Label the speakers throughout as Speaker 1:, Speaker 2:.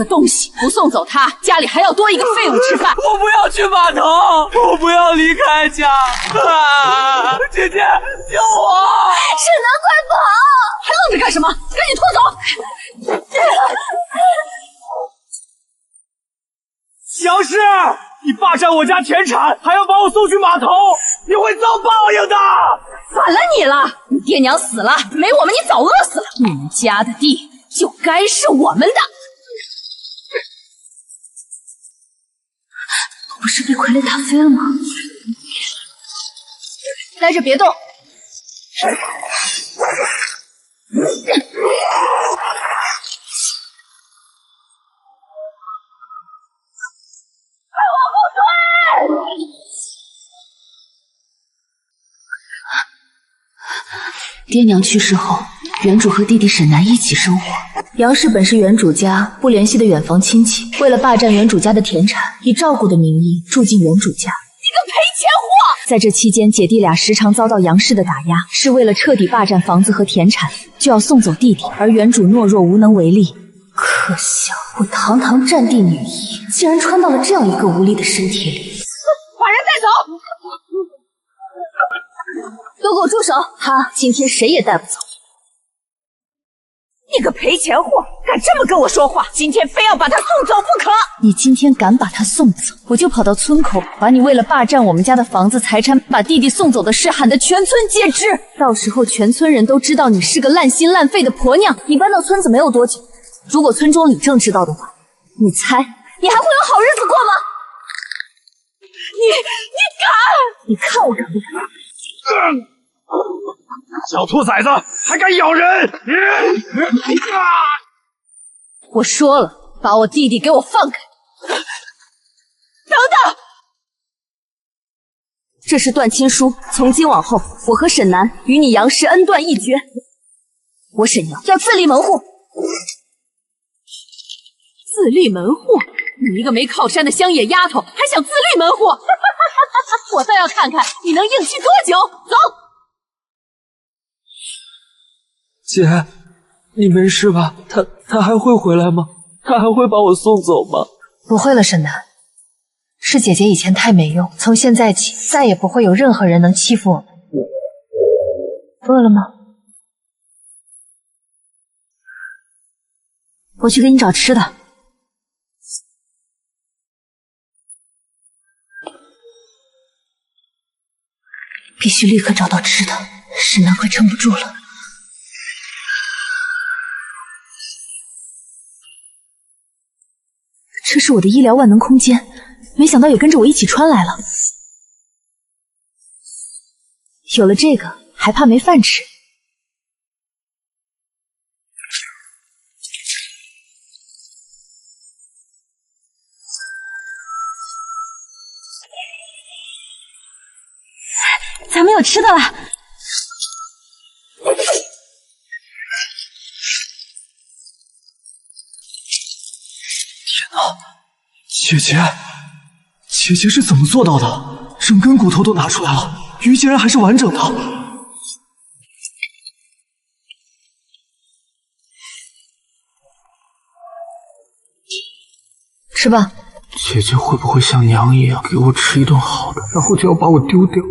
Speaker 1: 的东西，不送走他，家里还要多一个废物吃饭。
Speaker 2: 我不要去码头，我不要离开家！啊，姐姐，救我！
Speaker 1: 沈南，快跑！还愣着干什么？赶紧拖走！
Speaker 2: 杨氏，你霸占我家田产，还要把我送去码头，你会遭报应的！
Speaker 1: 反了你了！你爹娘死了，没我们你早饿死了。你们家的地就该是我们的。我不是被傀儡打飞了吗？待着别动。爹娘去世后，原主和弟弟沈南一起生活。杨氏本是原主家不联系的远房亲戚，为了霸占原主家的田产，以照顾的名义住进原主家。你个赔钱货！在这期间，姐弟俩时常遭到杨氏的打压，是为了彻底霸占房子和田产，就要送走弟弟，而原主懦弱无能为力。可笑，我堂堂战地女医，竟然穿到了这样一个无力的身体里。把人带走！都给我住手！他今天谁也带不走。
Speaker 3: 你个赔钱货，敢这么跟我说话，今天非要把他送走不可！
Speaker 1: 你今天敢把他送走，我就跑到村口，把你为了霸占我们家的房子财产，把弟弟送走的事喊得全村皆知。到时候全村人都知道你是个烂心烂肺的婆娘。你搬到村子没有多久，如果村中李正知道的话，你猜你还会有好日子过吗？你敢？你看我敢不敢？
Speaker 2: 小兔崽子还敢咬人！
Speaker 1: 我说了，把我弟弟给我放开！等等，这是断亲书，从今往后，我和沈南与你杨氏恩断义绝。我沈阳要自立门户。自立门户？你一个没靠山的乡野丫头，还想自立门户？我倒要看看你能硬气多久！走。
Speaker 2: 姐，你没事吧？他还会回来吗？他还会把我送走吗？
Speaker 4: 不会了，沈南。是姐姐以前太没用，从现在起再也不会有任何人能欺负我们。饿了吗？
Speaker 1: 我去给你找吃的。必须立刻找到吃的，沈南快撑不住了。这是我的医疗万能空间，没想到也跟着我一起穿来了。有了这个，还怕没饭吃？咱们有吃的了。
Speaker 2: 姐姐是怎么做到的？整根骨头都拿出来了，鱼竟然还是完整的。
Speaker 4: 吃吧。
Speaker 2: 姐姐会不会像娘一样给我吃一顿好的，然后就要把我丢掉？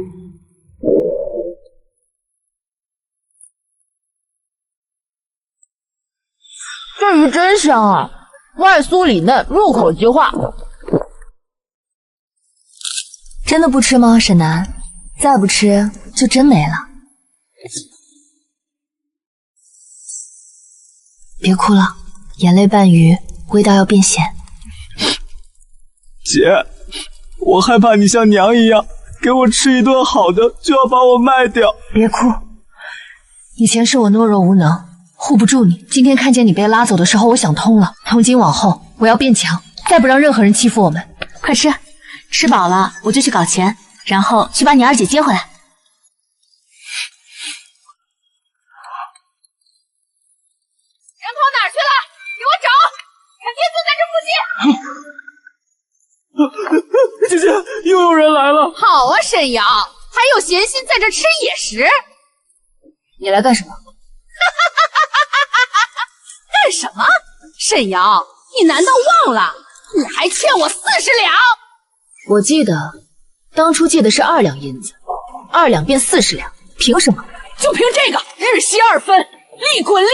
Speaker 3: 这鱼真香啊，外酥里嫩，入口即化。
Speaker 1: 真的不吃吗，沈南？再不吃就真没了。别哭了，眼泪拌鱼，味道要变咸。
Speaker 2: 姐，我害怕你像娘一样，给我吃一顿好的就要把我卖掉。
Speaker 4: 别哭，以前是我懦弱无能，护不住你。今天看见你被拉走的时候，我想通了，从今往后我要变强，再不让任何人欺负我们。
Speaker 1: 快吃，吃饱了我就去搞钱，然后去把你二姐接回来。
Speaker 3: 人跑哪儿去了？给我找！肯定就在这附近。
Speaker 2: 姐姐，又有人来了。
Speaker 3: 好啊，沈阳，还有闲心在这吃野食？
Speaker 4: 你来干什么？
Speaker 3: 干什么？沈阳，你难道忘了？你还欠我40两。
Speaker 1: 我记得当初借的是2两银子，2两变40两，凭什么？
Speaker 3: 就凭这个，日息2分，利滚利。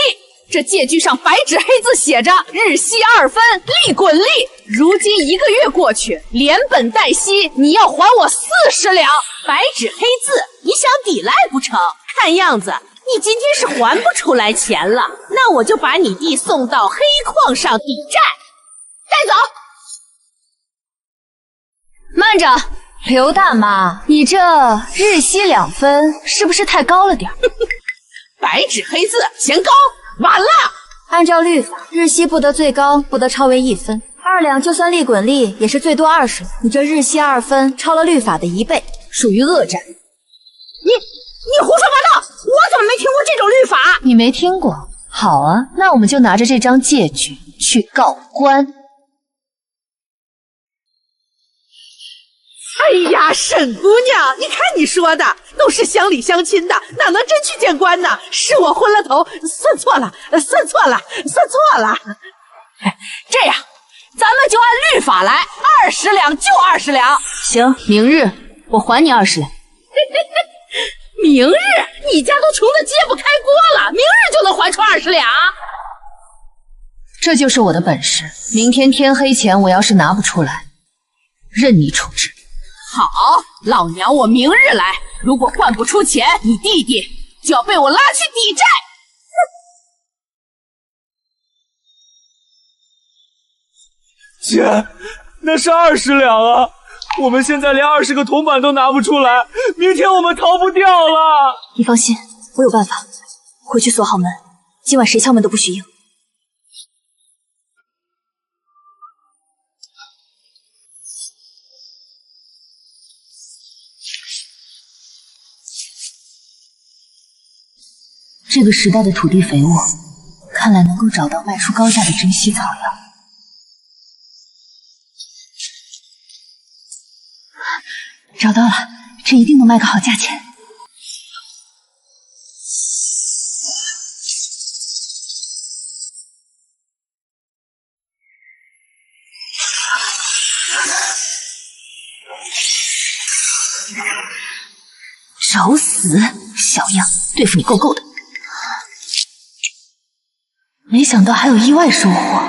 Speaker 3: 这借据上白纸黑字写着日息2分，利滚利。如今1个月过去，连本带息，你要还我40两。白纸黑字，你想抵赖不成？看样子你今天是还不出来钱了，那我就把你弟送到黑矿上抵债。带走。
Speaker 4: 慢着，刘大妈，你这日息2分是不是太高了点？
Speaker 3: 白纸黑字嫌高，晚了。
Speaker 4: 按照律法，日息不得最高，不得超为1分。2两就算利滚利，也是最多20。你这日息2分，超了律法的1倍，属于恶占。
Speaker 3: 你胡说八道！我怎么没听过这种律法？
Speaker 4: 你没听过？好啊，那我们就拿着这张借据去告官。
Speaker 3: 哎呀，沈姑娘，你看你说的，都是乡里乡亲的，哪能真去见官呢？是我昏了头，算错了。这样，咱们就按律法来，20两就20两。
Speaker 1: 行，明日我还你20两。
Speaker 3: 明日？你家都穷得揭不开锅了，明日就能还出20两？
Speaker 4: 这就是我的本事。明天天黑前，我要是拿不出来，任你处置。
Speaker 3: 好，老娘我明日来。如果换不出钱，你弟弟就要被我拉去抵债。
Speaker 2: 姐，那是20两啊！我们现在连20个铜板都拿不出来，明天我们逃不掉了。
Speaker 1: 你放心，我有办法。回去锁好门，今晚谁敲门都不许应。这个时代的土地肥沃，看来能够找到卖出高价的珍稀草药。找到了，这一定能卖个好价钱。找死，小样，对付你够够的。没想到还有意外收获。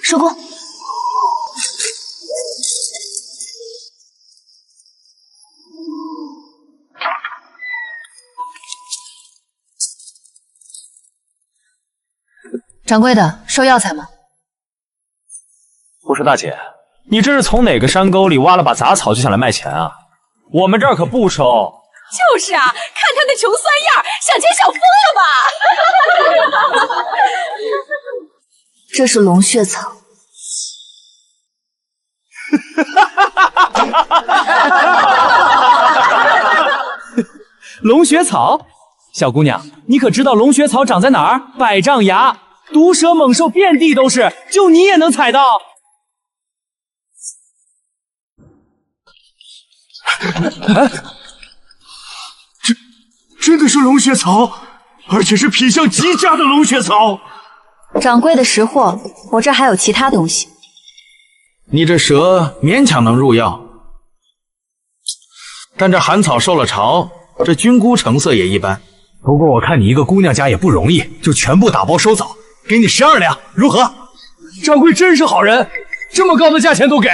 Speaker 1: 收工。
Speaker 4: 掌柜的，收药材吗？
Speaker 5: 不是大姐，你这是从哪个山沟里挖了把杂草就想来卖钱啊？我们这儿可不收。
Speaker 3: 就是啊，看他那穷酸样，想钱想疯了吧？
Speaker 1: 这是龙血草。
Speaker 5: 龙血草，小姑娘，你可知道龙血草长在哪儿？百丈崖，毒蛇猛兽遍地都是，就你也能采到。
Speaker 6: 哎，真的是龙血草，而且是品相极佳的龙血草。
Speaker 4: 掌柜的识货，我这还有其他东西。
Speaker 6: 你这蛇勉强能入药，但这寒草受了潮，这菌菇成色也一般。不过我看你一个姑娘家也不容易，就全部打包收走，给你12两，如何？
Speaker 2: 掌柜真是好人，这么高的价钱都给。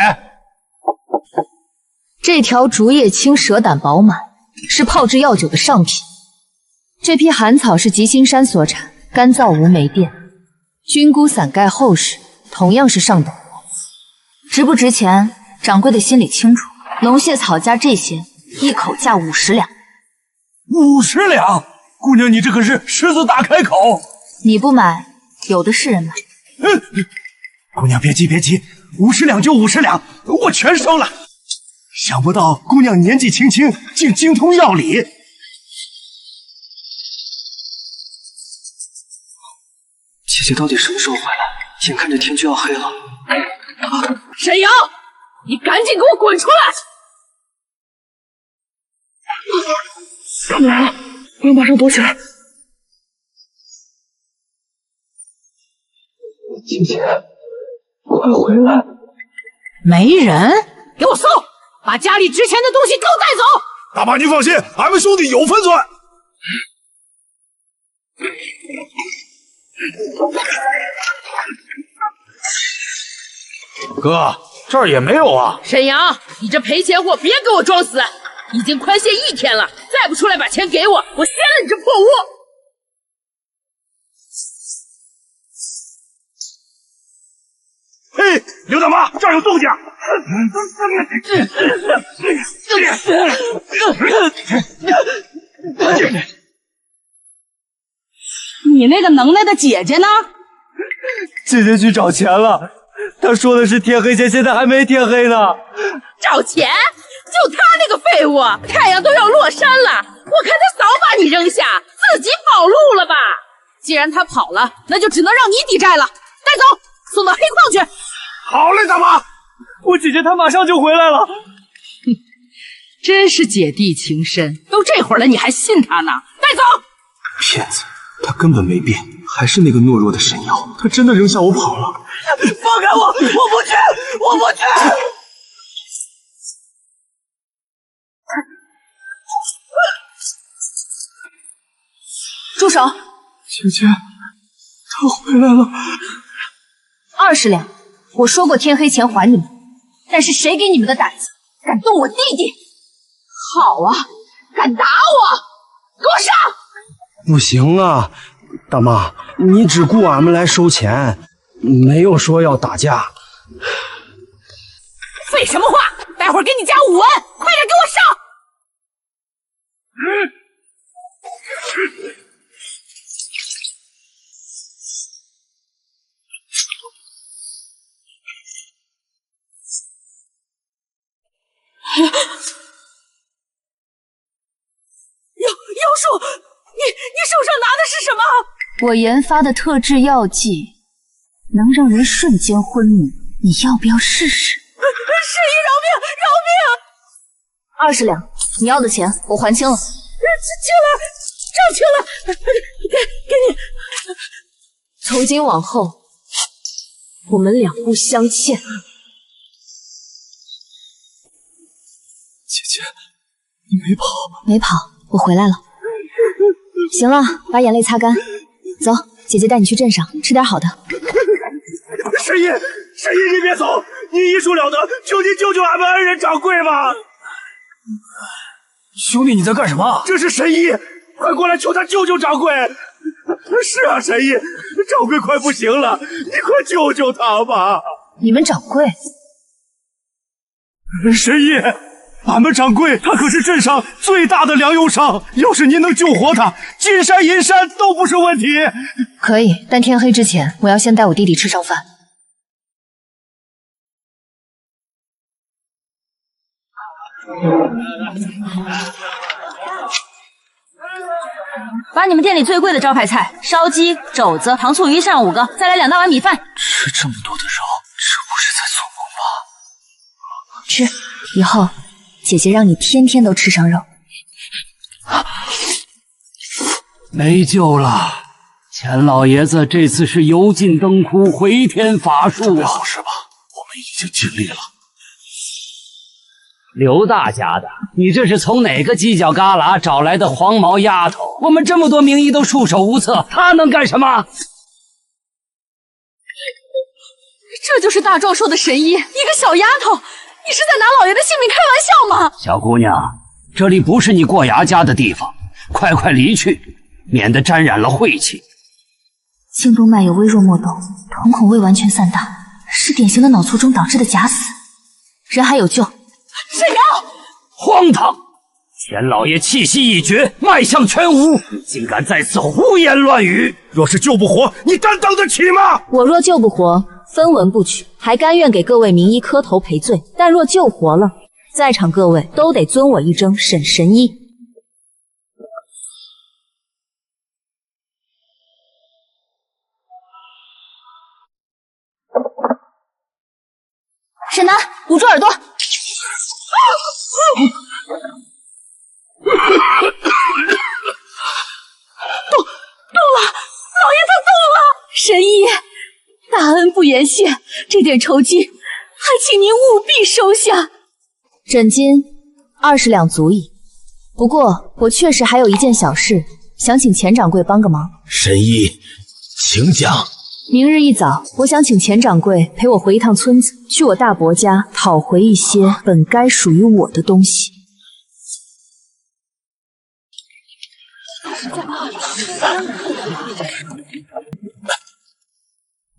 Speaker 1: 这条竹叶青，蛇胆饱满，是泡制药酒的上品。这批寒草是极星山所产，干燥无霉电，菌菇伞盖厚实，同样是上等货。值不值钱，掌柜的心里清楚。龙血草加这些，一口价50两。
Speaker 6: 50两，姑娘你这可是狮子大开口。
Speaker 1: 你不买，有的是人买。
Speaker 6: 姑娘别急别急，50两就50两，我全收了。想不到姑娘年纪轻轻，竟精通药理。
Speaker 2: 姐姐到底什么时候回来？眼看着天就要黑了。
Speaker 3: 沈阳，你赶紧给我滚出来！
Speaker 2: 我要马上躲起来。姐姐，快回来！
Speaker 3: 没人，给我搜，把家里值钱的东西都带走。
Speaker 6: 大妈，您放心，俺们兄弟有分寸。哥，这儿也没有啊。
Speaker 3: 沈阳，你这赔钱货别给我装死！已经宽限1天了，再不出来把钱给我，我掀了你这破屋！
Speaker 6: 嘿，刘大妈，这儿有动静！
Speaker 3: 你那个能耐的姐姐呢？
Speaker 2: 姐姐去找钱了，她说的是天黑前，现在还没天黑呢。
Speaker 3: 找钱？就他那个废物，太阳都要落山了，我看他早把你扔下，自己跑路了吧？既然他跑了，那就只能让你抵债了。带走，送到黑矿去。
Speaker 6: 好嘞，大妈。
Speaker 2: 我姐姐她马上就回来了。
Speaker 3: 真是姐弟情深，都这会儿了你还信他呢？带走。
Speaker 6: 骗子，他根本没变，还是那个懦弱的神妖。他真的扔下我跑了。
Speaker 2: 放开我！我不去！我不去！
Speaker 1: 住手！
Speaker 2: 姐姐，她回来了。
Speaker 1: 20两，我说过天黑前还你们，但是谁给你们的胆子，敢动我弟弟？好啊，敢打我，给我上！
Speaker 6: 不行啊，大妈，你只顾俺们来收钱，没有说要打架。
Speaker 3: 废什么话！待会儿给你加5文，快点给我上！妖术，你手上拿的是什么？
Speaker 1: 我研发的特制药剂，能让人瞬间昏迷，你要不要试试？
Speaker 3: 师姨饶命，饶命
Speaker 1: ！20两，你要的钱我还清了。
Speaker 3: 去了，给你。
Speaker 1: 从今往后，我们两不相欠。
Speaker 2: 姐姐，你没跑？
Speaker 1: 没跑，我回来了。行了，把眼泪擦干。走，姐姐带你去镇上吃点好的。
Speaker 6: 神医，你别走，你医术了得，求你救救俺们恩人掌柜吧！
Speaker 2: 兄弟，你在干什么？
Speaker 6: 这是神医，快过来求他救救掌柜！是啊，神医，掌柜快不行了，你快救救他吧！
Speaker 1: 你们掌柜？
Speaker 6: 神医，俺们掌柜他可是镇上最大的良药商，要是您能救活他，金山银山都不是问题。
Speaker 1: 可以，但天黑之前，我要先带我弟弟吃上饭。
Speaker 7: 把你们店里最贵的招牌菜烧鸡、肘子、糖醋鱼上5个，再来2大碗米饭。
Speaker 2: 吃这么多的肉，这不是在做梦吧？
Speaker 1: 吃，以后姐姐让你天天都吃上肉。
Speaker 8: 没救了，钱老爷子这次是油尽灯枯，回天乏术啊！
Speaker 6: 好事吧？我们已经尽力了。
Speaker 8: 刘大家的，你这是从哪个犄角旮旯找来的黄毛丫头？我们这么多名医都束手无策，她能干什么？
Speaker 3: 这就是大壮说的神医，一个小丫头，你是在拿老爷的性命开玩笑吗？
Speaker 8: 小姑娘，这里不是你过牙家的地方，快离去，免得沾染了晦气。
Speaker 1: 颈动脉有微弱脉动，瞳孔未完全散大，是典型的脑卒中导致的假死，人还有救。
Speaker 3: 沈阳，
Speaker 8: 荒唐！钱老爷气息已绝，脉象全无，竟敢在此胡言乱语！
Speaker 6: 若是救不活，你担当得起吗？
Speaker 1: 我若救不活，分文不取，还甘愿给各位名医磕头赔罪；但若救活了，在场各位都得遵我一征审神医。沈南，捂住耳朵！大恩不言谢，这点酬金还请您务必收下。
Speaker 4: 诊金20两足矣。不过我确实还有一件小事，想请钱掌柜帮个忙。
Speaker 6: 神医，请讲。
Speaker 4: 明日一早，我想请钱掌柜陪我回一趟村子，去我大伯家讨回一些本该属于我的东西。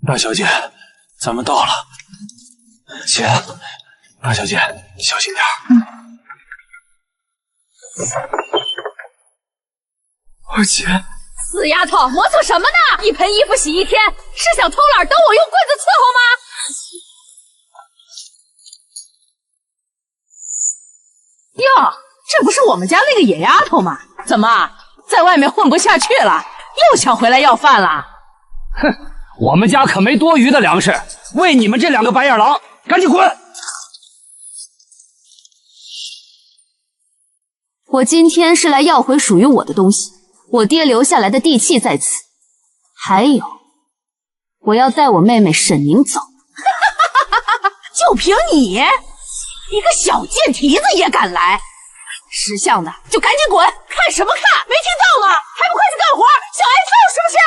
Speaker 2: 大小姐，咱们到了。钱，大小姐，小心点儿。二姐，
Speaker 3: 死丫头，磨蹭什么呢？一盆衣服洗一天，是想偷懒等我用棍子伺候吗？哟，这不是我们家那个野丫头吗？怎么在外面混不下去了，又想回来要饭了？
Speaker 8: 哼，我们家可没多余的粮食，为你们这2个白眼狼，赶紧滚！
Speaker 4: 我今天是来要回属于我的东西，我爹留下来的地契在此，还有，我要带我妹妹沈宁走。
Speaker 3: 就凭你一个小贱蹄子也敢来？识相的就赶紧滚！看什么看？没听到吗？还不快去干活？想挨揍是不是？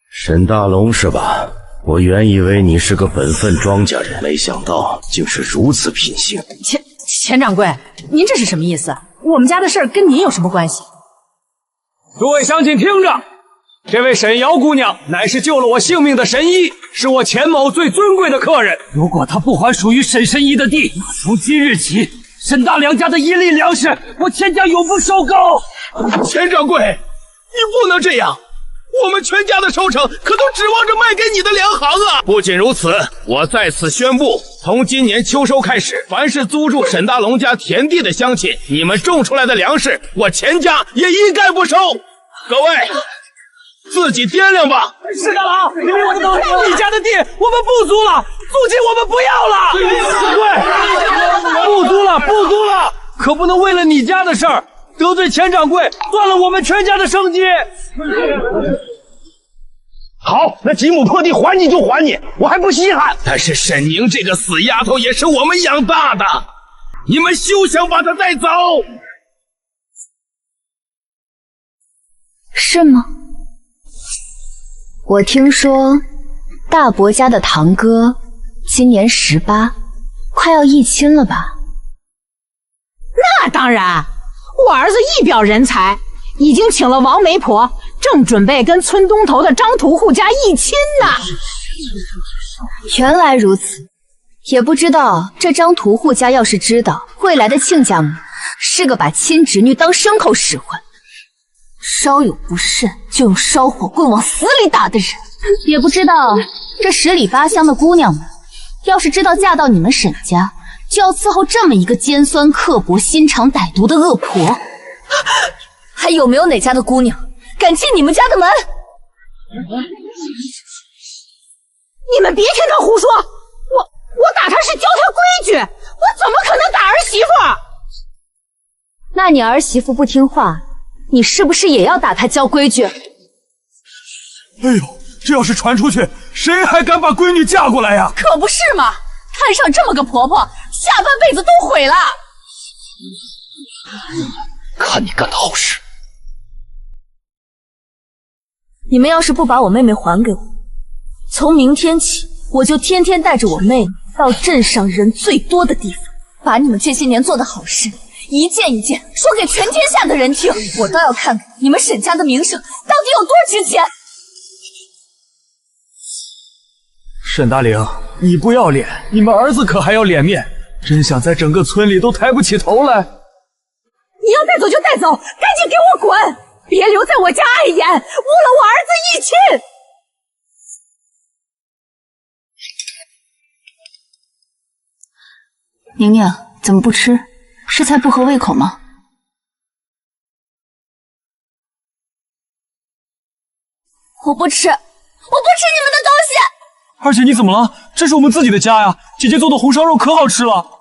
Speaker 6: 沈大龙是吧？我原以为你是个本分庄稼人，没想到竟是如此品行。
Speaker 3: 钱掌柜，您这是什么意思？我们家的事儿跟您有什么关系？
Speaker 5: 诸位乡亲听着，这位沈瑶姑娘乃是救了我性命的神医，是我钱某最尊贵的客人。
Speaker 8: 如果她不还属于沈神医的地，那从今日起，沈大梁家的1粒粮食，我钱家永不收购。
Speaker 6: 钱掌柜，你不能这样。我们全家的收成可都指望着卖给你的粮行啊！不仅如此，我在此宣布，从今年秋收开始，凡是租住沈大龙家田地的乡亲，你们种出来的粮食，我钱家也一概不收。各位，自己掂量吧。
Speaker 5: 沈大郎，我们都你家的地，我们不租了，租金我们不要了。对，不租了，不租了，可不能为了你家的事儿得罪钱掌柜，断了我们全家的生机。
Speaker 6: 好，那几亩破地还你就还你，我还不稀罕。但是沈宁这个死丫头也是我们养大的，你们休想把她带走。
Speaker 4: 是吗？我听说大伯家的堂哥今年18，快要议亲了吧？
Speaker 3: 那当然，我儿子一表人才，已经请了王媒婆，正准备跟村东头的张屠户家议亲呢。
Speaker 4: 原来如此，也不知道这张屠户家要是知道未来的亲家母是个把亲侄女当牲口使唤，稍有不慎就用烧火棍往死里打的人。也不知道这10里8乡的姑娘们，要是知道嫁到你们沈家，就要伺候这么一个尖酸刻薄、心肠歹毒的恶婆。还有没有哪家的姑娘敢进你们家的门？
Speaker 3: 你们别听他胡说，我打他是教他规矩，我怎么可能打儿媳妇？
Speaker 4: 那你儿媳妇不听话，你是不是也要打她教规矩？
Speaker 6: 哎呦，这要是传出去，谁还敢把闺女嫁过来呀？
Speaker 3: 可不是嘛，摊上这么个婆婆，下半辈子都毁了。
Speaker 6: 看你干的好事。
Speaker 1: 你们要是不把我妹妹还给我，从明天起我就天天带着我妹妹到镇上人最多的地方，把你们这些年做的好事一件一件说给全天下的人听，我倒要看看你们沈家的名声到底有多值钱。
Speaker 2: 沈大玲，你不要脸，你们儿子可还要脸面，真想在整个村里都抬不起头来。
Speaker 3: 你要带走就带走，赶紧给我滚！别留在我家碍眼，误了我儿子义亲。
Speaker 4: 宁宁，怎么不吃？是菜不合胃口吗？
Speaker 1: 我不吃，我不吃你们的东西！
Speaker 2: 二姐你怎么了？这是我们自己的家呀！姐姐做的红烧肉可好吃了。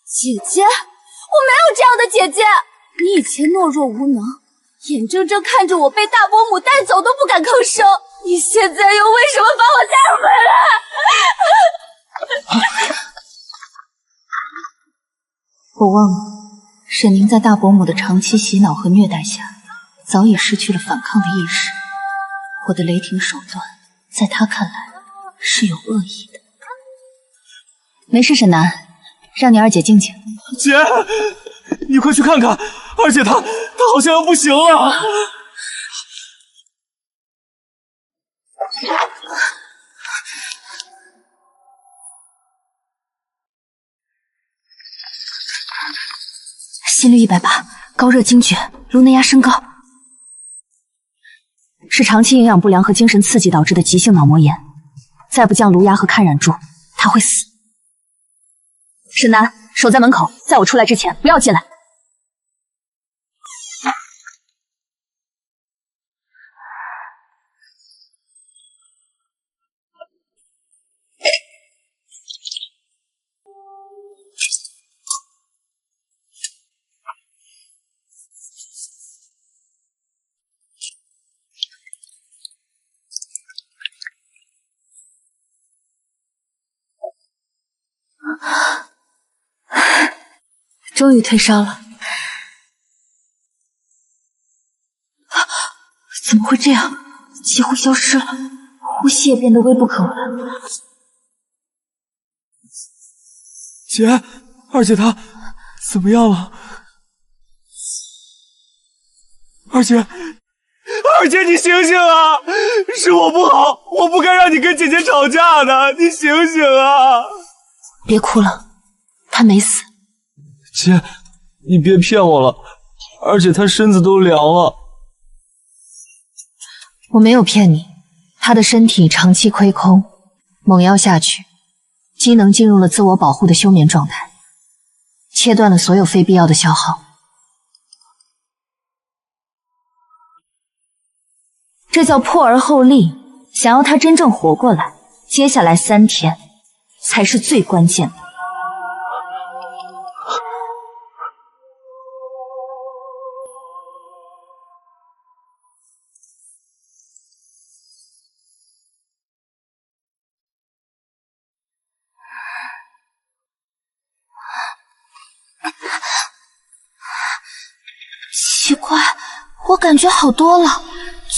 Speaker 4: 姐姐，我没有这样的姐姐。你以前懦弱无能，眼睁睁看着我被大伯母带走都不敢吭声，你现在又为什么把我带回来？
Speaker 1: 我忘了，沈宁在大伯母的长期洗脑和虐待下，早已失去了反抗的意识。我的雷霆手段，在他看来是有恶意的。没事，沈南，让你二姐静静。
Speaker 2: 姐，你快去看看，二姐她好像要不行了。
Speaker 1: 心率180，高热惊厥，颅内压升高，是长期营养不良和精神刺激导致的急性脑膜炎。再不降颅压和看染住，他会死。沈南，守在门口，在我出来之前不要进来。终于退烧了，怎么会这样？几乎消失了，呼吸也变得微不可闻。
Speaker 2: 姐，二姐她怎么样了？二姐，你醒醒啊！是我不好，我不该让你跟姐姐吵架的，你醒醒啊！
Speaker 1: 别哭了，她没死。
Speaker 2: 姐，你别骗我了，而且她身子都凉了。
Speaker 1: 我没有骗你，她的身体长期亏空，猛药下去，机能进入了自我保护的休眠状态，切断了所有非必要的消耗。这叫破而后立，想要她真正活过来，接下来3天才是最关键的。奇怪，我感觉好多了，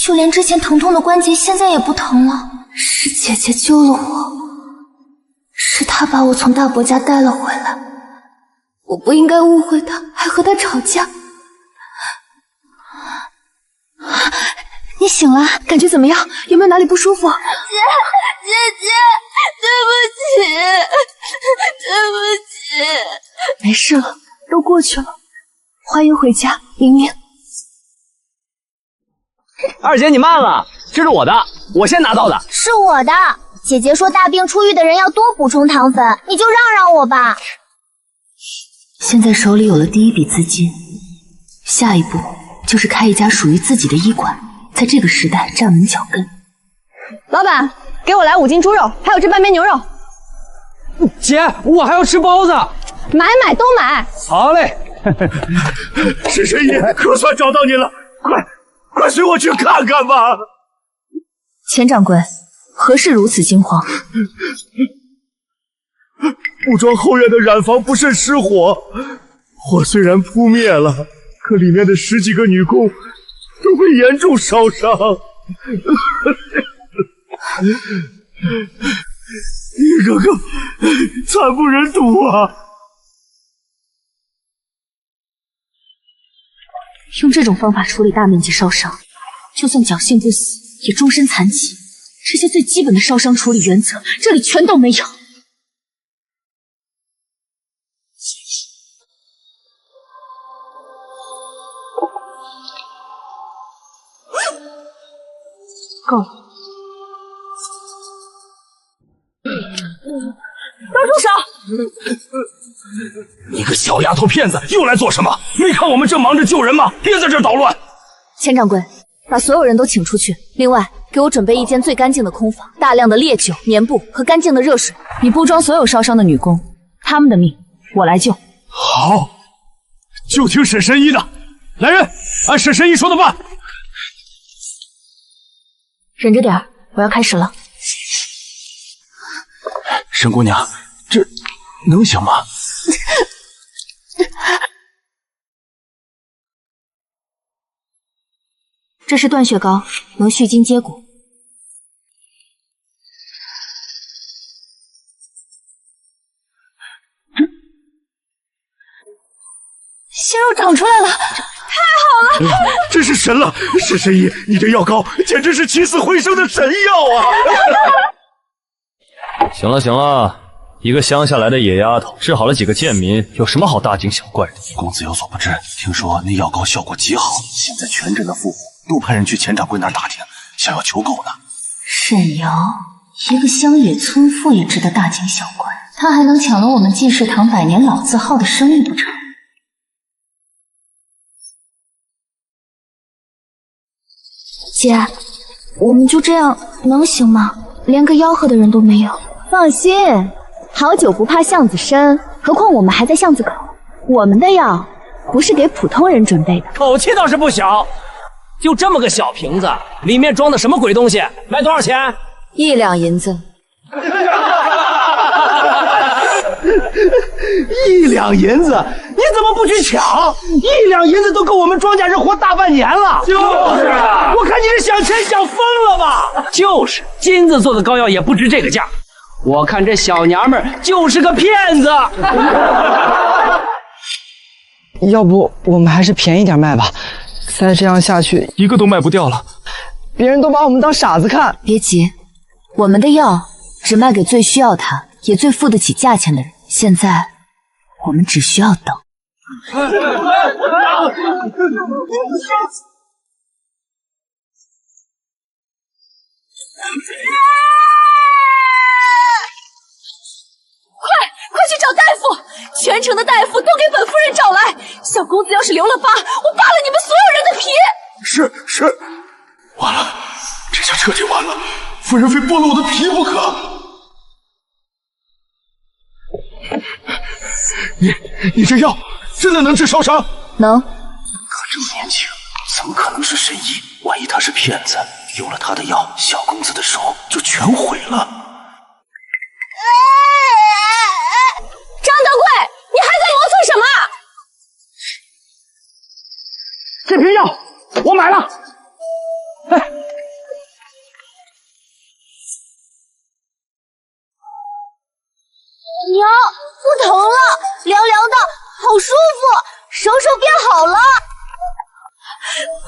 Speaker 1: 就连之前疼痛的关节现在也不疼了。是姐姐救了我，是她把我从大伯家带了回来，我不应该误会她，还和她吵架。你醒了，感觉怎么样？有没有哪里不舒服？姐，对不起，对不起。没事了，都过去了。欢迎回家，明明。
Speaker 5: 二姐，你慢了，这是我的，我先拿到的。
Speaker 9: 是我的。姐姐说大病初愈的人要多补充糖分，你就让我吧。
Speaker 1: 现在手里有了第一笔资金，下一步就是开一家属于自己的医馆，在这个时代站稳脚跟。
Speaker 3: 老板，给我来5斤猪肉，还有这半边牛肉。
Speaker 5: 姐，我还要吃包子。
Speaker 3: 买都买。
Speaker 5: 好嘞。
Speaker 2: 是神医，可算找到你了，快随我去看看吧。
Speaker 1: 钱掌柜，何事如此惊慌？
Speaker 2: 武庄后院的染房不慎失火，火虽然扑灭了，可里面的10几个女工都被严重烧伤。一个个惨不忍睹啊！
Speaker 1: 用这种方法处理大面积烧伤，就算侥幸不死，也终身残疾。这些最基本的烧伤处理原则，这里全都没有。够了。
Speaker 3: 都住手！
Speaker 6: 你个小丫头片子，又来做什么？没看我们正忙着救人吗？别在这捣乱！
Speaker 1: 钱掌柜，把所有人都请出去。另外，给我准备一间最干净的空房，大量的烈酒、棉布和干净的热水。你布装所有烧伤的女工，她们的命我来救。
Speaker 2: 好，就听沈神医的。来人，按沈神医说的办。
Speaker 1: 忍着点儿，我要开始了。
Speaker 2: 沈姑娘，这能行吗？
Speaker 1: 这是断血膏，能续筋接骨。
Speaker 3: 鲜肉长出来了，太好了！
Speaker 2: 真是神了，沈神医，你这药膏简直是起死回生的神药啊！
Speaker 5: 行了行了，一个乡下来的野丫头治好了几个贱民，有什么好大惊小怪的？
Speaker 10: 公子有所不知，听说那药膏效果极好，现在全镇的富户都派人去钱掌柜那儿打听，想要求购呢。
Speaker 1: 沈瑶，一个乡野村妇也值得大惊小怪，她还能抢了我们济世堂百年老字号的生意不成？姐，我们就这样能行吗？连个吆喝的人都没有。
Speaker 4: 放心，好酒不怕巷子深，何况我们还在巷子口。我们的药不是给普通人准备的。
Speaker 8: 口气倒是不小，就这么个小瓶子，里面装的什么鬼东西？卖多少钱
Speaker 1: ？1两银子。
Speaker 5: 1两银子，你怎么不去抢？1两银子都够我们庄稼人活大半年了。就是啊，我看你是想钱想疯了吧？
Speaker 8: 就是金子做的膏药也不值这个价。我看这小娘们儿就是个骗子。
Speaker 11: 要不我们还是便宜点卖吧，再这样下去
Speaker 2: 一个都卖不掉了。
Speaker 11: 别人都把我们当傻子看。
Speaker 1: 别急，我们的药只卖给最需要它也最付得起价钱的人。现在我们只需要等。
Speaker 3: 快去找大夫！全城的大夫都给本夫人找来！小公子要是留了疤，我扒了你们所有人的皮！
Speaker 2: 是，完了，这下彻底完了，夫人非剥了我的皮不可。你这药真的能治烧伤？
Speaker 1: 能。
Speaker 10: 可这么年轻，怎么可能是神医？万一他是骗子，有了他的药，小公子的手就全毁了。
Speaker 3: 张德贵，你还在磨蹭什么？
Speaker 5: 这瓶药我买了。
Speaker 9: 娘，不疼了，凉凉的，好舒服，手变好了。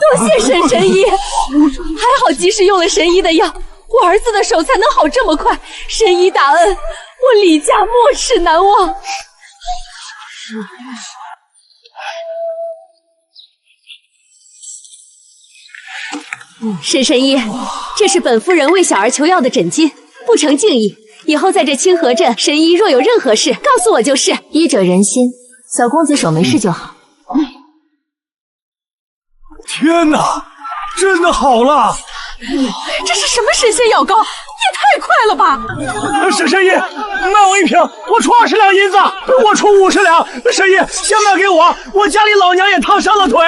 Speaker 3: 多谢沈神医，还好及时用了神医的药，我儿子的手才能好这么快。神医大恩，我李家没齿难忘。沈神医，这是本夫人为小儿求药的诊金，不成敬意。以后在这清河镇，神医若有任何事，告诉我就是。
Speaker 1: 医者仁心，小公子手没事就好。
Speaker 2: 天哪，真的好了！
Speaker 3: 这是什么神仙药膏？也太快了吧！
Speaker 5: 沈神医，卖我1瓶，我出20两银子，我出50两。神医，先卖给我，我家里老娘也烫伤了腿。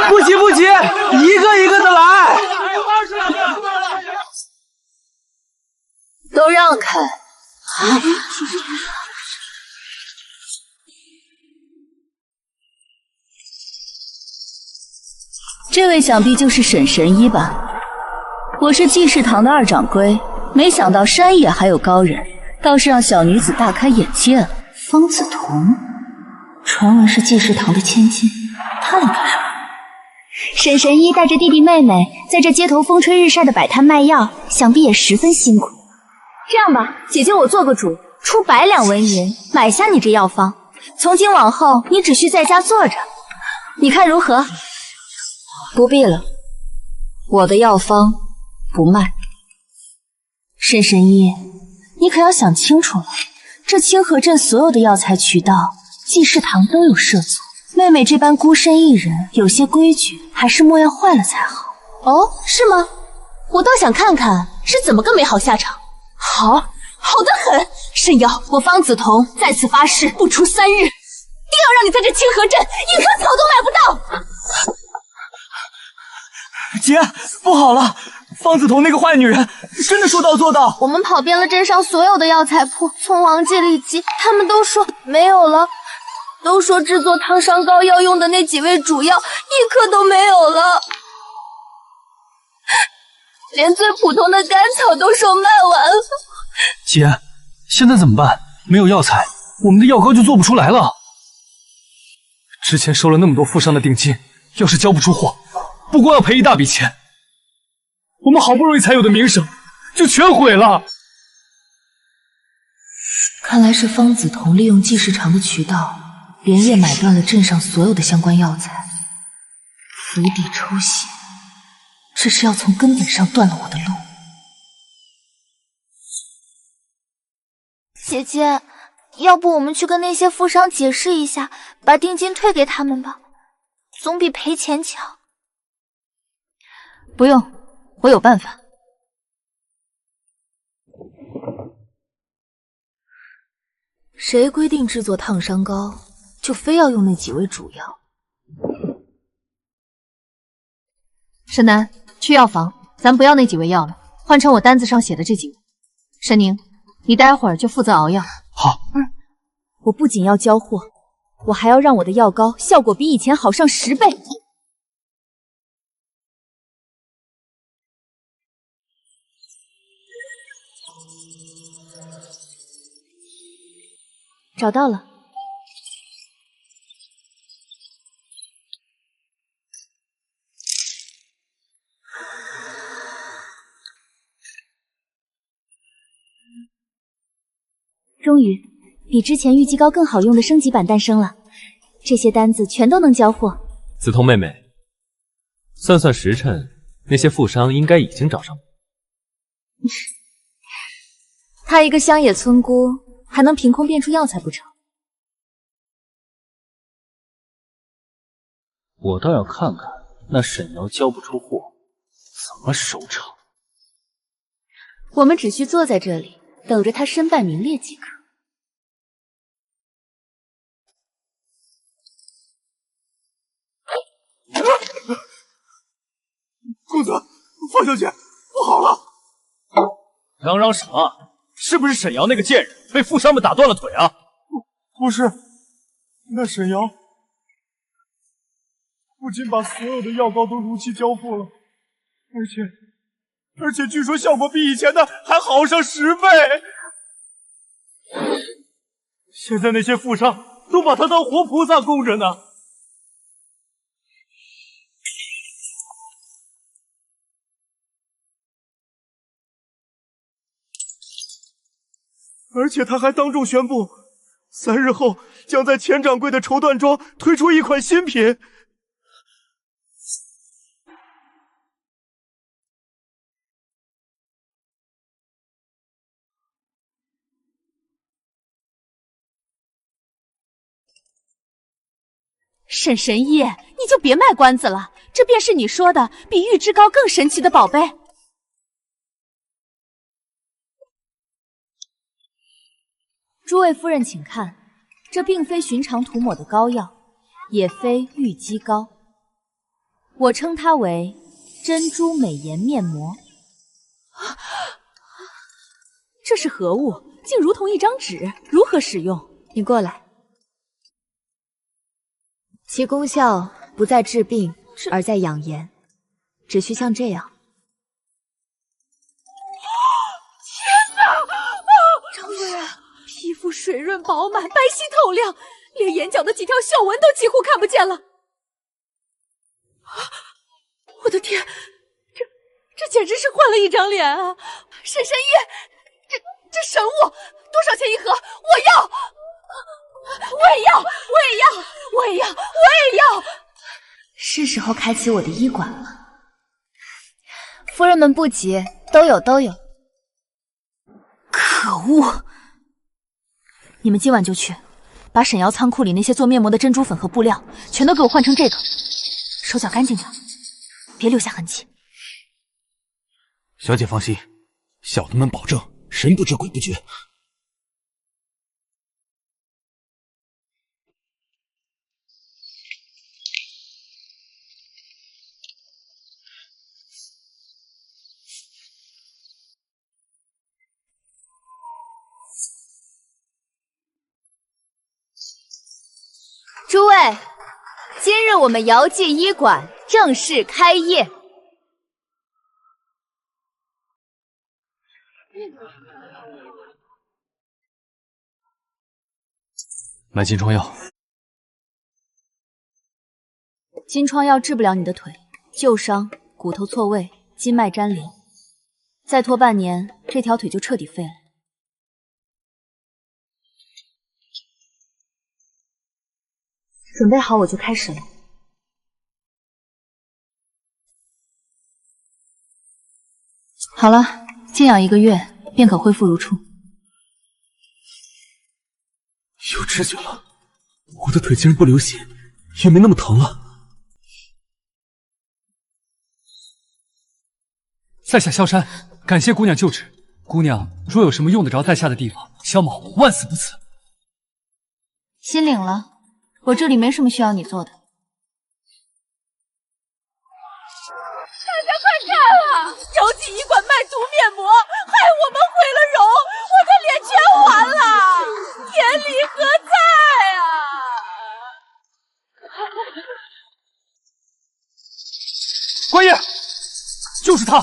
Speaker 5: 不急，一个一个的来。
Speaker 1: 都让开！这位想必就是沈神医吧？我是济世堂的2掌柜，没想到山野还有高人，倒是让小女子大开眼界了。方子彤，传闻是济世堂的千金，她来干什么？
Speaker 9: 沈神医带着弟弟妹妹在这街头风吹日晒的摆摊卖药，想必也十分辛苦。这样吧，姐姐我做个主，出100两纹银买下你这药方，从今往后你只需在家坐着，你看如何？
Speaker 1: 不必了，我的药方不卖。沈神医，你可要想清楚了，这清河镇所有的药材渠道，济世堂都有涉足。妹妹这般孤身一人，有些规矩还是莫要坏了才好。哦，是吗？我倒想看看是怎么个没好下场。好，好得很。沈瑶，我方梓潼在此发誓，不出3日，定要让你在这清河镇一棵草都买不到。
Speaker 11: 姐，不好了！方梓潼那个坏女人真的说到做到。
Speaker 9: 我们跑遍了镇上所有的药材铺，从王记里集，他们都说没有了，都说制作烫伤膏要用的那几味主药一颗都没有了，连最普通的甘草都售卖完了。
Speaker 5: 姐，现在怎么办？没有药材，我们的药膏就做不出来了。之前收了那么多富商的定金，要是交不出货，不光要赔一大笔钱，我们好不容易才有的名声就全毁了。
Speaker 1: 看来是方梓潼利用季时长的渠道，连夜买断了镇上所有的相关药材，釜底抽薪，这是要从根本上断了我的路。
Speaker 9: 姐姐，要不我们去跟那些富商解释一下，把定金退给他们吧，总比赔钱强。
Speaker 4: 不用，我有办法。
Speaker 1: 谁规定制作烫伤膏就非要用那几味主药？
Speaker 4: 沈南，去药房，咱不要那几味药了，换成我单子上写的这几味。沈宁，你待会儿就负责熬药。
Speaker 5: 好。
Speaker 4: 我不仅要交货，我还要让我的药膏效果比以前好上10倍。找到了。
Speaker 9: 终于，比之前玉姬膏更好用的升级版诞生了，这些单子全都能交货。
Speaker 12: 梓潼妹妹，算算时辰，那些富商应该已经找上门。
Speaker 4: 她一个乡野村姑，还能凭空变出药材不成？
Speaker 10: 我倒要看看那沈瑶交不出货，怎么收场。
Speaker 4: 我们只需坐在这里，等着她身败名裂即可。
Speaker 2: 公子，方小姐，不好了！
Speaker 5: 嚷嚷什么？是不是沈瑶那个贱人被富商们打断了腿啊？
Speaker 2: 不是，那沈瑶不仅把所有的药膏都如期交付了，而且据说效果比以前的还好上10倍。现在那些富商都把他当活菩萨供着呢。而且他还当众宣布，3日后将在钱掌柜的绸缎庄推出一款新品。
Speaker 4: 沈神医，你就别卖关子了，这便是你说的比玉之膏更神奇的宝贝。诸位夫人请看，这并非寻常涂抹的膏药，也非玉肌膏，我称它为珍珠美颜面膜。这是何物？竟如同一张纸，如何使用？你过来。其功效不在治病，而在养颜，只需像这样。
Speaker 3: 天哪！张夫人，皮肤水润饱满，白皙透亮，连眼角的几条笑纹都几乎看不见了。我的天，这简直是换了一张脸啊！沈神医，这神物多少钱一盒？我要！我也要！
Speaker 9: 是时候开启我的医馆了。夫人们不急，都有。
Speaker 4: 可恶！你们今晚就去，把沈瑶仓库里那些做面膜的珍珠粉和布料全都给我换成这个，手脚干净点，别留下痕迹。
Speaker 10: 小姐放心，小的们保证神不知鬼不觉。
Speaker 4: 诸位，今日我们姚记医馆正式开业。
Speaker 12: 买金疮药。
Speaker 4: 金疮药治不了你的腿，旧伤、骨头错位、筋脉粘连，再拖半年，这条腿就彻底废了。准备好我就开始了。好了，静养1个月，便可恢复如初。
Speaker 2: 有知觉了，我的腿竟然不流血，也没那么疼了。
Speaker 5: 在下萧山，感谢姑娘救治。姑娘若有什么用得着在下的地方，萧某万死不辞。
Speaker 4: 心领了。我这里没什么需要你做的。大
Speaker 3: 家快看啊！姚记医馆卖毒面膜，害我们毁了容，我的脸全完了，天理何在啊！
Speaker 5: 官爷，就是她，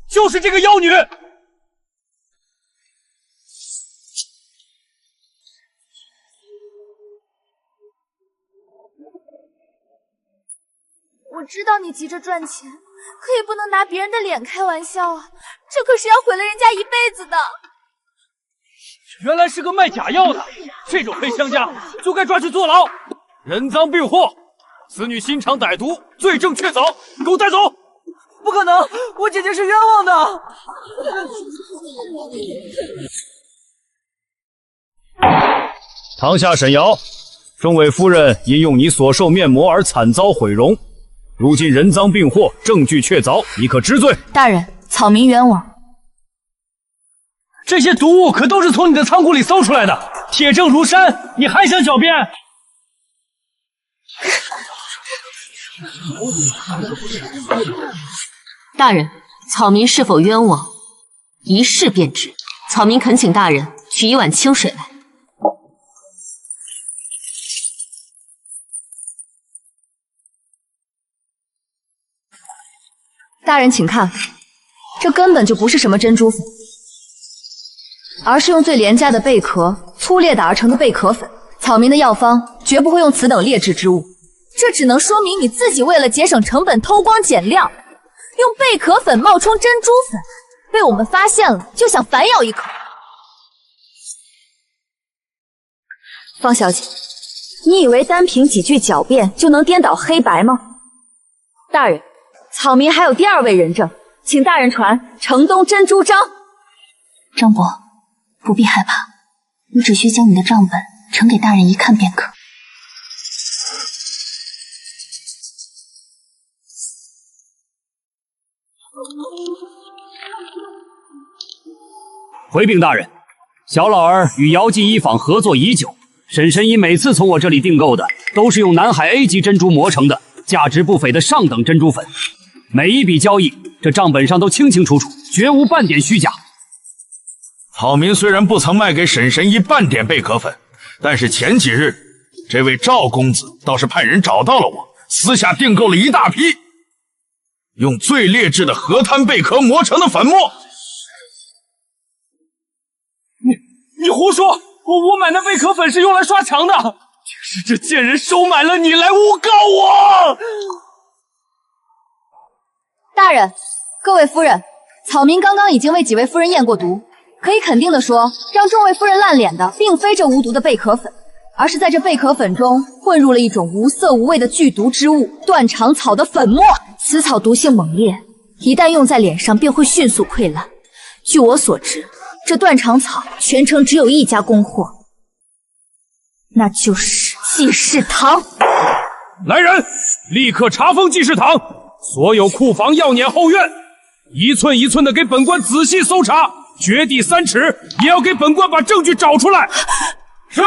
Speaker 5: 就是这个妖女。
Speaker 9: 我知道你急着赚钱，可也不能拿别人的脸开玩笑啊！这可是要毁了人家一辈子的。
Speaker 5: 原来是个卖假药的，这种黑商家就该抓去坐牢。人赃并获，此女心肠歹毒，罪证确凿，给我带走！
Speaker 11: 不可能，我姐姐是冤枉的。
Speaker 6: 堂下沈瑶，众位夫人因用你所售面膜而惨遭毁容。如今人赃并获，证据确凿，你可知罪？
Speaker 4: 大人，草民冤枉。
Speaker 5: 这些毒物可都是从你的仓库里搜出来的，铁证如山，你还想狡辩？
Speaker 7: 大人，草民是否冤枉，一试便知。草民恳请大人取1碗清水来。
Speaker 4: 大人请看，这根本就不是什么珍珠粉，而是用最廉价的贝壳粗劣打而成的贝壳粉。草民的药方绝不会用此等劣质之物，这只能说明你自己为了节省成本偷工减料，用贝壳粉冒充珍珠粉，被我们发现了就想反咬一口。方小姐，你以为单凭几句狡辩就能颠倒黑白吗？大人，草民还有第2位人证，请大人传城东珍珠章。
Speaker 9: 张伯，不必害怕，你只需将你的账本呈给大人一看便可。
Speaker 8: 回禀大人，小老儿与姚记医坊合作已久，沈神医每次从我这里订购的都是用南海 A 级珍珠磨成的，价值不菲的上等珍珠粉。每一笔交易，这账本上都清清楚楚，绝无半点虚假。
Speaker 6: 草民虽然不曾卖给沈神医半点贝壳粉，但是前几日，这位赵公子倒是派人找到了我，私下订购了一大批，用最劣质的河滩贝壳磨成的粉末。
Speaker 5: 你胡说！我买那贝壳粉是用来刷墙的，竟是这贱人收买了你来诬告我！
Speaker 4: 大人，各位夫人，草民刚刚已经为几位夫人验过毒，可以肯定的说，让众位夫人烂脸的并非这无毒的贝壳粉，而是在这贝壳粉中混入了一种无色无味的剧毒之物——断肠草的粉末。此草毒性猛烈，一旦用在脸上便会迅速溃烂。据我所知，这断肠草全城只有一家供货，那就是济世堂。
Speaker 6: 来人，立刻查封济世堂，所有库房、药碾后院，一寸一寸的给本官仔细搜查，掘地3尺，也要给本官把证据找出来。是。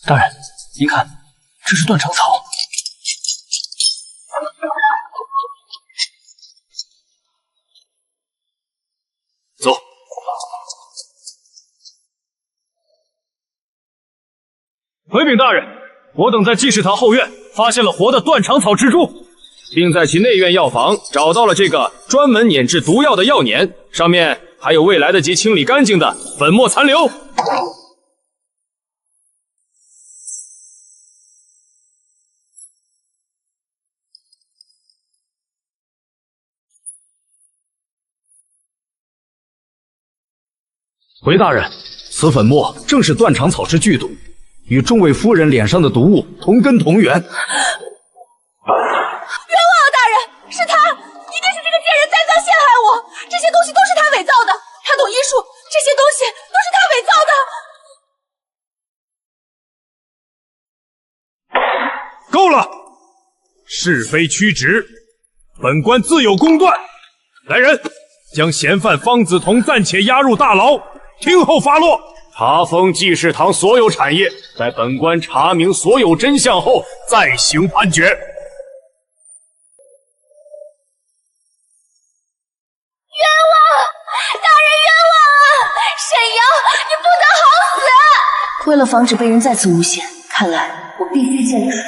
Speaker 10: 大人，您看，这是断肠草。走。
Speaker 6: 回禀大人，我等在济世堂后院发现了活的断肠草蜘蛛，并在其内院药房找到了这个专门碾制毒药的药碾，上面还有未来得及清理干净的粉末残留。
Speaker 13: 回大人，此粉末正是断肠草之剧毒，与众位夫人脸上的毒物同根同源。冤枉
Speaker 3: 啊，大人，是他，一定是这个贱人栽赃陷害我，这些东西都是他伪造的，他懂医术，这些东西都是他伪造
Speaker 6: 的。够了，是非曲直，本官自有公断。来人，将嫌犯方子彤暂且押入大牢，听候发落。查封济世堂所有产业，在本官查明所有真相后再行判决。冤
Speaker 3: 枉！大人冤枉啊！沈瑶，你不得好死！
Speaker 1: 为了防止被人再次诬陷，看来我必须建立自己。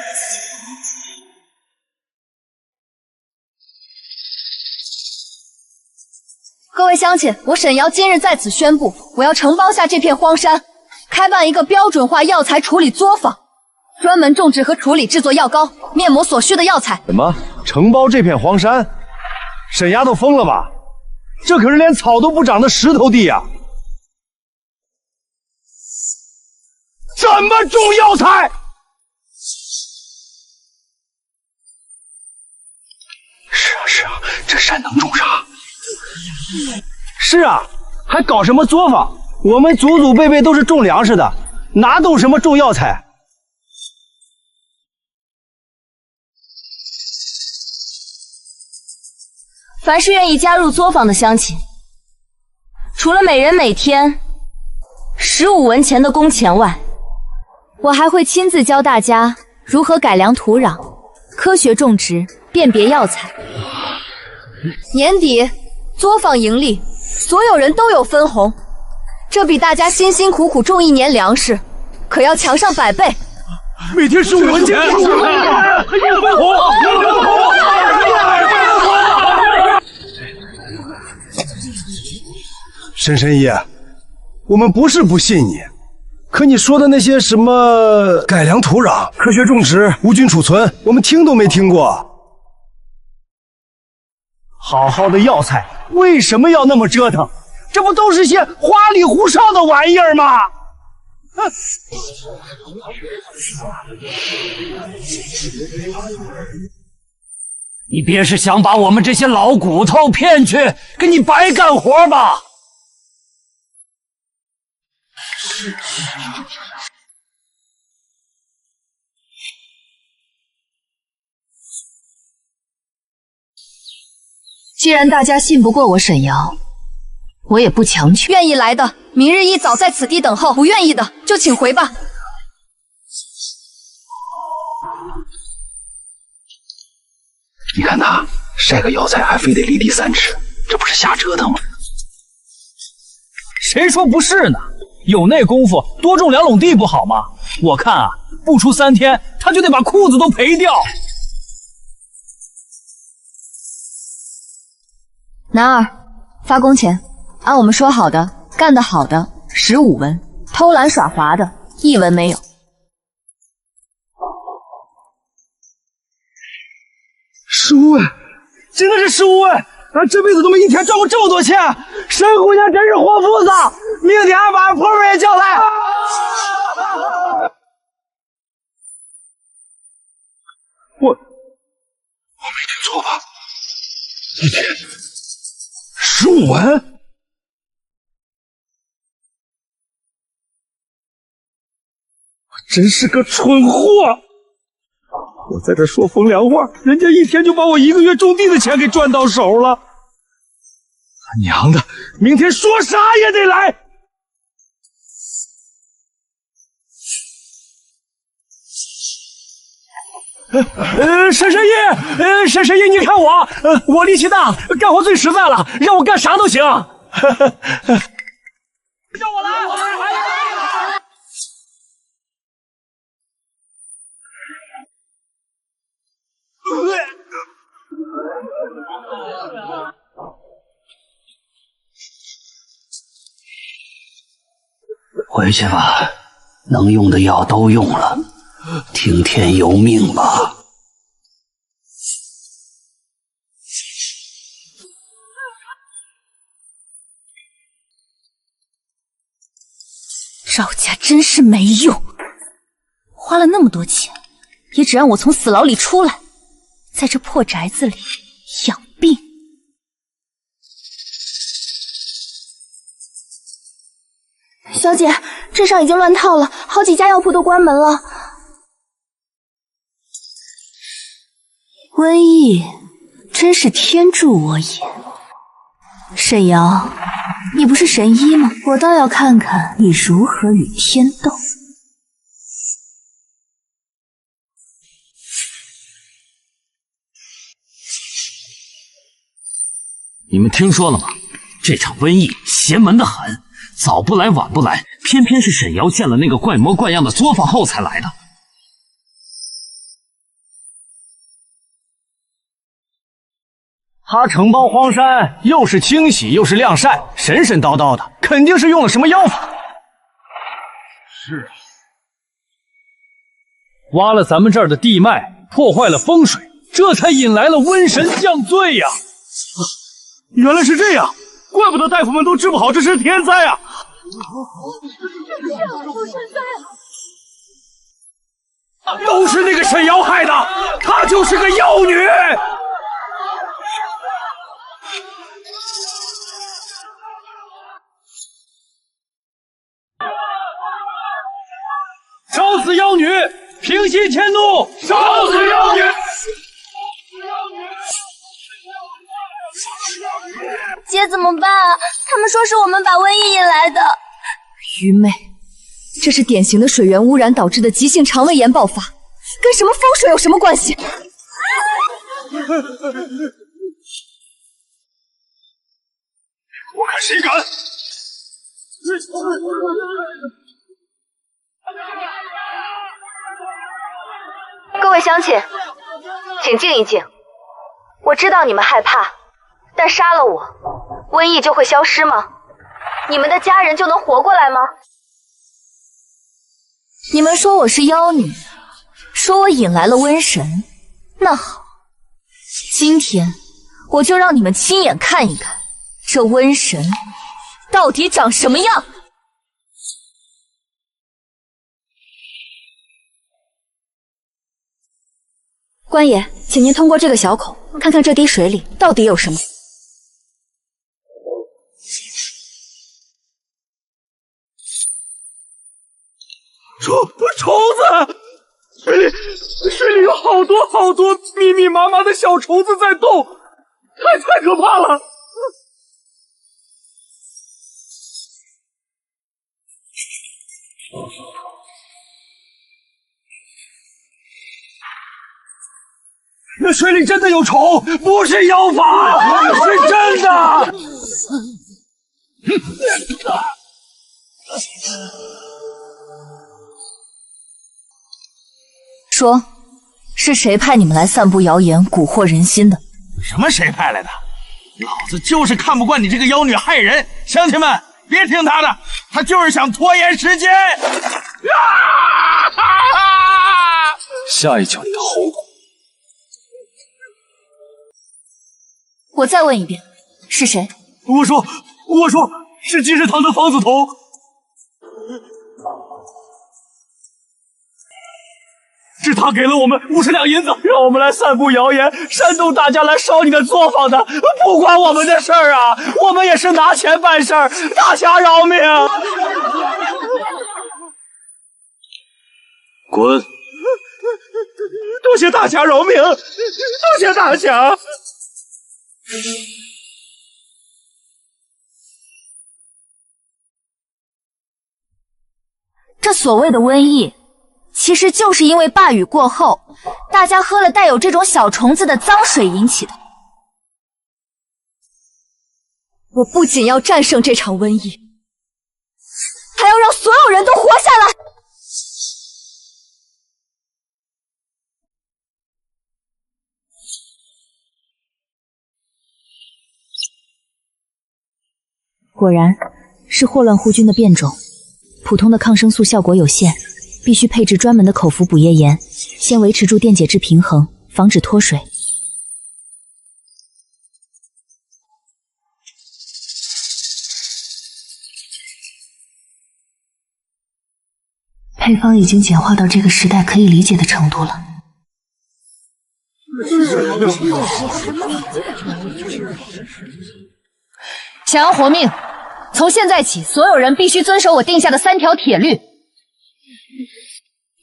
Speaker 4: 各位乡亲，我沈瑶今日在此宣布，我要承包下这片荒山，开办一个标准化药材处理作坊，专门种植和处理制作药膏、面膜所需的药材。
Speaker 2: 什么？承包这片荒山？沈丫头疯了吧？这可是连草都不长的石头地呀！怎么种药材？
Speaker 10: 是啊，这山能种啥？
Speaker 2: 是啊，还搞什么作坊？我们祖祖辈辈都是种粮食的，哪懂什么种药材？
Speaker 4: 凡是愿意加入作坊的乡亲，除了每人每天15文钱的工钱外，我还会亲自教大家如何改良土壤、科学种植、辨别药材。年底作坊盈利，所有人都有分红，这比大家辛辛苦苦种1年粮食可要强上100倍。
Speaker 6: 每天15文钱，还有分红，
Speaker 2: 神神医，我们不是不信你，可你说的那些什么改良土壤、科学种植、无菌储存，我们听都没听过。好好的药材为什么要那么折腾？这不都是些花里胡哨的玩意儿吗？
Speaker 8: 你别是想把我们这些老骨头骗去，给你白干活吧？
Speaker 4: 既然大家信不过我沈瑶，我也不强求。愿意来的，明日一早在此地等候；不愿意的，就请回吧。
Speaker 10: 你看他晒个药材还非得离地3尺，这不是瞎折腾吗？
Speaker 5: 谁说不是呢？有那功夫，多种2垄地不好吗？我看啊，不出3天，他就得把裤子都赔掉。
Speaker 4: 男二，发工钱，按我们说好的，干得好的15文，偷懒耍滑的1文没有。
Speaker 2: 15文，真的是15文！俺这辈子都没一天赚过这么多钱，沈姑娘真是活菩萨！明天俺把俺婆婆也叫来。我没听错吧？一天15文？我真是个蠢货！
Speaker 5: 我在这说风凉话，人家一天就把我1个月种地的钱给赚到手了。他娘的，明天说啥也得来！沈神医，沈神医，你看我力气大，干活最实在了，让我干啥都行。让我来！
Speaker 10: 回去吧，能用的药都用了，听天由命吧。
Speaker 4: 赵家真是没用，花了那么多钱，也只让我从死牢里出来，在这破宅子里养病。
Speaker 9: 小姐，镇上已经乱套了，好几家药铺都关门了。
Speaker 4: 瘟疫真是天助我也。沈瑶，你不是神医吗？我倒要看看你如何与天斗。
Speaker 8: 你们听说了吗？这场瘟疫邪门的很，早不来晚不来，偏偏是沈瑶见了那个怪模怪样的作坊后才来的。
Speaker 5: 他承包荒山，又是清洗又是晾晒，神神叨叨的，肯定是用了什么妖法。是啊，挖了咱们这儿的地脉，破坏了风水，这才引来了瘟神降罪呀！原来是这样，怪不得大夫们都治不好，这是天灾啊！都是那个沈瑶害的，她就是个妖女！烧死妖女，平息天怒！烧死妖女！
Speaker 9: 姐怎么办啊？他们说是我们把瘟疫引来的。
Speaker 4: 愚昧，这是典型的水源污染导致的急性肠胃炎爆发，跟什么风水有什么关系？
Speaker 5: 我看谁敢！
Speaker 4: 各位乡亲，请静一静。我知道你们害怕，但杀了我，瘟疫就会消失吗？你们的家人就能活过来吗？你们说我是妖女，说我引来了瘟神，那好，今天我就让你们亲眼看一看，这瘟神到底长什么样。官爷，请您通过这个小孔，看看这滴水里到底有什么。
Speaker 5: 虫子，水里有好多密密麻麻的小虫子在动，太可怕了！那水里真的有虫，不是妖法，是真的。
Speaker 4: 说，是谁派你们来散布谣言、蛊惑人心的？
Speaker 5: 什么谁派来的？老子就是看不惯你这个妖女害人！乡亲们，别听她的，她就是想拖延时间。
Speaker 10: 下一脚你的喉骨。
Speaker 4: 我再问一遍，是谁？
Speaker 5: 我说，是金石堂的方子彤。是他给了我们50两银子，让我们来散布谣言，煽动大家来烧你的作坊的，不关我们的事儿啊！我们也是拿钱办事儿，大侠饶命！
Speaker 10: 滚！
Speaker 5: 对
Speaker 2: 多谢大侠饶命，多谢大侠。
Speaker 9: 这所谓的瘟疫，其实就是因为暴雨过后，大家喝了带有这种小虫子的脏水引起的。
Speaker 4: 我不仅要战胜这场瘟疫，还要让所有人都活下来。
Speaker 1: 果然是霍乱护菌的变种，普通的抗生素效果有限，必须配置专门的口服补液盐，先维持住电解质平衡，防止脱水。配方已经简化到这个时代可以理解的程度了。
Speaker 4: 想要活命，从现在起，所有人必须遵守我定下的3条铁律。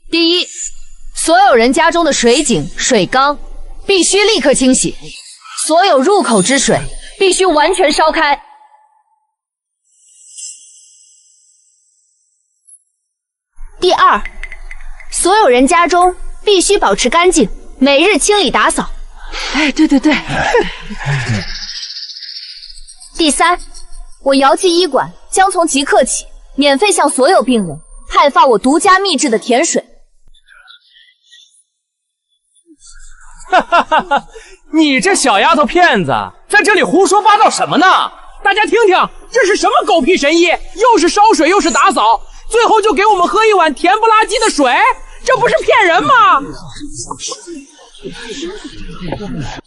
Speaker 4: 第一，所有人家中的水井、水缸必须立刻清洗，所有入口之水必须完全烧开。
Speaker 9: 第二，所有人家中必须保持干净，每日清理打扫。
Speaker 4: 哎，对。
Speaker 9: 第三，我瑶记医馆将从即刻起免费向所有病人派发我独家秘制的甜水。
Speaker 5: 你这小丫头片子，在这里胡说八道什么呢？大家听听，这是什么狗屁神医？又是烧水又是打扫，最后就给我们喝一碗甜不拉几的水，这不是骗人吗？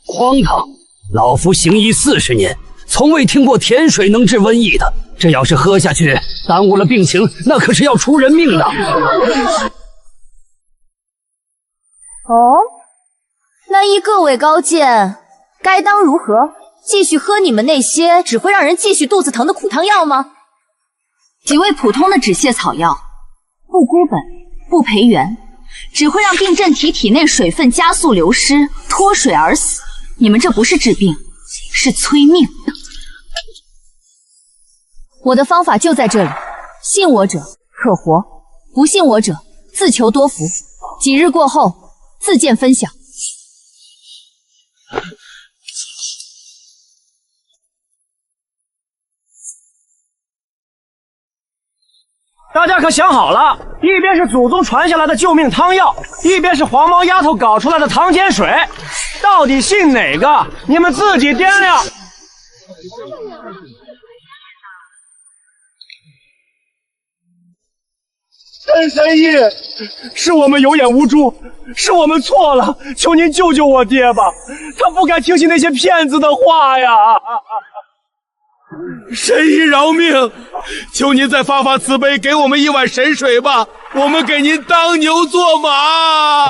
Speaker 8: 荒唐！老夫行医40年，从未听过甜水能治瘟疫的。这要是喝下去，耽误了病情，那可是要出人命的。
Speaker 9: 哦，那依各位高见，该当如何？继续喝你们那些只会让人继续肚子疼的苦汤药吗？
Speaker 4: 几味普通的止泻草药，不孤本，不培元，只会让病症体体内水分加速流失，脱水而死。你们这不是治病，是催命。我的方法就在这里，信我者可活，不信我者自求多福。几日过后，自见分晓。
Speaker 5: 大家可想好了，一边是祖宗传下来的救命汤药，一边是黄毛丫头搞出来的糖碱水，到底信哪个？你们自己掂量。
Speaker 2: 三神医，是我们有眼无珠，是我们错了，求您救救我爹吧，他不该听信那些骗子的话呀！
Speaker 6: 神医饶命，求您再发发慈悲，给我们一碗神水吧，我们给您当牛做马。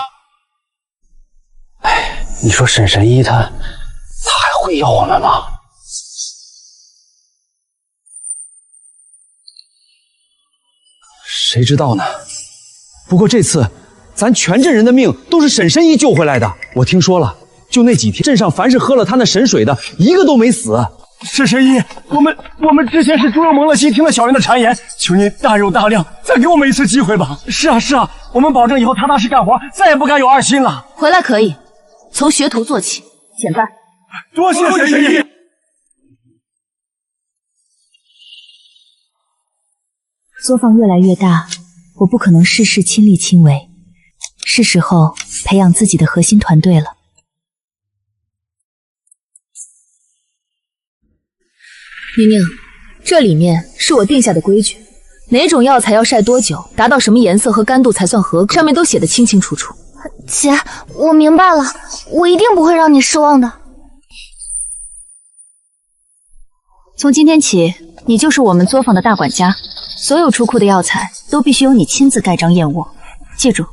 Speaker 10: 哎，你说沈神医他还会要我们吗？
Speaker 11: 谁知道呢？不过这次咱全镇人的命都是沈神医救回来的。我听说了，就那几天，镇上凡是喝了他那神水的，一个都没死。
Speaker 2: 沈神医，我们之前是猪肉蒙了心，听了小人的谗言，求您大肉大量，再给我们一次机会吧。是啊，我们保证以后踏踏实干活，再也不敢有二心了。
Speaker 4: 回来可以，从学徒做起，简办。
Speaker 2: 多谢沈神医。
Speaker 1: 作坊越来越大，我不可能事事亲力亲为，是时候培养自己的核心团队了。
Speaker 4: 宁宁，这里面是我定下的规矩，哪种药材要晒多久，达到什么颜色和干度才算合格，上面都写得清清楚楚。
Speaker 9: 姐，我明白了，我一定不会让你失望的。
Speaker 1: 从今天起，你就是我们作坊的大管家，所有出库的药材都必须由你亲自盖章验货。记住，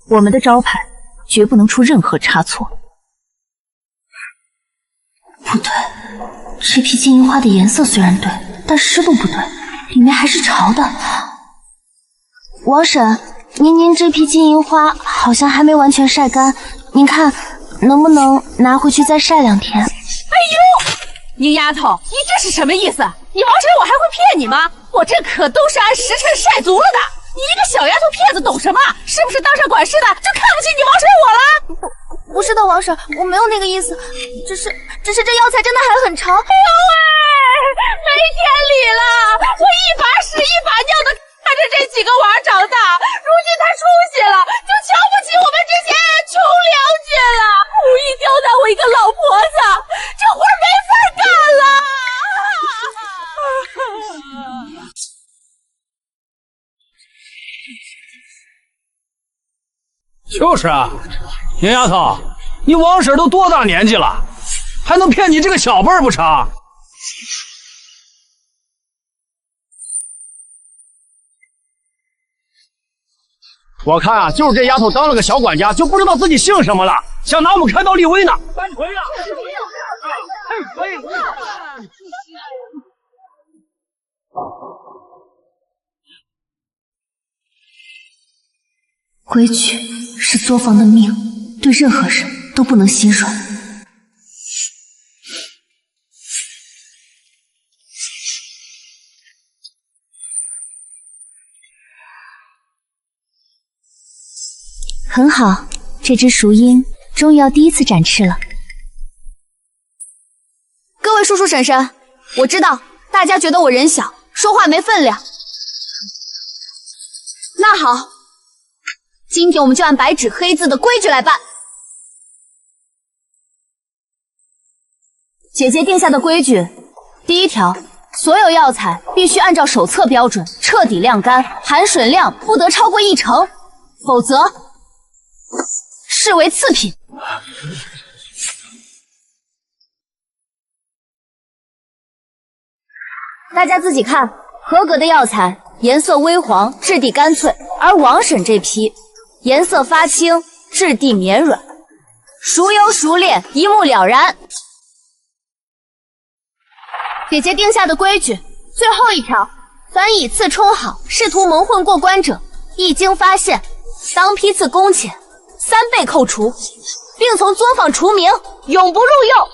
Speaker 1: 我们的招牌绝不能出任何差错。
Speaker 9: 不对，这批金银花的颜色虽然对，但湿度不对，里面还是潮的。王婶，您这批金银花好像还没完全晒干，您看能不能拿回去再晒2天？
Speaker 3: 哎呦，宁丫头，你这是什么意思？你王婶我还会骗你吗？我这可都是按时辰晒足了的。你一个小丫头片子懂什么？是不是当上管事的就看不起你王婶我了？
Speaker 9: 不是的，王婶，我没有那个意思，只是这药材真的还很长。
Speaker 3: 哎呦喂，没天理了！我一把屎一把尿的看着这几个娃长大，如今他出息了，就瞧不起我们这些穷良军了，故意刁难我一个老婆子，这活没法干了。
Speaker 5: 就是啊，宁丫头，你王婶都多大年纪了，还能骗你这个小辈儿不成？
Speaker 2: 我看啊，就是这丫头当了个小管家，就不知道自己姓什么了，想拿我们开刀立威呢。
Speaker 5: 三锤啊！
Speaker 1: 规矩是作坊的命，对任何人都不能心软。
Speaker 9: 很好，这只熟鹰终于要第一次展翅了。
Speaker 4: 各位叔叔婶婶，我知道大家觉得我人小，说话没分量。那好，今天我们就按白纸黑字的规矩来办。姐姐定下的规矩，第1条，所有药材必须按照手册标准彻底晾干，含水量不得超过1成，否则视为次品。大家自己看，合格的药材颜色微黄，质地干脆，而王婶这批颜色发青，质地绵软，孰优孰劣，一目了然。姐姐定下的规矩，最后1条，凡以次充好，试图蒙混过关者，一经发现，当批次工钱3倍扣除，并从作坊除名，永不录用。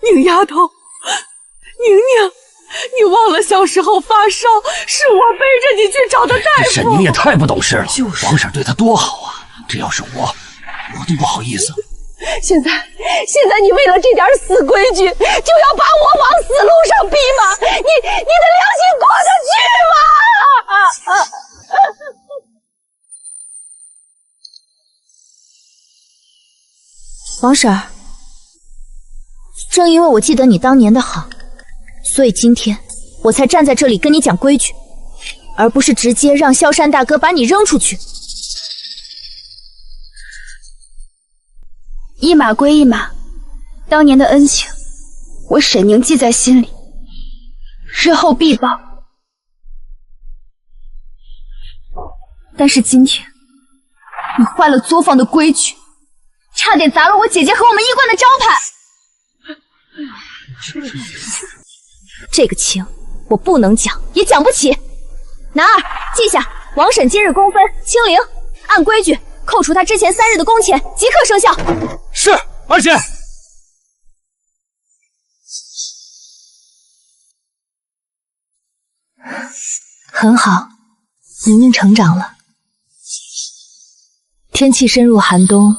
Speaker 3: 宁丫头，宁宁，你忘了小时候发烧是我背着你去找的大夫。
Speaker 10: 沈宁也太不懂事了，王婶对她多好啊，这要是我都不好意思。
Speaker 3: 现在你为了这点死规矩，就要把我往死路上逼吗？你的良心过得去吗？
Speaker 1: 王婶儿，正因为我记得你当年的好，所以今天我才站在这里跟你讲规矩，而不是直接让萧山大哥把你扔出去。
Speaker 9: 一码归一码，当年的恩情，我沈宁记在心里，日后必报。但是今天，你坏了作坊的规矩，差点砸了我姐姐和我们医馆的招牌。
Speaker 1: 这个情我不能讲，也讲不起。男二，记下，王婶今日公分清零，按规矩扣除她之前3日的工钱，即刻生效。
Speaker 5: 是，二姐。
Speaker 1: 很好，宁宁成长了。天气深入寒冬，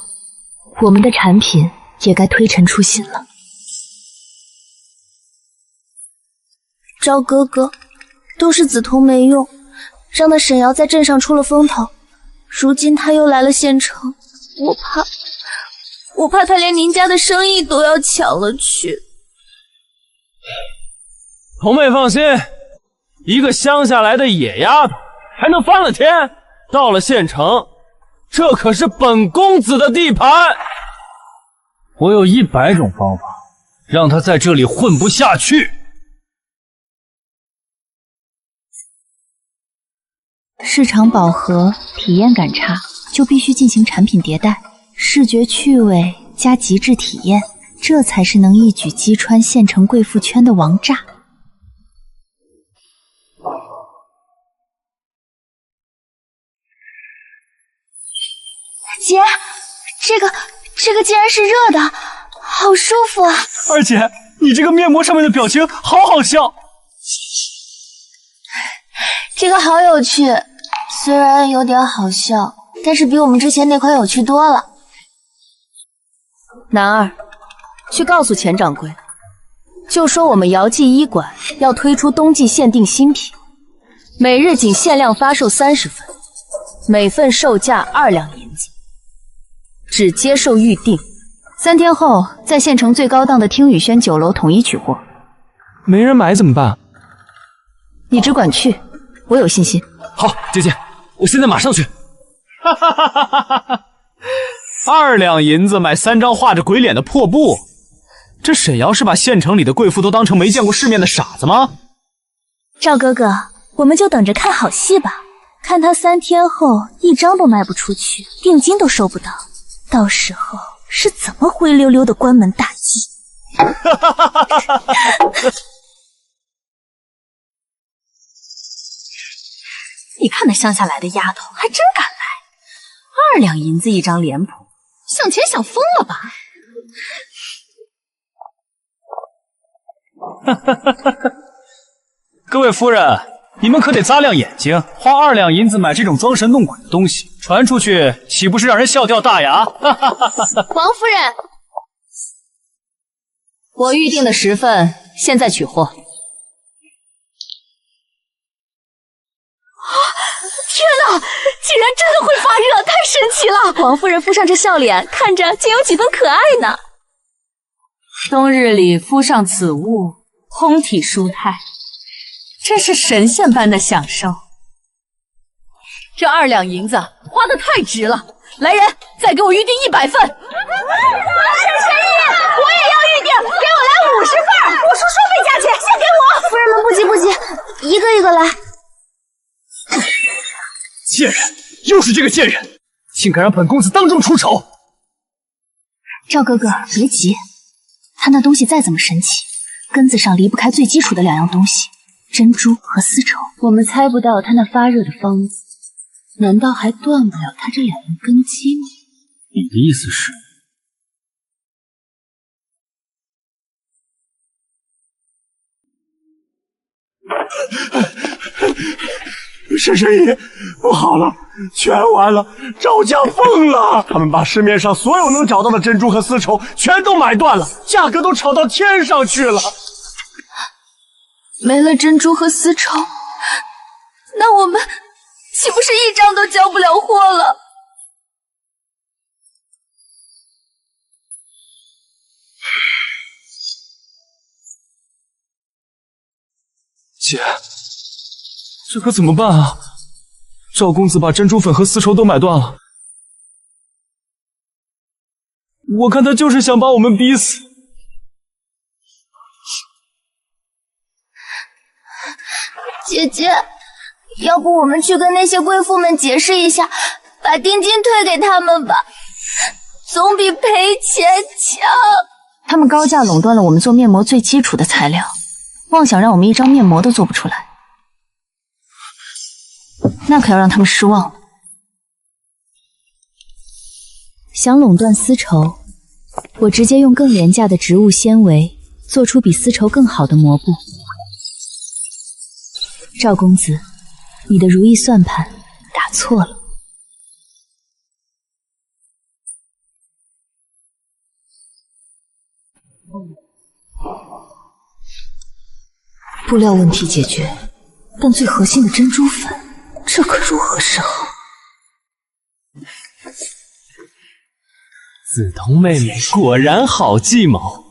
Speaker 1: 我们的产品也该推陈出新了。
Speaker 9: 赵哥哥，都是梓潼没用，让那沈瑶在镇上出了风头，如今他又来了县城，我怕他连您家的生意都要抢了去。
Speaker 5: 童妹放心，一个乡下来的野丫头还能翻了天？到了县城，这可是本公子的地盘，我有100种方法让她在这里混不下去。
Speaker 1: 市场饱和，体验感差，就必须进行产品迭代，视觉趣味加极致体验，这才是能一举击穿县城贵妇圈的王炸。
Speaker 9: 姐，这个竟然是热的，好舒服啊！
Speaker 2: 二姐，你这个面膜上面的表情好好笑。
Speaker 9: 这个好有趣，虽然有点好笑，但是比我们之前那款有趣多了。
Speaker 4: 男二，去告诉钱掌柜，就说我们姚记医馆要推出冬季限定新品，每日仅限量发售30份，每份售价2两银子，只接受预订，3天后在县城最高档的听雨轩酒楼统一取货。
Speaker 5: 没人买怎么办？
Speaker 4: 你只管去，我有信心。
Speaker 5: 好，姐姐，我现在马上去。2两银子买3张画着鬼脸的破布，这沈瑶是把县城里的贵妇都当成没见过世面的傻子吗？
Speaker 9: 赵哥哥，我们就等着看好戏吧，看他3天后1张都卖不出去，定金都收不到，到时候是怎么灰溜溜的关门大吉。
Speaker 3: 你看那乡下来的丫头还真敢来，2两银子1张脸谱，想钱想疯了吧？
Speaker 8: 各位夫人，你们可得擦亮眼睛，花2两银子买这种装神弄鬼的东西，传出去岂不是让人笑掉大牙？
Speaker 4: 王夫人，我预定的10份，现在取货。
Speaker 3: 天哪，竟然真的会发热，太神奇了！
Speaker 9: 王夫人敷上这笑脸，看着竟有几分可爱呢。
Speaker 3: 冬日里敷上此物，通体舒泰，真是神仙般的享受。这2两银子花得太值了！来人，再给我预定100份！沈姨，我也要预定，给我来50份！我说收费价钱，先给我！
Speaker 9: 夫人们不急不急，一个一个来。
Speaker 2: 贱人，又是这个贱人，竟敢让本公子当众出丑！
Speaker 9: 赵哥哥，别急，他那东西再怎么神奇，根子上离不开最基础的2样东西：珍珠和丝绸。我们猜不到他那发热的方子，难道还断不了他这2样根基吗？
Speaker 12: 你的意思是？
Speaker 2: 沈神医，不好了，全完了，赵家疯了！他们把市面上所有能找到的珍珠和丝绸全都买断了，价格都炒到天上去了。
Speaker 9: 没了珍珠和丝绸，那我们岂不是1张都交不了货了？
Speaker 5: 姐，这可怎么办啊？赵公子把珍珠粉和丝绸都买断了，我看他就是想把我们逼死。
Speaker 9: 姐姐，要不我们去跟那些贵妇们解释一下，把定金退给他们吧，总比赔钱强。
Speaker 4: 他们高价垄断了我们做面膜最基础的材料，妄想让我们1张面膜都做不出来，那可要让他们失望了。
Speaker 9: 想垄断丝绸，我直接用更廉价的植物纤维做出比丝绸更好的膜布。赵公子，你的如意算盘打错了。布料问题解决，但最核心的珍珠粉，这可如何是好？
Speaker 12: 梓潼妹妹果然好计谋。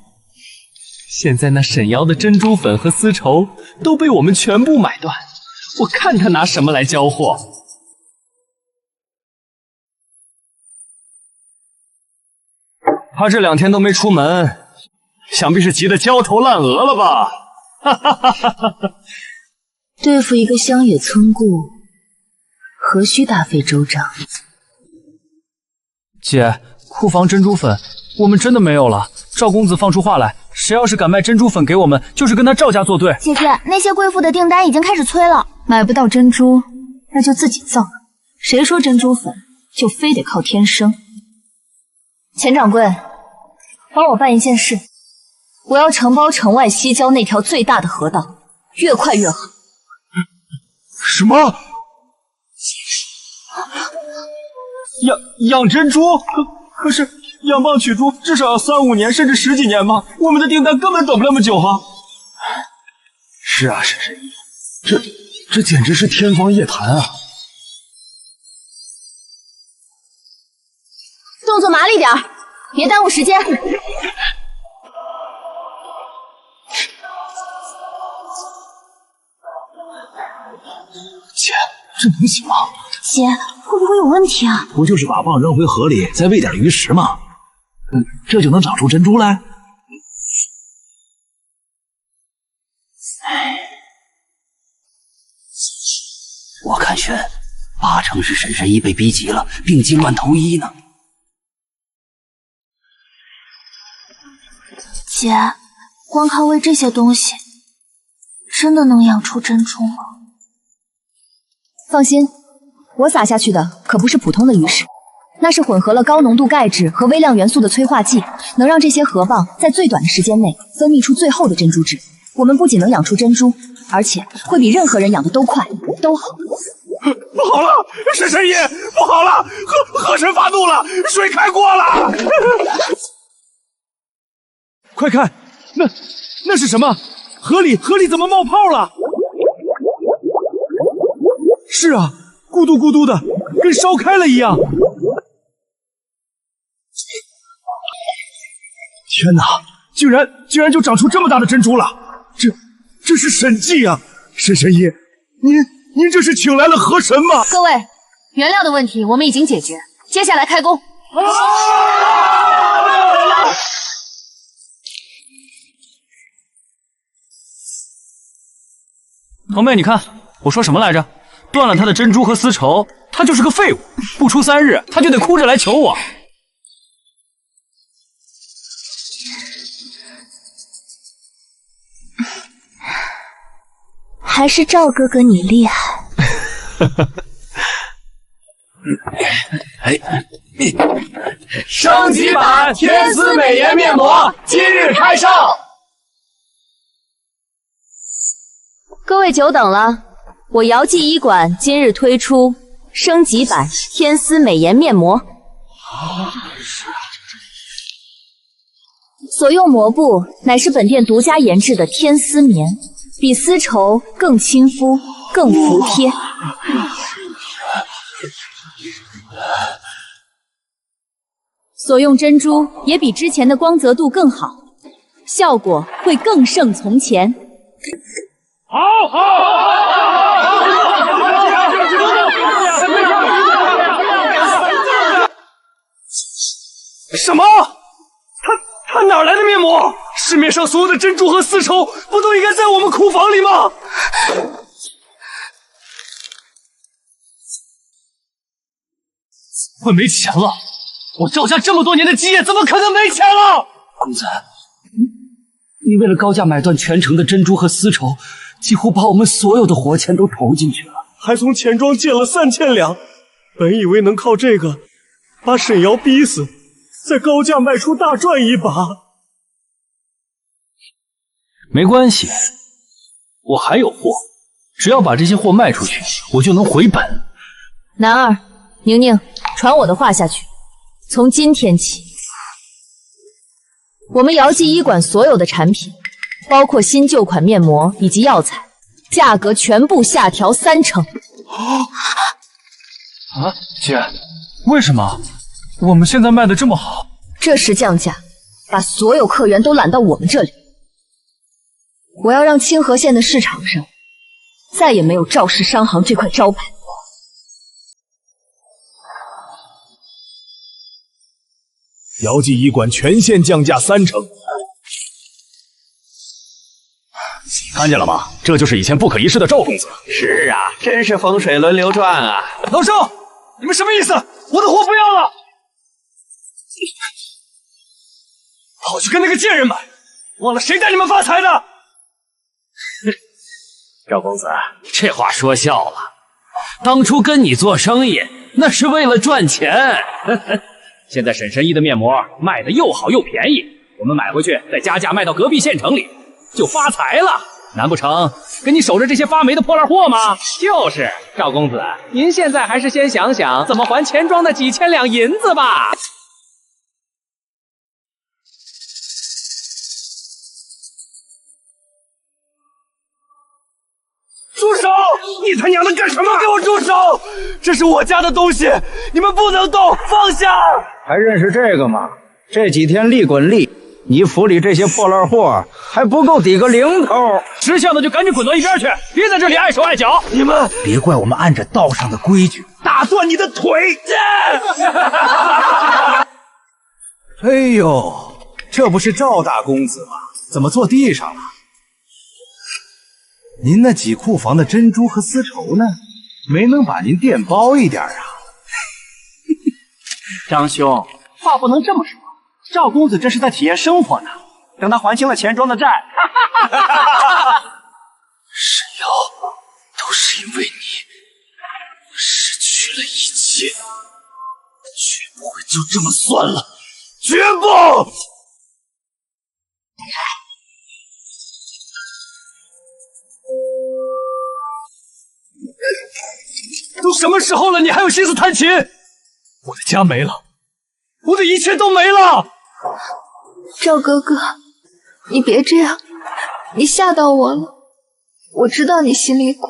Speaker 12: 现在那沈瑶的珍珠粉和丝绸都被我们全部买断，我看她拿什么来交货。
Speaker 8: 他这2天都没出门，想必是急得焦头烂额了吧？哈哈哈哈哈！
Speaker 9: 对付一个乡野村姑，何须大费周章？
Speaker 8: 姐，库房珍珠粉我们真的没有了。赵公子放出话来，谁要是敢卖珍珠粉给我们，就是跟他赵家作对。
Speaker 9: 姐姐，那些贵妇的订单已经开始催了。
Speaker 4: 买不到珍珠，那就自己造。谁说珍珠粉就非得靠天生？钱掌柜，帮我办一件事，我要承包城外西郊那条最大的河道，越快越好。
Speaker 2: 什么？养珍珠？可是养蚌取珠至少要3、5年，甚至10几年吧？我们的订单根本等不那么久啊！
Speaker 10: 是啊，沈神医，这简直是天方夜谭啊！
Speaker 4: 动作麻利点儿，别耽误时间。
Speaker 10: 姐，这能行吗？
Speaker 9: 姐，会不会有问题啊？
Speaker 10: 不就是把蚌扔回河里，再喂点鱼食吗？这就能长出珍珠来？我看悬，8成是沈神医被逼急了，病急乱投医呢。
Speaker 9: 姐，光靠喂这些东西，真的能养出珍珠吗？
Speaker 4: 放心，我撒下去的可不是普通的鱼食，那是混合了高浓度钙质和微量元素的催化剂，能让这些河蚌在最短的时间内分泌出最后的珍珠质。我们不仅能养出珍珠，而且会比任何人养的都快，都好。
Speaker 2: 不好了，沈神医，不好了，河神发怒了，水开锅了！
Speaker 11: 快看，那是什么？河里怎么冒泡了？是啊，咕嘟咕嘟的，跟烧开了一样。
Speaker 2: 天哪，居然就长出这么大的珍珠了！这是神迹啊！沈神医，您这是请来了河神吗？
Speaker 4: 各位，原料的问题我们已经解决，接下来开工。
Speaker 5: 堂妹，你看我说什么来着？断了他的珍珠和丝绸，他就是个废物。不出3日，他就得哭着来求我。
Speaker 9: 还是赵哥哥你厉害。
Speaker 6: 升级版天丝美颜面膜今日开售。
Speaker 4: 各位久等了，我姚记医馆今日推出升级版天丝美颜面膜。所用膜布乃是本店独家研制的天丝棉，比丝绸更亲肤、更服帖。所用珍珠也比之前的光泽度更好，效果会更胜从前。
Speaker 6: 好！
Speaker 2: 什么？他哪来的面膜？市面上所有的珍珠和丝绸，不都应该在我们库房里吗？
Speaker 5: 会没钱了？我赵家这么多年的基业，怎么可能没钱了？
Speaker 8: 公子，你为了高价买断全城的珍珠和丝绸，几乎把我们所有的活钱都投进去了，
Speaker 2: 还从钱庄借了3000两，本以为能靠这个把沈瑶逼死，再高价卖出大赚一把。
Speaker 5: 没关系，我还有货，只要把这些货卖出去，我就能回本。
Speaker 4: 男二，宁宁，传我的话下去。从今天起，我们姚记医馆所有的产品，包括新旧款面膜以及药材，价格全部下调3成。
Speaker 5: 啊，姐，为什么？我们现在卖的这么好？
Speaker 4: 这时降价，把所有客源都揽到我们这里。我要让清河县的市场上再也没有赵氏商行这块招牌。
Speaker 6: 姚记医馆全线降价3成，
Speaker 13: 看见了吗？这就是以前不可一世的赵公子。
Speaker 12: 是啊，真是风水轮流转啊！
Speaker 5: 老少，你们什么意思？我的货不要了，跑去跟那个贱人买，忘了谁带你们发财的？
Speaker 13: 赵公子，
Speaker 8: 这话说笑了。当初跟你做生意，那是为了赚钱。现在沈神医的面膜卖的又好又便宜，我们买回去再加价卖到隔壁县城里，就发财了。难不成跟你守着这些发霉的破烂货吗？
Speaker 12: 就是，赵公子，您现在还是先想想怎么还钱庄的几千两银子吧。
Speaker 2: 住手！你他娘的干什么？给我住手！这是我家的东西，你们不能动，放下！
Speaker 13: 还认识这个吗？这几天利滚利，你府里这些破烂货还不够抵个零头。
Speaker 8: 识相的就赶紧滚到一边去，别在这里碍手碍脚。
Speaker 2: 你们
Speaker 13: 别怪我们按着道上的规矩，
Speaker 2: 打断你的腿！
Speaker 10: 哎呦，这不是赵大公子吗？怎么坐地上了？您那几库房的珍珠和丝绸呢？没能把您垫包一点啊？
Speaker 2: 张兄，话不能这么说。赵公子这是在体验生活呢，等他还清了钱庄的债。
Speaker 10: 沈瑶，都是因为你失去了一切，绝不会就这么算了，绝不！
Speaker 2: 都什么时候了，你还有心思弹琴？我的家没了，我的一切都没了。
Speaker 4: 赵哥哥，你别这样，你吓到我了。我知道你心里苦，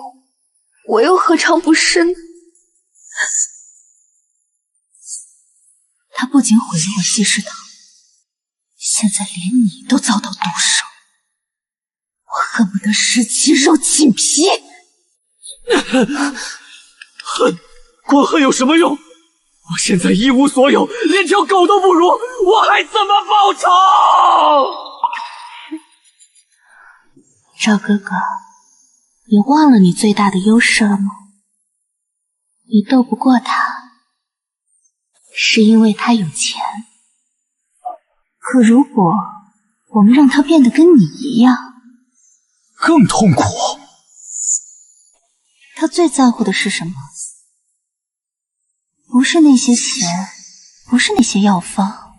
Speaker 4: 我又何尝不是呢？
Speaker 1: 他不仅毁了我西施堂，现在连你都遭到毒手，我恨不得食其肉寝皮。
Speaker 2: 恨，光恨有什么用？我现在一无所有，连条狗都不如，我还怎么报仇？
Speaker 1: 赵哥哥，你忘了你最大的优势了吗？你斗不过他，是因为他有钱。可如果我们让他变得跟你一样，
Speaker 10: 更痛苦。
Speaker 1: 他最在乎的是什么？不是那些钱，不是那些药方，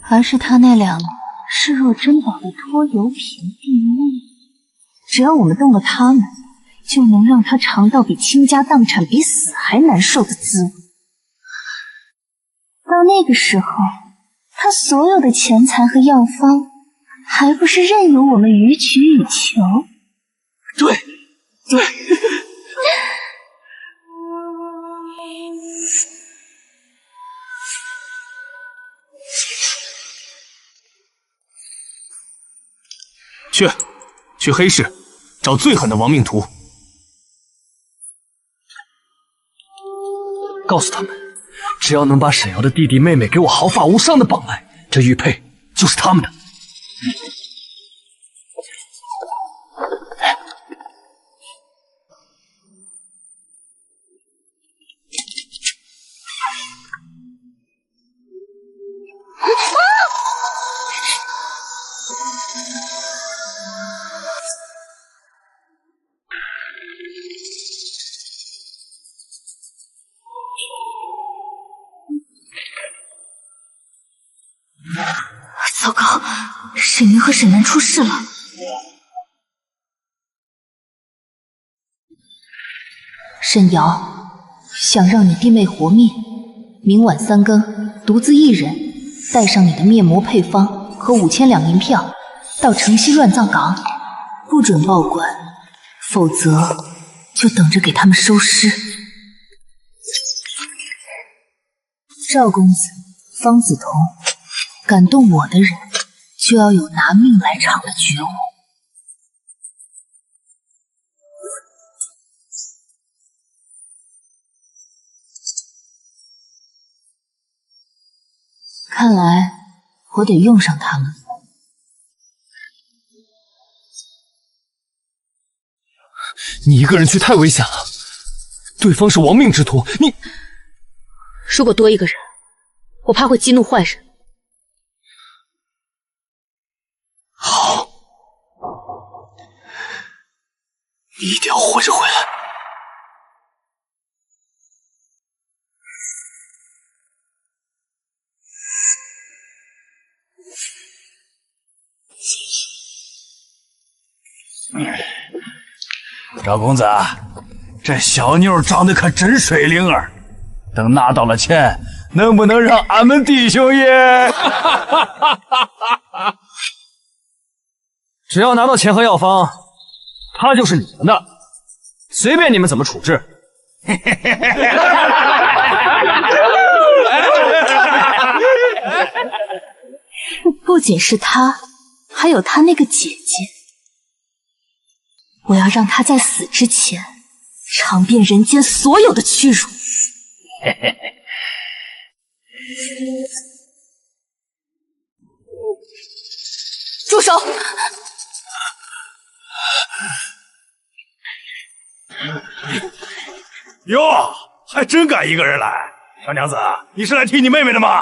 Speaker 1: 而是他那两个视若珍宝的拖油瓶弟妹。只要我们动了他们，就能让他尝到比倾家荡产、比死还难受的滋味。到那个时候，他所有的钱财和药方，还不是任由我们予取予求？
Speaker 2: 对，对。
Speaker 6: 去黑市找最狠的亡命徒，
Speaker 2: 告诉他们，只要能把沈瑶的弟弟妹妹给我毫发无伤的绑来，这玉佩就是他们的。
Speaker 1: 糟糕，沈云和沈南出事了。沈瑶想让你弟妹活命，明晚3更，独自一人带上你的面膜配方和5000两银票，到城西乱葬岗，不准报官，否则就等着给他们收尸。赵公子、方子彤，感动我的人，就要有拿命来偿的觉悟。看来我得用上他们。
Speaker 2: 你一个人去太危险了，对方是亡命之徒，你
Speaker 1: 如果多一个人，我怕会激怒坏人。
Speaker 2: 好，你一定要活着回来。
Speaker 10: 赵公子，这小妞长得可真水灵儿，等拿到了钱，能不能让俺们弟兄爷？
Speaker 5: 只要拿到钱和药方，她就是你们的，随便你们怎么处置。
Speaker 1: 不仅是他，还有他那个姐姐。我要让他在死之前尝遍人间所有的屈辱。住手！
Speaker 2: 哟，还真敢一个人来！小娘子，你是来替你妹妹的吗？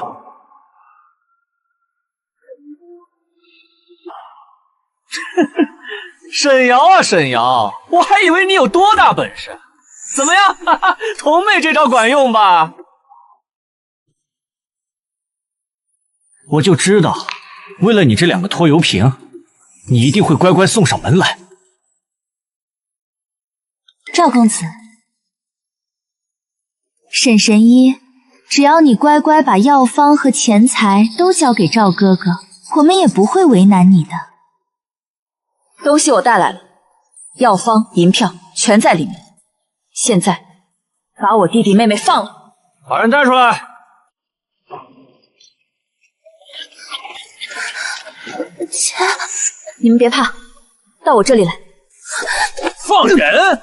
Speaker 5: 沈瑶啊，沈瑶，我还以为你有多大本事。怎么样，童妹这招管用吧？我就知道，为了你这2个拖油瓶，你一定会乖乖送上门来。
Speaker 9: 赵公子，沈神医，只要你乖乖把药方和钱财都交给赵哥哥，我们也不会为难你的。
Speaker 1: 东西我带来了，药方、银票全在里面。现在把我弟弟妹妹放了。
Speaker 5: 把人带出来。
Speaker 1: 钱，你们别怕，到我这里来。
Speaker 6: 放人！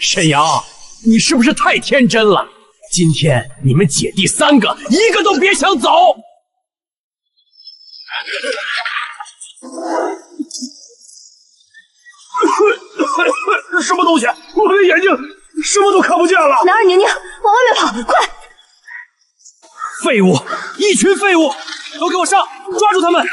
Speaker 6: 沈瑶，你是不是太天真了？今天你们姐弟3个，一个都别想走！
Speaker 2: 什么东西？我的眼睛什么都看不见了！
Speaker 1: 男儿宁宁，往外面跑，快！
Speaker 5: 废物，一群废物，都给我上，抓住他们！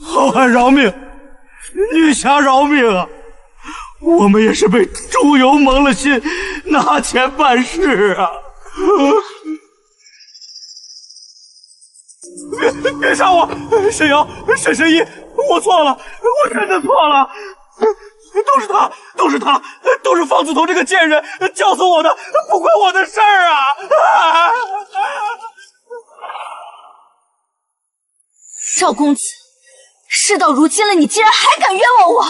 Speaker 2: 好汉饶命，女侠饶命啊！我们也是被猪油蒙了心，拿钱办事啊！别杀我，沈瑶，沈神医，我错了，我真的错了，都是他，都是方子彤这个贱人教唆我的，不关我的事儿啊！
Speaker 1: 赵公子，事到如今了，你竟然还敢冤枉我！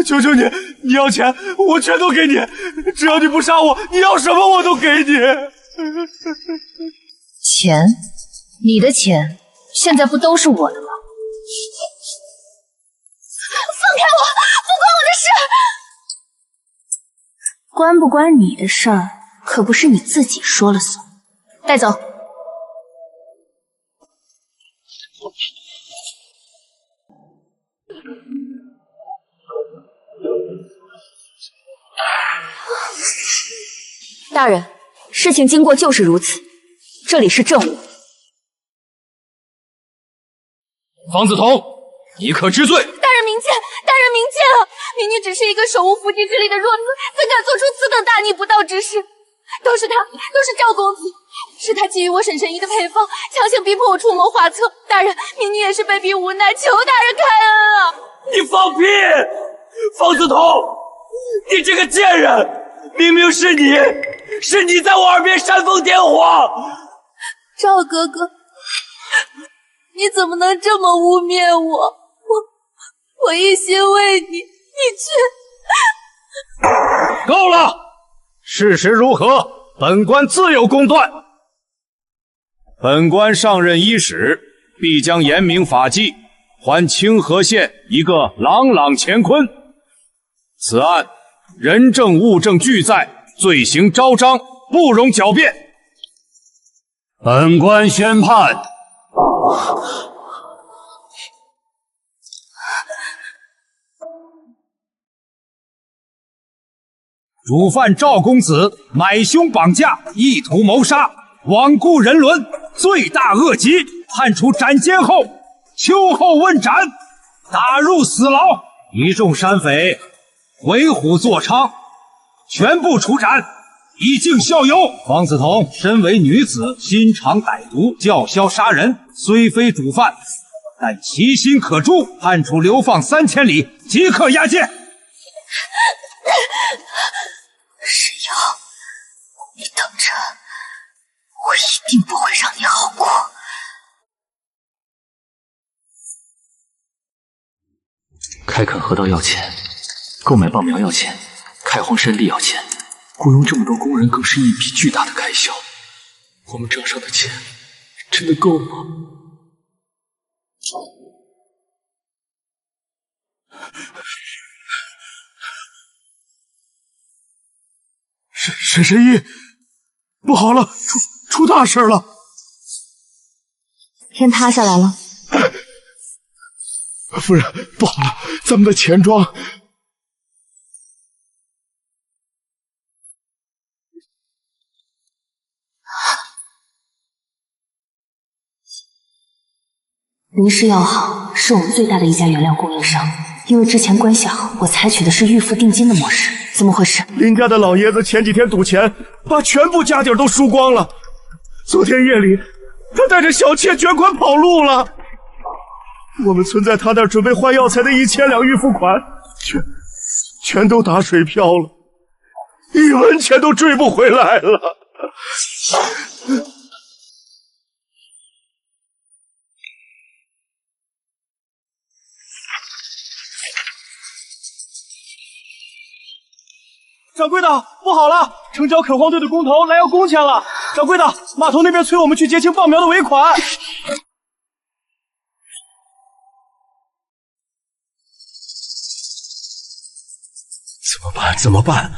Speaker 2: 求求你，你要钱，我全都给你，只要你不杀我，你要什么我都给你。
Speaker 1: 钱，你的钱现在不都是我的吗？放开我，不关我的事！
Speaker 9: 关不关你的事儿，可不是你自己说了算。
Speaker 1: 带走。大人，事情经过就是如此，这里是正午。
Speaker 6: 方子彤，你可知罪？
Speaker 3: 大人明鉴，大人明鉴啊！明女只是一个手无缚鸡之力的弱子，怎敢做出此等大逆不道之事？都是他，都是赵公子，是他觊觎我沈神医的配方，强行逼迫我出谋划策。大人，明女也是被逼无奈，求大人开恩啊！
Speaker 2: 你放屁！方子彤，你这个贱人！明明是你在我耳边煽风点火！
Speaker 3: 赵哥哥，你怎么能这么污蔑我？我一心为你，你却……
Speaker 13: 够了！事实如何，本官自有公断。本官上任伊始，必将严明法纪，还清河县一个朗朗乾坤。此案人证物证俱在，罪行昭彰，不容狡辩。
Speaker 8: 本官宣判，
Speaker 13: 主犯赵公子买凶绑架，意图谋杀，罔顾人伦，罪大恶极，判处斩监后，秋后问斩，打入死牢。一众山匪为虎作伥，全部处斩，以儆效尤。方子彤身为女子，心肠歹毒，叫嚣杀人，虽非主犯，但其心可诛，判处流放3000里，即刻押解。
Speaker 1: 沈瑶，你等着，我一定不会让你好过。
Speaker 12: 开垦河道要钱，购买棒苗要钱，开荒山地要钱，雇佣这么多工人更是一笔巨大的开销。我们账上的钱真的够吗？
Speaker 2: 沈神医，不好了，出大事了！
Speaker 9: 天塌下来了。
Speaker 2: 夫人，不好了，咱们的钱庄……
Speaker 1: 林氏药行是我们最大的一家原料供应商，因为之前关系好，我采取的是预付定金的模式。怎么回事？
Speaker 2: 林家的老爷子前几天赌钱，把全部家底都输光了。昨天夜里，他带着小妾卷款跑路了。我们存在他那儿准备换药材的1000两预付款，全都打水漂了，1文钱都追不回来了。
Speaker 5: 掌柜的，不好了！城郊垦荒队的工头来要工钱了。掌柜的，码头那边催我们去结清棒苗的尾款。
Speaker 2: 怎么办？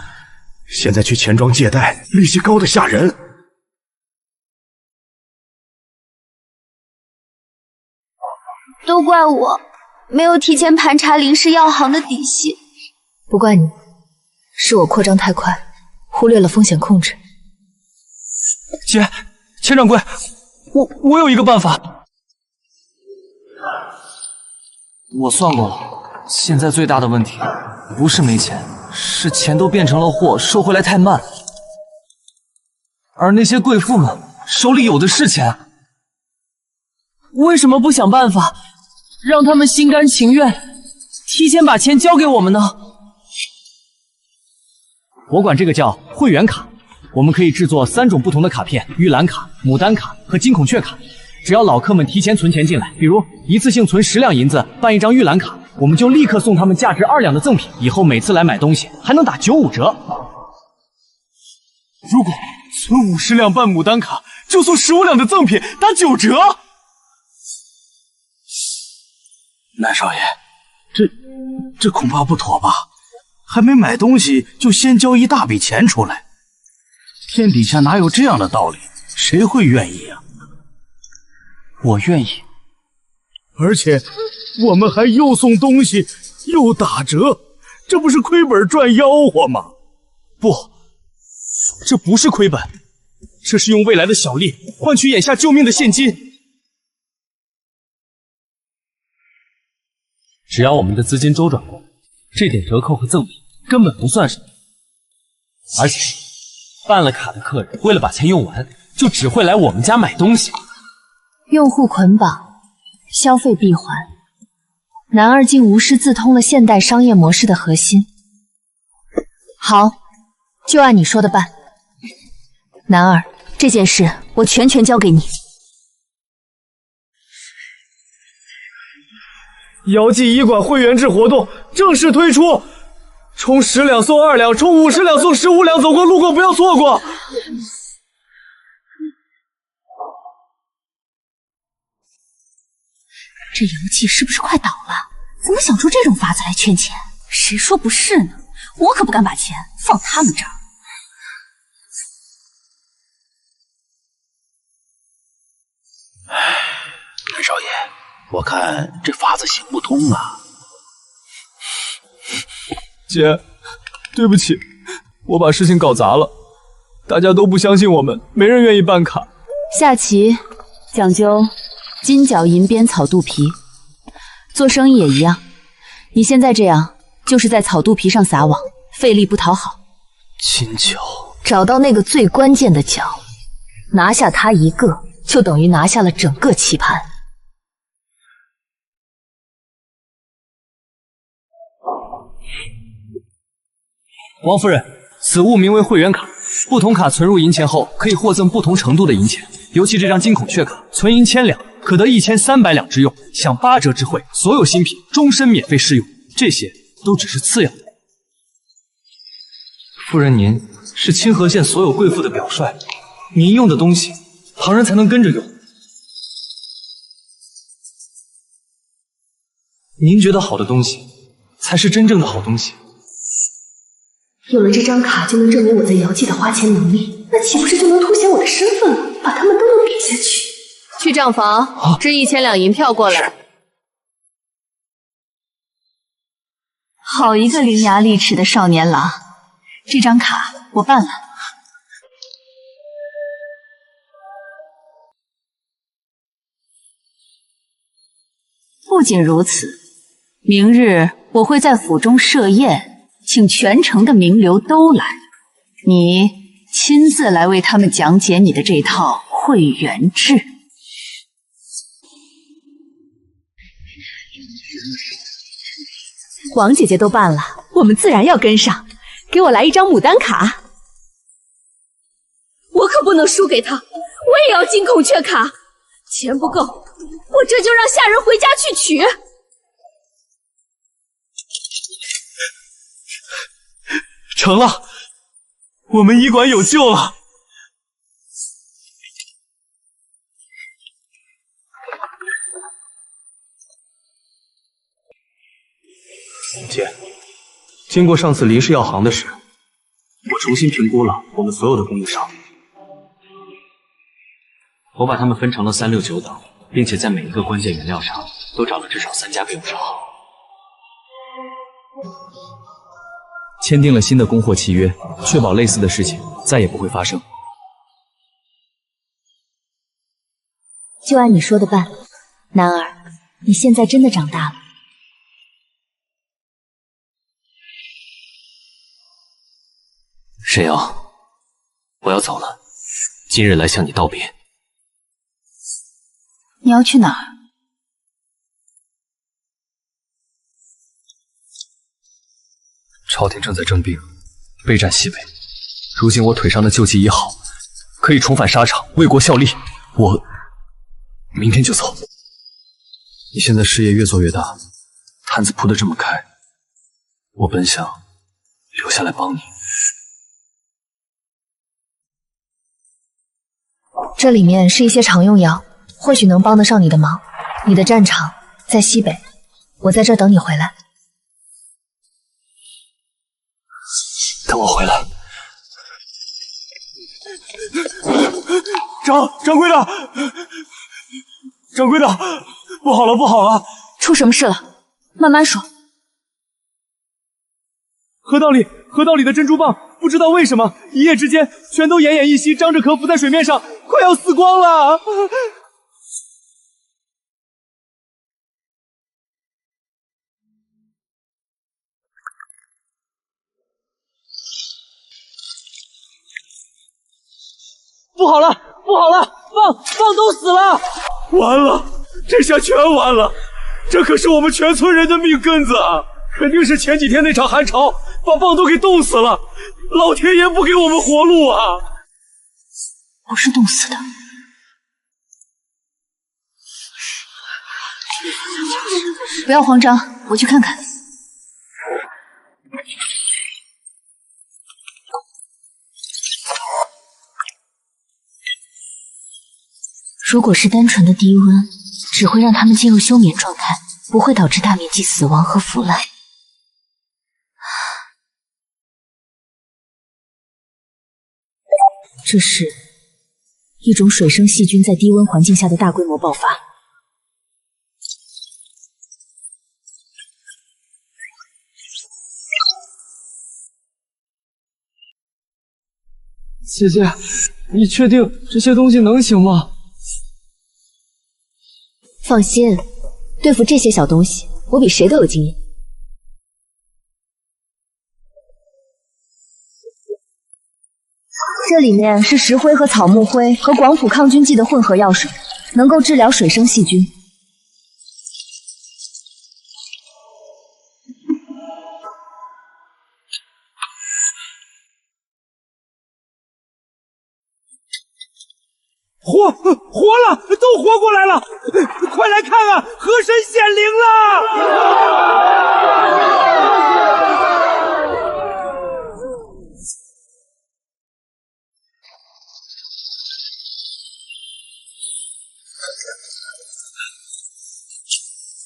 Speaker 2: 现在去钱庄借贷，利息高得吓人。
Speaker 9: 都怪我没有提前盘查林氏药行的底细。
Speaker 1: 不怪你，是我扩张太快，忽略了风险控制。
Speaker 5: 钱掌柜，我有一个办法。我算过了，现在最大的问题不是没钱，是钱都变成了货，收回来太慢。而那些贵妇们手里有的是钱，为什么不想办法让他们心甘情愿提前把钱交给我们呢？
Speaker 11: 我管这个叫会员卡，我们可以制作3种不同的卡片：玉兰卡、牡丹卡和金孔雀卡。只要老客们提前存钱进来，比如一次性存10两银子办一张玉兰卡，我们就立刻送他们价值2两的赠品，以后每次来买东西还能打95折。
Speaker 5: 如果存50两办牡丹卡，就送15两的赠品，打9折。
Speaker 10: 南少爷，这恐怕不妥吧？还没买东西就先交一大笔钱出来，天底下哪有这样的道理？谁会愿意啊？
Speaker 5: 我愿意，
Speaker 2: 而且我们还又送东西又打折，这不是亏本赚吆喝吗？
Speaker 5: 不，这不是亏本，这是用未来的小利换取眼下救命的现金。只要我们的资金周转过，这点折扣和赠品根本不算什么。而且，办了卡的客人为了把钱用完，就只会来我们家买东西。
Speaker 1: 用户捆绑，消费闭环，男二竟无师自通了现代商业模式的核心。好，就按你说的办。男二，这件事我全权交给你。
Speaker 5: 姚记医馆会员制活动正式推出，充10两送2两，充50两送15两，走过路过不要错过。
Speaker 3: 这姚记是不是快倒了？怎么想出这种法子来圈钱？谁说不是呢？我可不敢把钱放他们这儿。
Speaker 10: 我看这法子行不通啊。
Speaker 5: 姐，对不起，我把事情搞砸了，大家都不相信我们，没人愿意办卡。
Speaker 1: 下棋讲究金角银边草肚皮，做生意也一样。你现在这样，就是在草肚皮上撒网，费力不讨好。
Speaker 12: 金角，
Speaker 1: 找到那个最关键的角，拿下他一个，就等于拿下了整个棋盘。
Speaker 11: 王夫人，此物名为会员卡，不同卡存入银钱后，可以获赠不同程度的银钱。尤其这张金孔雀卡，存银1000两，可得1300两之用，享8折之惠，所有新品终身免费试用。这些都只是次要的。夫人，您是清河县所有贵妇的表率，您用的东西，旁人才能跟着用。您觉得好的东西，才是真正的好东西。
Speaker 9: 有了这张卡，就能证明我在姚记的花钱能力，那岂不是就能凸显我的身份了？把他们都能比下去。
Speaker 7: 去账房支1000两银票过来。
Speaker 1: 好一个伶牙俐齿的少年郎，这张卡我办了。不仅如此，明日我会在府中设宴，请全城的名流都来，你亲自来为他们讲解你的这套会员制。
Speaker 3: 王姐姐都办了，我们自然要跟上。给我来一张牡丹卡，
Speaker 9: 我可不能输给他，我也要金孔雀卡。钱不够，我这就让下人回家去取。
Speaker 5: 成了，我们医馆有救了。姐，经过上次林氏药行的事，我重新评估了我们所有的供应商，
Speaker 12: 我把它们分成了3、6、9等，并且在每一个关键原料上都找了至少3家供应商。
Speaker 11: 签订了新的供货契约，确保类似的事情再也不会发生。
Speaker 9: 就按你说的办，男儿，你现在真的长大了。
Speaker 12: 沈瑶，我要走了，今日来向你道别。
Speaker 1: 你要去哪儿？
Speaker 11: 朝廷正在征兵，备战西北。如今我腿上的旧疾已好，可以重返沙场，为国效力。我明天就走。你现在事业越做越大，摊子铺得这么开，我本想留下来帮你。
Speaker 1: 这里面是一些常用药，或许能帮得上你的忙。你的战场在西北，我在这儿等你回来。
Speaker 11: 等我回来。
Speaker 2: 掌柜的，掌柜的，不好了，不好了！
Speaker 1: 出什么事了？慢慢说。
Speaker 5: 河道里的珍珠蚌，不知道为什么一夜之间全都奄奄一息，张着壳浮在水面上，快要死光了。不好了，不好了，蚌都死了！
Speaker 2: 完了，这下全完了！这可是我们全村人的命根子啊！肯定是前几天那场寒潮把蚌都给冻死了，老天爷不给我们活路啊！
Speaker 1: 不是冻死的。不要慌张，我去看看。如果是单纯的低温，只会让他们进入休眠状态，不会导致大面积死亡和腐烂。这是一种水生细菌在低温环境下的大规模爆发。
Speaker 5: 姐姐，你确定这些东西能行吗？
Speaker 4: 放心，对付这些小东西，我比谁都有经验。这里面是石灰和草木灰和广谱抗菌剂的混合药水，能够治疗水生细菌。
Speaker 5: 活了，都活过来了！快来看啊，河神显灵了！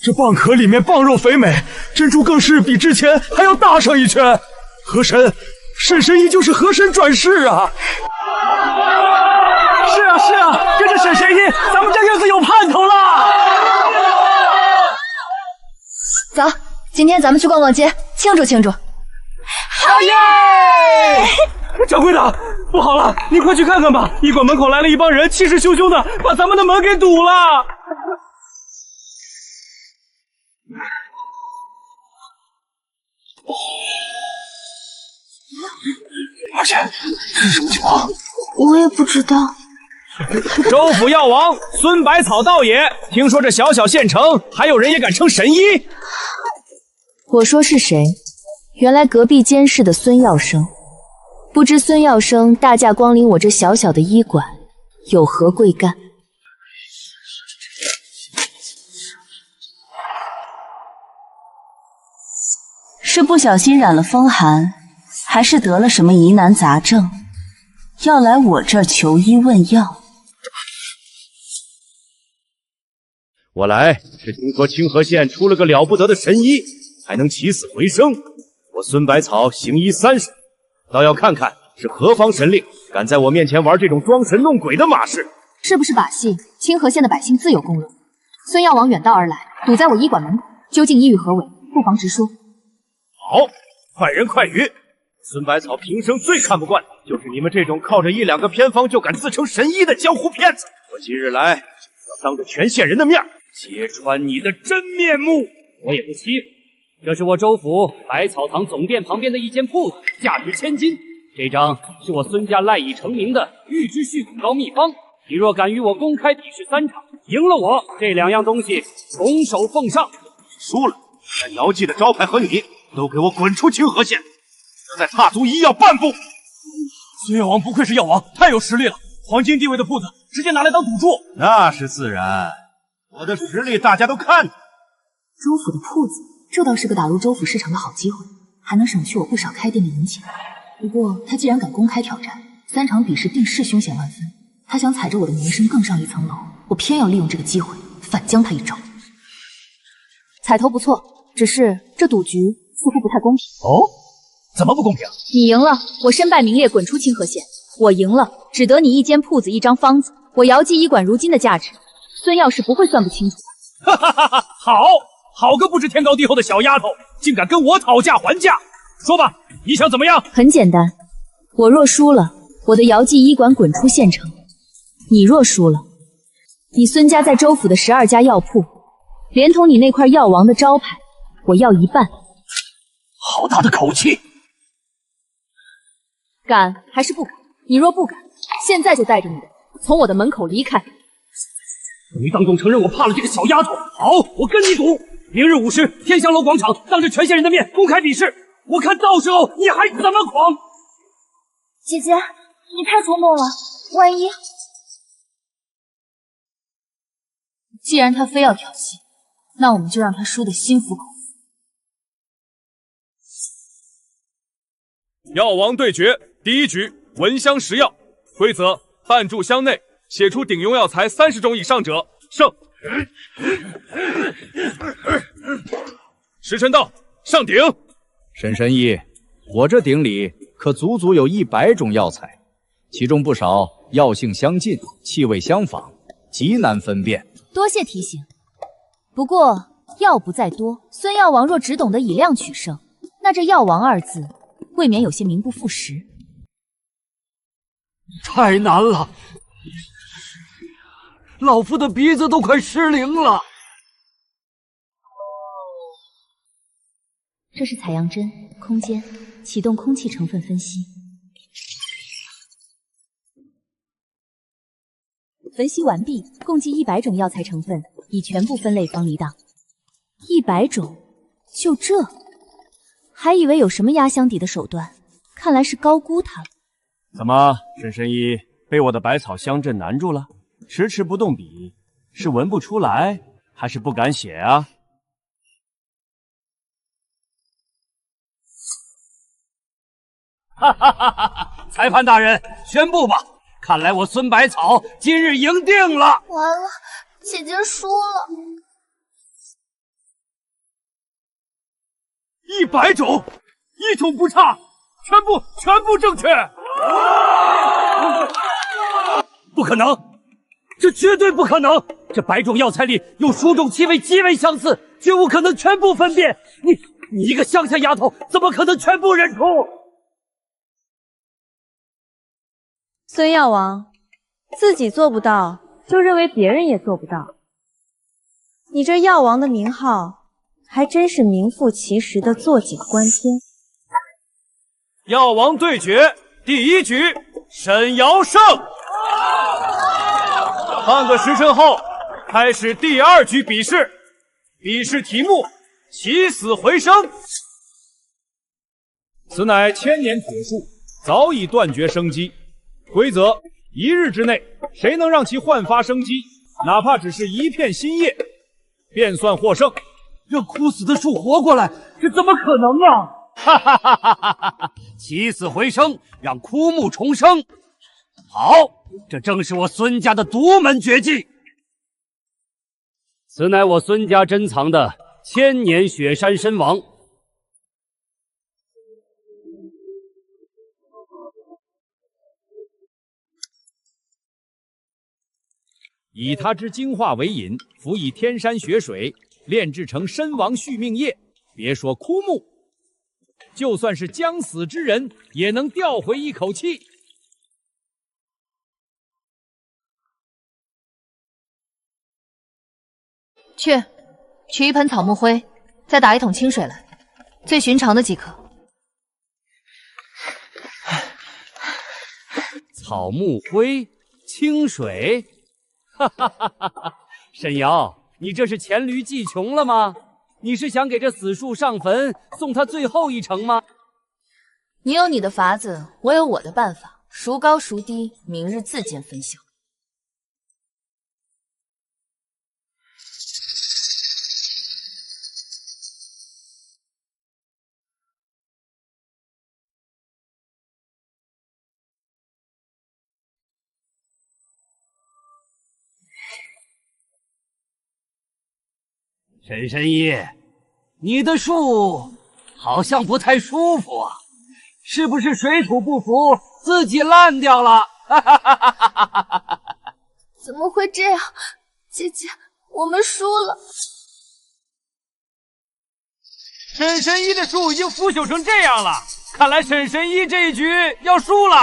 Speaker 2: 这蚌壳里面蚌肉肥美，珍珠更是比之前还要大上一圈。河神，沈神医就是河神转世啊！是啊，跟着沈神医，咱们这日子有盼头了。
Speaker 4: 走，今天咱们去逛逛街，庆祝庆祝。
Speaker 5: 好耶！掌柜的，不好了，你快去看看吧！医馆门口来了一帮人，气势汹汹的，把咱们的门给堵了。
Speaker 2: 而且这是什么情况？
Speaker 4: 我也不知道。
Speaker 5: 州府药王孙百草道也，听说这小小县城还有人也敢称神医。
Speaker 4: 我说是谁？原来隔壁监视的孙药生。不知孙药生大驾光临我这小小的医馆，有何贵干？是不小心染了风寒，还是得了什么疑难杂症，要来我这儿求医问药？
Speaker 13: 我来是听说清河县出了个了不得的神医，还能起死回生。我孙百草行医30，倒要看看是何方神令，敢在我面前玩这种装神弄鬼的马事。
Speaker 4: 是不是把戏？清河县的百姓自有公论。孙药王远道而来，堵在我医馆门口，究竟意欲何为？不妨直说。
Speaker 13: 好，快人快语！孙百草平生最看不惯就是你们这种靠着1、2个偏方就敢自称神医的江湖骗子。我今日来要当着全县人的面揭穿你的真面目。
Speaker 8: 我也不欺负，这是我州府百草堂总店旁边的一间铺子，价值1000金。这张是我孙家赖以成名的玉之续骨膏秘方。你若敢与我公开比试3场，赢了我，这2样东西拱手奉上。
Speaker 13: 输了，连姚记的招牌和你都给我滚出清河县，别再踏足医药半步！
Speaker 5: 孙药王不愧是药王，太有实力了，黄金地位的铺子直接拿来当赌注。
Speaker 13: 那是自然，我的实力大家都看着。
Speaker 1: 州府的铺子，这倒是个打入州府市场的好机会，还能省去我不少开店的银钱。不过他既然敢公开挑战，3场比试定是凶险万分。他想踩着我的名声更上一层楼，我偏要利用这个机会反将他一招。
Speaker 4: 彩头不错，只是这赌局似乎不太公平。
Speaker 5: 哦，怎么不公平？
Speaker 4: 你赢了，我身败名裂，滚出清河县；我赢了，只得你一间铺子1张方子。我姚记医馆如今的价值，孙药是不会算不清楚的。
Speaker 5: 哈哈哈！好个不知天高地厚的小丫头，竟敢跟我讨价还价！说吧，你想怎么样？
Speaker 4: 很简单，我若输了，我的姚记医馆滚出县城；你若输了，你孙家在州府的12家药铺，连同你那块药王的招牌，我要1半。
Speaker 2: 好大的口气！
Speaker 4: 敢还是不敢？你若不敢，现在就带着你的从我的门口离开。
Speaker 8: 你当众承认我怕了这个小丫头。好，我跟你赌，明日午时，天香楼广场，当着全县人的面公开比试，我看到时候你还怎么狂！
Speaker 9: 姐姐，你太冲动了，万一……
Speaker 1: 既然他非要挑衅，那我们就让他输得心服口服。
Speaker 6: 药王对决第1局，闻香识药。规则：半炷香内写出顶用药材30种以上者胜。时辰到，上鼎。
Speaker 13: 沈神医，我这鼎里可足足有100种药材，其中不少药性相近，气味相仿，极难分辨。
Speaker 4: 多谢提醒。不过药不在多，孙药王若只懂得以量取胜，那这药王2字未免有些名不副实。
Speaker 8: 太难了，老夫的鼻子都快失灵了。
Speaker 9: 这是采样针，空间，启动空气成分分析。分析完毕，共计100种药材成分，已全部分类方离档。100种，就这？还以为有什么压箱底的手段，看来是高估它了。
Speaker 2: 怎么，沈神医被我的百草香阵难住了，迟迟不动笔，是闻不出来，还是不敢写啊？
Speaker 8: 哈哈哈哈！裁判大人，宣布吧！看来我孙百草今日赢定了。
Speaker 9: 完了，姐姐输了。
Speaker 8: 100种，1种不差，全部正确。不可能，这绝对不可能！这100种药材里有数种气味极为相似，绝无可能全部分辨。你一个乡下丫头，怎么可能全部认出？
Speaker 14: 孙药王，自己做不到，就认为别人也做不到。你这药王的名号，还真是名副其实的坐井观天。
Speaker 13: 药王对决第1局，沈瑶胜。半个时辰后，开始第2局比试。比试题目：起死回生。此乃千年铁树，早已断绝生机。规则：1日之内，谁能让其焕发生机，哪怕只是一片新叶，便算获胜。
Speaker 8: 让枯死的树活过来，这怎么可能啊！哈哈哈哈哈哈！起死回生，让枯木重生。好，这正是我孙家的独门绝技。此乃我孙家珍藏的千年雪山参王。
Speaker 13: 以它之精华为引，辅以天山雪水，炼制成参王续命液。别说枯木，就算是将死之人，也能吊回一口气。
Speaker 4: 去，取一盆草木灰，再打1桶清水来，最寻常的即可。
Speaker 8: 草木灰，清水。哈哈哈哈哈！沈瑶，你这是黔驴技穷了吗？你是想给这死树上坟，送他最后一程吗？
Speaker 4: 你有你的法子，我有我的办法，孰高孰低，明日自见分晓。
Speaker 8: 沈神医，你的树好像不太舒服啊，是不是水土不服，自己烂掉了？
Speaker 9: 怎么会这样？姐姐，我们输了。
Speaker 13: 沈神医的树已经腐朽成这样了，看来沈神医这一局要输了。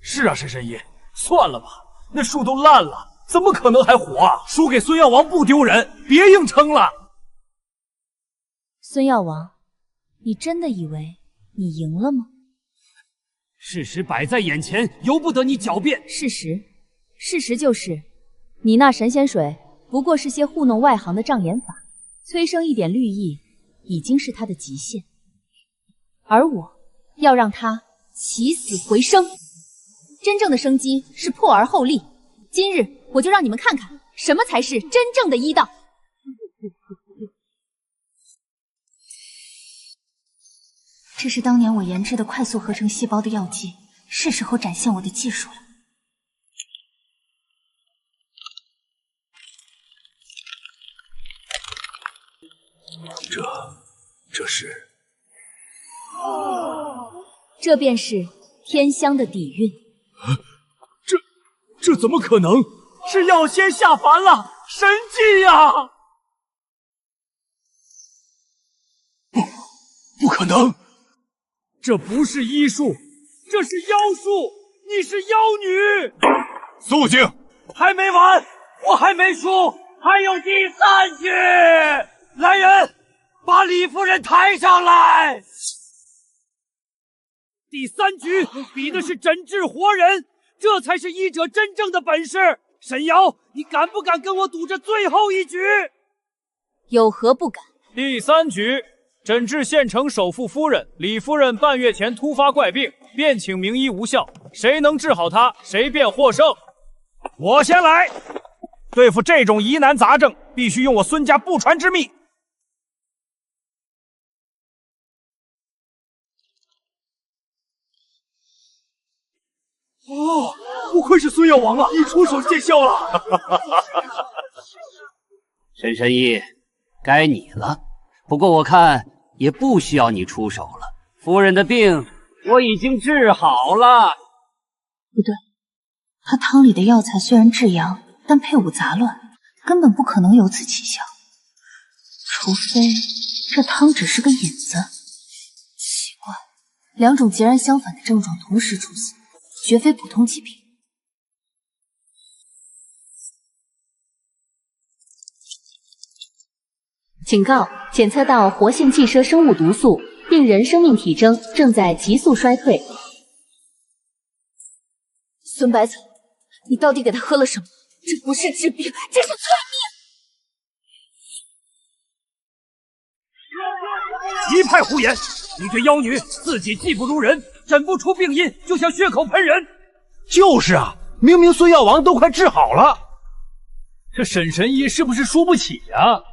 Speaker 5: 是啊，沈神医，算了吧，那树都烂了。怎么可能还活啊？输给孙药王不丢人，别硬撑了。
Speaker 9: 孙药王，你真的以为你赢了吗？
Speaker 8: 事实摆在眼前，由不得你狡辩。
Speaker 9: 事实就是，你那神仙水不过是些糊弄外行的障眼法，催生一点绿意已经是他的极限，而我要让他起死回生。真正的生机是破而后立。今日我就让你们看看，什么才是真正的医道。这是当年我研制的快速合成细胞的药剂，是时候展现我的技术了。
Speaker 12: 这是……
Speaker 9: 这便是天香的底蕴。
Speaker 5: 这怎么可能？是药仙下凡了，神迹呀！
Speaker 13: 不可能，这不是医术，
Speaker 8: 这是妖术，你是妖女。
Speaker 13: 肃静！
Speaker 8: 还没完，我还没输，还有第3局。来人，把李夫人抬上来。第3局比的是真治活人，这才是医者真正的本事。沈瑶，你敢不敢跟我赌这最后一局？
Speaker 4: 有何不敢？
Speaker 5: 第3局，诊治县城首富夫人李夫人半月前突发怪病，便请名医无效，谁能治好她，谁便获胜。
Speaker 6: 我先来。对付这种疑难杂症，必须用我孙家不传之秘。
Speaker 2: 哦，不愧是孙药王啊，一出手见效了。
Speaker 8: 沈神医，该你了。不过我看也不需要你出手了，夫人的病我已经治好了。
Speaker 1: 不对，他汤里的药材虽然至阳，但配伍杂乱，根本不可能有此奇效。除非这汤只是个引子。奇怪，两种截然相反的症状同时出现，绝非普通疾病。
Speaker 7: 警告：检测到活性寄生生物毒素，病人生命体征正在急速衰退。
Speaker 4: 孙百草，你到底给他喝了什么？这不是治病，这是催
Speaker 8: 命！一派胡言！你这妖女自己技不如人，诊不出病因，就想血口喷人。
Speaker 6: 就是啊，明明孙药王都快治好了，
Speaker 5: 这沈神医是不是输不起呀？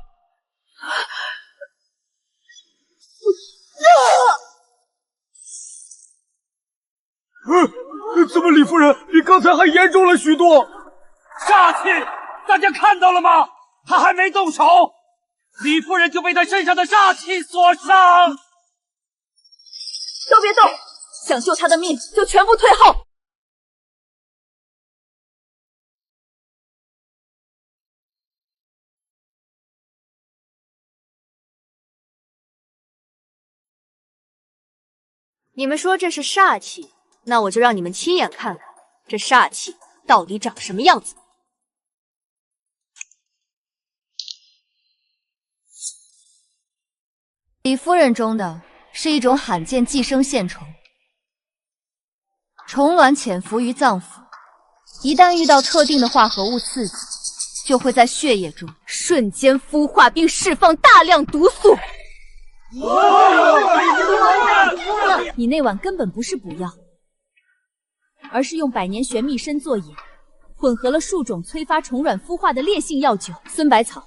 Speaker 2: 怎么李夫人比刚才还严重了许多？
Speaker 8: 煞气，大家看到了吗？他还没动手，李夫人就被他身上的煞气所伤。
Speaker 4: 都别动，想救他的命就全部退后。
Speaker 14: 你们说这是煞气，那我就让你们亲眼看看这煞气到底长什么样子。
Speaker 4: 李夫人中的是一种罕见寄生线虫，虫卵潜伏于脏腑，一旦遇到特定的化合物刺激，就会在血液中瞬间孵化并释放大量毒素。你那碗根本不是补药，而是用百年玄秘参作引，混合了数种催发虫卵孵化的烈性药酒。孙百草，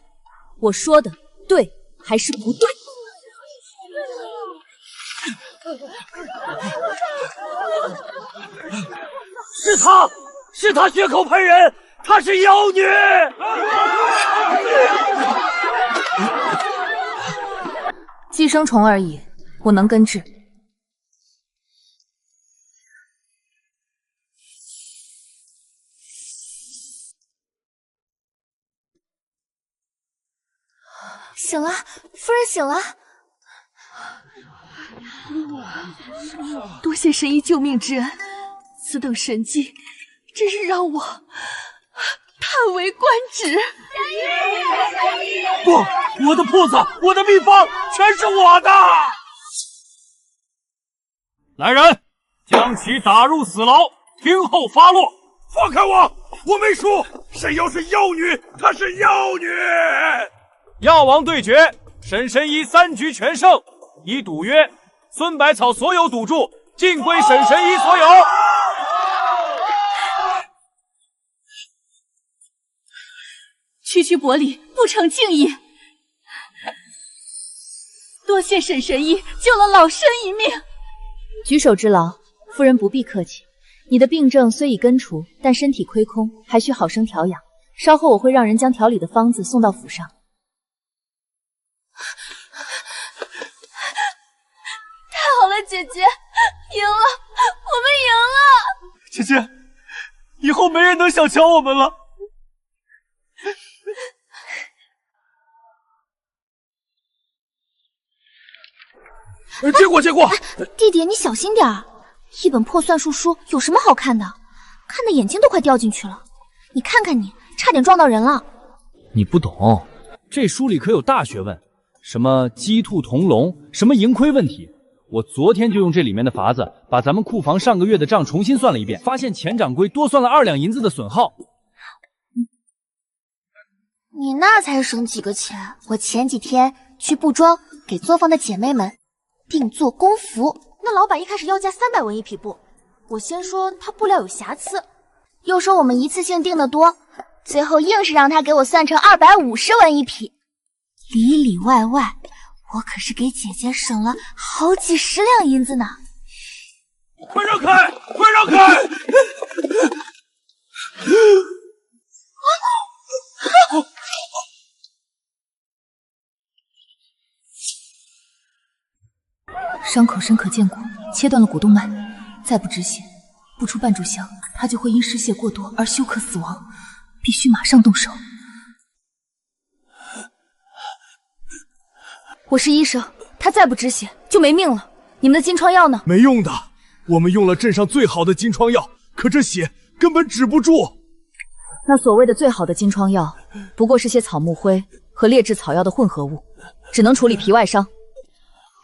Speaker 4: 我说的对还是不对？
Speaker 8: 是他，是他血口喷人，她是妖女。
Speaker 1: 寄生虫而已，我能根治。
Speaker 9: 醒了，夫人醒了。
Speaker 3: 多谢神医救命之恩，此等神迹真是让我叹为观止。
Speaker 8: 不，我的铺子，我的秘方，全是我的。
Speaker 5: 来人，将其打入死牢，听候发落。
Speaker 6: 放开我！我没输，沈瑶是妖女，她是妖女。
Speaker 5: 药王对决，沈神医3局全胜，以赌约孙百草所有赌注尽归沈神医所有。
Speaker 3: 区区薄礼不成敬意，多谢沈神医救了老身一命。
Speaker 1: 举手之劳，夫人不必客气。你的病症虽已根除，但身体亏空，还需好生调养。稍后我会让人将调理的方子送到府上。
Speaker 9: 太好了，姐姐，赢了，我们赢了！
Speaker 2: 姐姐，以后没人能小瞧我们了。
Speaker 6: 结果，
Speaker 9: 弟弟，你小心点儿。一本破算术书有什么好看的？看的眼睛都快掉进去了。你看看你，差点撞到人了。
Speaker 11: 你不懂，这书里可有大学问，什么鸡兔同笼，什么盈亏问题。我昨天就用这里面的法子，把咱们库房上个月的账重新算了一遍，发现钱掌柜多算了2两银子的损耗。
Speaker 9: 你那才省几个钱。我前几天去布庄给作坊的姐妹们定做工服，那老板一开始要价300文一匹布，我先说他布料有瑕疵，又说我们一次性订的多，最后硬是让他给我算成250文一匹。里里外外，我可是给姐姐省了好几十两银子呢。
Speaker 6: 快让开！快让开！
Speaker 1: 伤口深可见骨，切断了股动脉，再不止血，不出半炷香，他就会因失血过多而休克死亡，必须马上动手。
Speaker 4: 我是医生，他再不止血就没命了。你们的金疮药呢？
Speaker 2: 没用的，我们用了镇上最好的金疮药，可这血根本止不住。
Speaker 4: 那所谓的最好的金疮药，不过是些草木灰和劣质草药的混合物，只能处理皮外伤。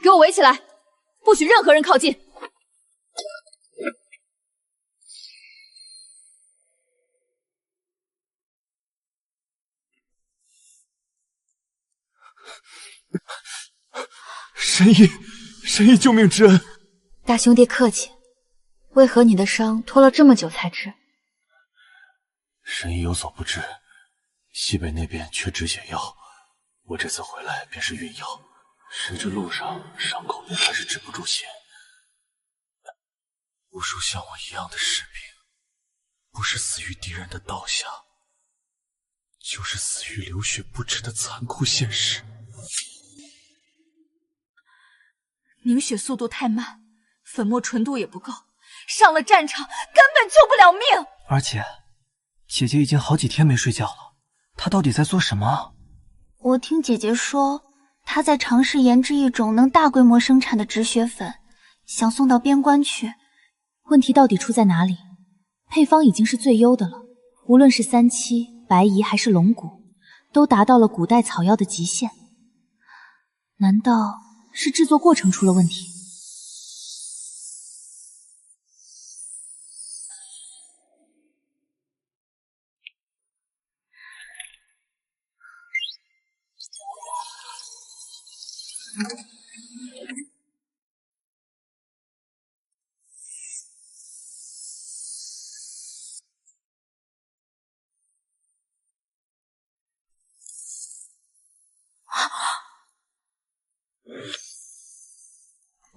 Speaker 4: 给我围起来，不许任何人靠近。
Speaker 2: 神医救命之恩，
Speaker 9: 大兄弟客气。为何你的伤拖了这么久才治？
Speaker 10: 神医有所不知，西北那边缺止血药，我这次回来便是运药，谁知路上伤口便开始止不住血。无数像我一样的士兵，不是死于敌人的刀下，就是死于流血不止的残酷现实。
Speaker 4: 凝血速度太慢，粉末纯度也不够，上了战场根本救不了命。
Speaker 15: 而且，姐姐已经好几天没睡觉了，她到底在做什么？
Speaker 9: 我听姐姐说，她在尝试研制一种能大规模生产的止血粉，想送到边关去。
Speaker 1: 问题到底出在哪里？配方已经是最优的了，无论是三七、白蚁还是龙骨，都达到了古代草药的极限。难道是制作过程出了问题？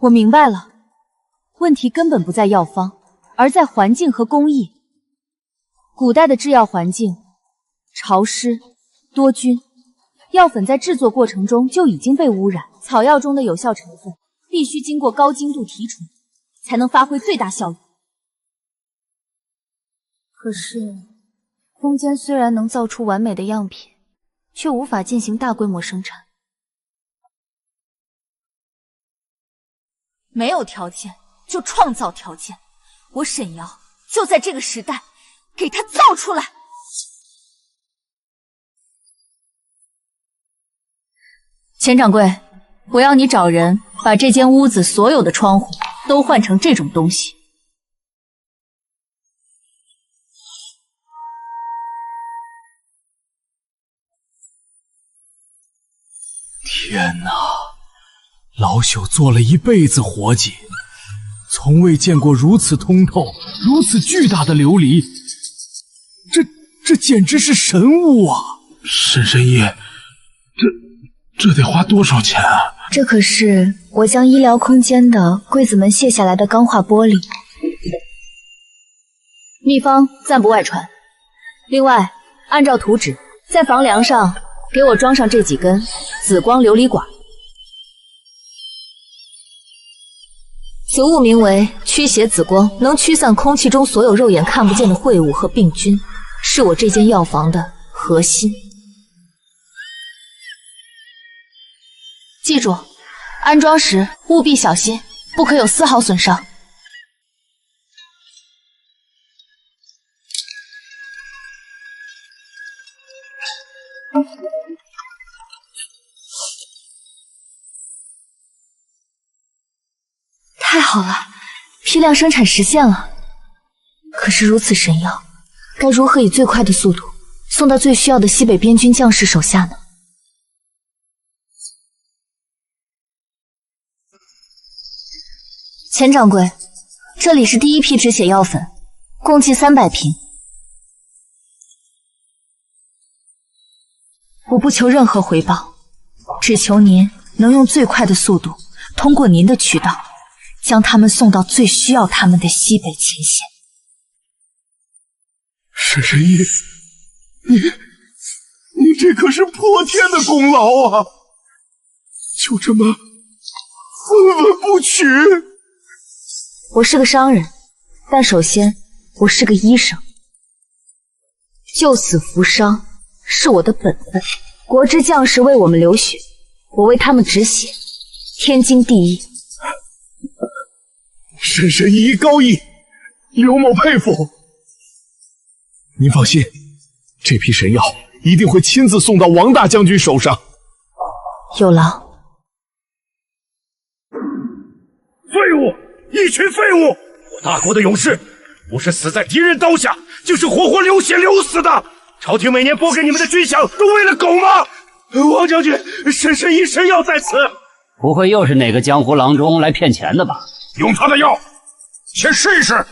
Speaker 4: 我明白了，问题根本不在药方，而在环境和工艺。古代的制药环境潮湿多菌，药粉在制作过程中就已经被污染，草药中的有效成分必须经过高精度提纯，才能发挥最大效益。
Speaker 9: 可是，空间虽然能造出完美的样品，却无法进行大规模生产。
Speaker 4: 没有条件就创造条件，我沈瑶就在这个时代给他造出来。钱掌柜，我要你找人把这间屋子所有的窗户都换成这种东西。
Speaker 10: 天哪！老朽做了一辈子活计，从未见过如此通透、如此巨大的琉璃，这简直是神物啊！
Speaker 16: 神医，这得花多少钱啊？
Speaker 9: 这可是我将医疗空间的柜子门卸下来的钢化玻璃，
Speaker 4: 秘方暂不外传。另外，按照图纸，在房梁上给我装上这几根紫光琉璃管。此物名为驱邪紫光，能驱散空气中所有肉眼看不见的秽物和病菌，是我这间药房的核心。记住，安装时务必小心，不可有丝毫损伤。
Speaker 1: 太好了，批量生产实现了。可是如此神药，该如何以最快的速度送到最需要的西北边军将士手下呢？钱掌柜，这里是第一批止血药粉，共计300瓶。我不求任何回报，只求您能用最快的速度，通过您的渠道，将他们送到最需要他们的西北前线。
Speaker 2: 沈神医，你这可是破天的功劳啊！就这么分文不取？
Speaker 1: 我是个商人，但首先我是个医生，救死扶伤是我的本分。国之将士为我们流血，我为他们止血，天经地义。
Speaker 2: 沈神医高义，刘某佩服。您放心，这批神药一定会亲自送到王大将军手上。
Speaker 1: 有劳。
Speaker 6: 废物，一群废物！我大国的勇士，不是死在敌人刀下，就是活活流血流死的。朝廷每年拨给你们的军饷，都为了狗吗？王将军，沈神医神药在此。
Speaker 8: 不会又是哪个江湖郎中来骗钱的吧？
Speaker 6: 用他的药，先试一试。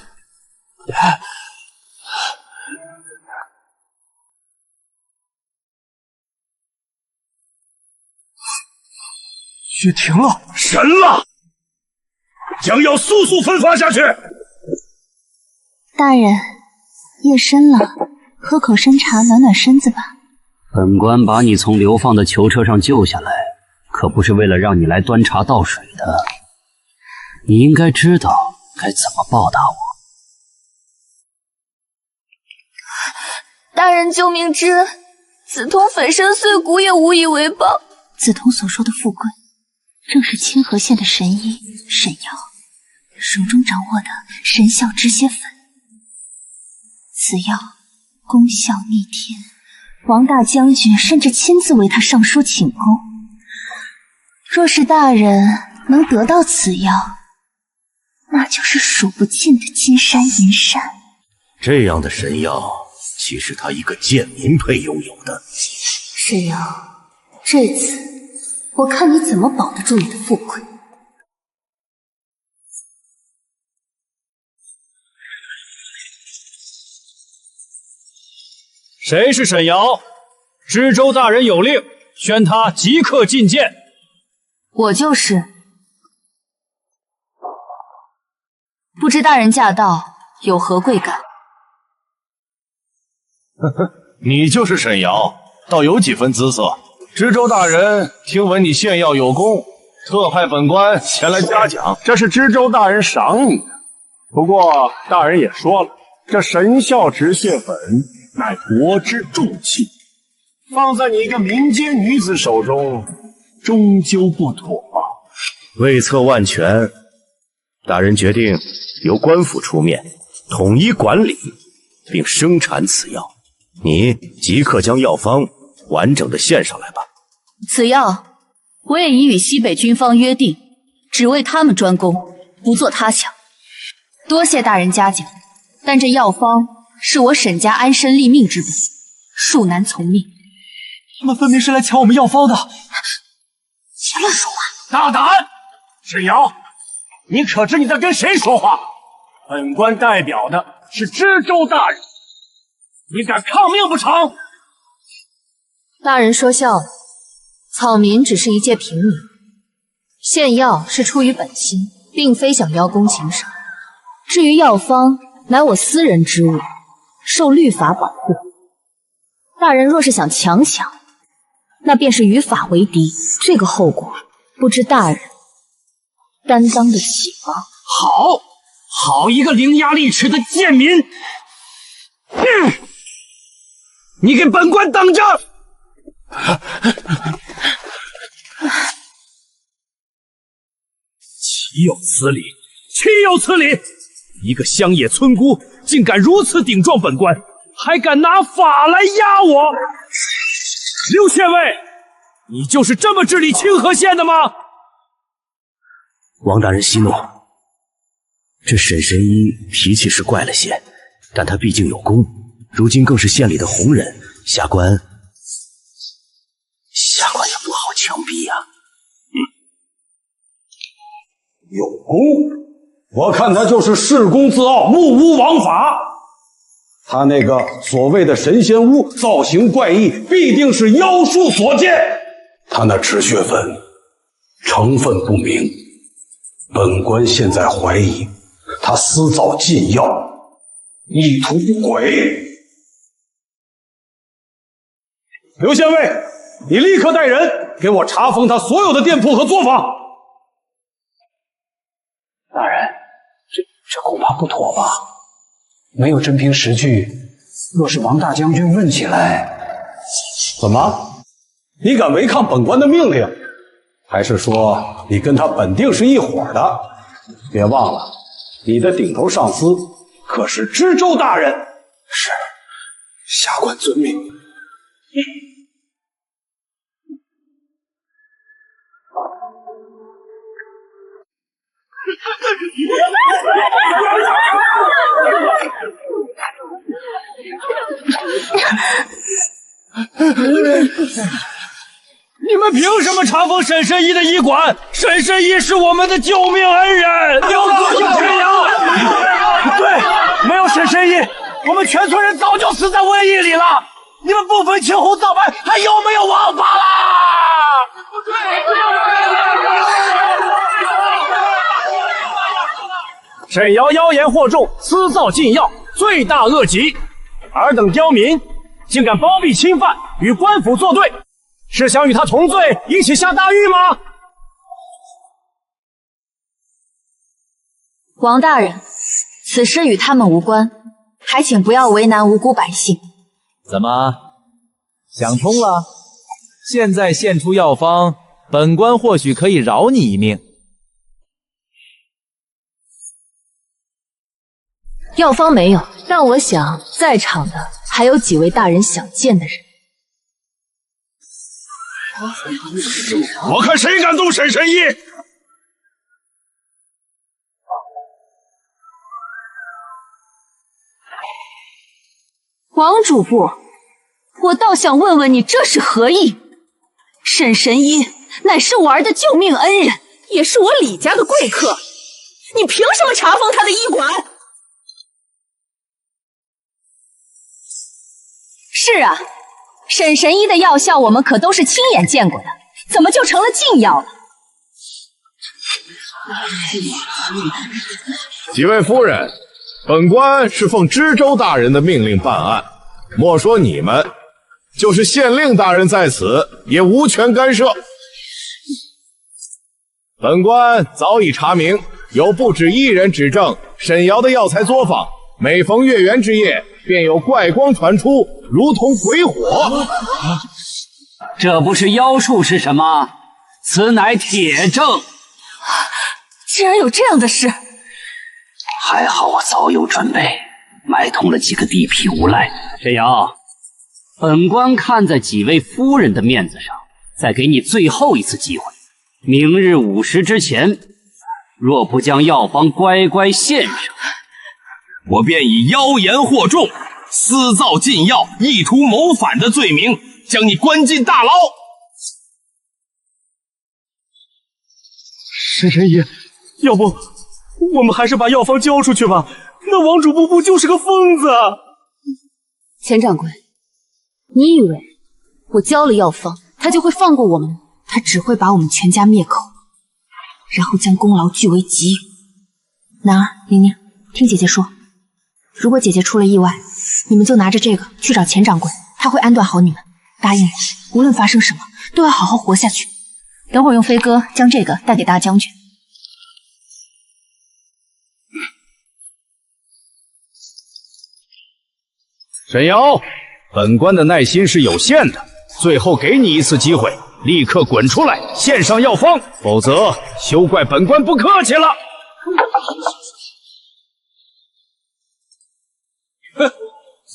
Speaker 2: 血停了，
Speaker 6: 神了！将药速速分发下去。
Speaker 9: 大人，夜深了，喝口参茶暖暖身子吧。
Speaker 8: 本官把你从流放的囚车上救下来，可不是为了让你来端茶倒水的。你应该知道该怎么报答我。
Speaker 1: 大人救命之恩，梓潼粉身碎骨也无以为报。
Speaker 9: 梓潼所说的富贵，正是清河县的神医沈瑶手中掌握的神效止血粉。此药功效逆天，王大将军甚至亲自为他上书请功。若是大人能得到此药，那就是数不尽的金山银山。
Speaker 6: 这样的神药，岂是他一个贱民配拥有的？
Speaker 9: 沈瑶，这次我看你怎么保得住你的富贵。
Speaker 5: 谁是沈瑶？知州大人有令，宣他即刻觐见。
Speaker 1: 我就是。不知大人驾到，有何贵干？
Speaker 13: 呵呵，你就是沈瑶，倒有几分姿色。知州大人听闻你献药有功，特派本官前来嘉奖。
Speaker 2: 这是知州大人赏你的。不过大人也说了，这神效止血粉乃国之重器，放在你一个民间女子手中，终究不妥吧？
Speaker 6: 为策万全，大人决定由官府出面，统一管理，并生产此药。你即刻将药方完整的献上来吧。
Speaker 1: 此药我也已与西北军方约定，只为他们专攻，不做他抢。多谢大人嘉奖，但这药方是我沈家安身立命之本，恕难从命。
Speaker 11: 他们分明是来抢我们药方的！
Speaker 1: 别乱说话！
Speaker 2: 大胆！沈瑶，你可知你在跟谁说话？本官代表的是知州大人，你敢抗命不成？
Speaker 1: 大人说笑了，草民只是一介平民，献药是出于本心，并非想邀功请赏。至于药方，乃我私人之物，受律法保护。大人若是想强抢，那便是与法为敌，这个后果不知大人担当得起吗？
Speaker 8: 好一个伶牙俐齿的贱民！
Speaker 5: 你给本官等着！岂有此理！岂有此理！一个乡野村姑竟敢如此顶撞本官，还敢拿法来压我！
Speaker 8: 刘县尉，你就是这么治理清河县的吗？
Speaker 17: 王大人息怒，这沈神医脾气是怪了些，但他毕竟有功，如今更是县里的红人，下官也不好强逼呀。
Speaker 13: 有功，我看他就是恃功自傲，目无王法。他那个所谓的神仙屋造型怪异，必定是妖术所见。他那止血粉成分不明，本官现在怀疑他私造禁药，意图不轨。刘县尉，你立刻带人给我查封他所有的店铺和作坊。
Speaker 10: 大人，这恐怕不妥吧？没有真凭实据，若是王大将军问起来，
Speaker 13: 怎么？你敢违抗本官的命令？还是说你跟他本定是一伙的？别忘了，你的顶头上司可是知州大人。
Speaker 10: 是，下官遵命。
Speaker 5: 你们凭什么查封沈神医的医馆？沈神医是我们的救命恩人！
Speaker 2: 有罪有天阳！对，没有沈神医，我们全村人早就死在瘟疫里了。你们不分青红皂白，还有没有王法啦？
Speaker 5: 沈瑶妖言惑众，私造禁药，罪大恶极。尔等刁民，竟敢包庇侵犯，与官府作对，是想与他同罪，一起下大狱吗？
Speaker 4: 王大人，此事与他们无关，还请不要为难无辜百姓。
Speaker 11: 怎么，想通了？现在献出药方，本官或许可以饶你一命。
Speaker 1: 药方没有，但我想在场的还有几位大人想见的人。
Speaker 6: 我看谁敢动沈神医！
Speaker 7: 王主簿，我倒想问问你这是何意？沈神医乃是我儿的救命恩人，
Speaker 3: 也是我李家的贵客，你凭什么查封他的医馆？
Speaker 7: 是啊，沈神医的药效我们可都是亲眼见过的，怎么就成了禁药了？
Speaker 6: 几位夫人，本官是奉知州大人的命令办案，莫说你们，就是县令大人在此，也无权干涉。本官早已查明，有不止一人指证沈瑶的药材作坊，每逢月圆之夜，便有怪光传出，如同鬼火。
Speaker 8: 这不是妖术是什么？此乃铁证。
Speaker 7: 竟然有这样的事！
Speaker 8: 还好我早有准备，买通了几个地痞无赖。沈瑶，本官看在几位夫人的面子上，再给你最后一次机会。明日午时之前，若不将药方乖乖献上，
Speaker 6: 我便以妖言惑众、私造禁药、意图谋反的罪名，将你关进大牢。
Speaker 2: 沈神医，要不我们还是把药方交出去吧？那王主簿不就是个疯子？
Speaker 1: 钱掌柜，你以为我交了药方，他就会放过我们吗？他只会把我们全家灭口，然后将功劳据为己有。楠儿、宁宁，听姐姐说，如果姐姐出了意外，你们就拿着这个去找钱掌柜，他会安顿好你们。答应我，无论发生什么，都要好好活下去。等会儿用飞鸽将这个带给大将军。
Speaker 13: 沈瑶，本官的耐心是有限的，最后给你一次机会，立刻滚出来，献上药方，否则休怪本官不客气了。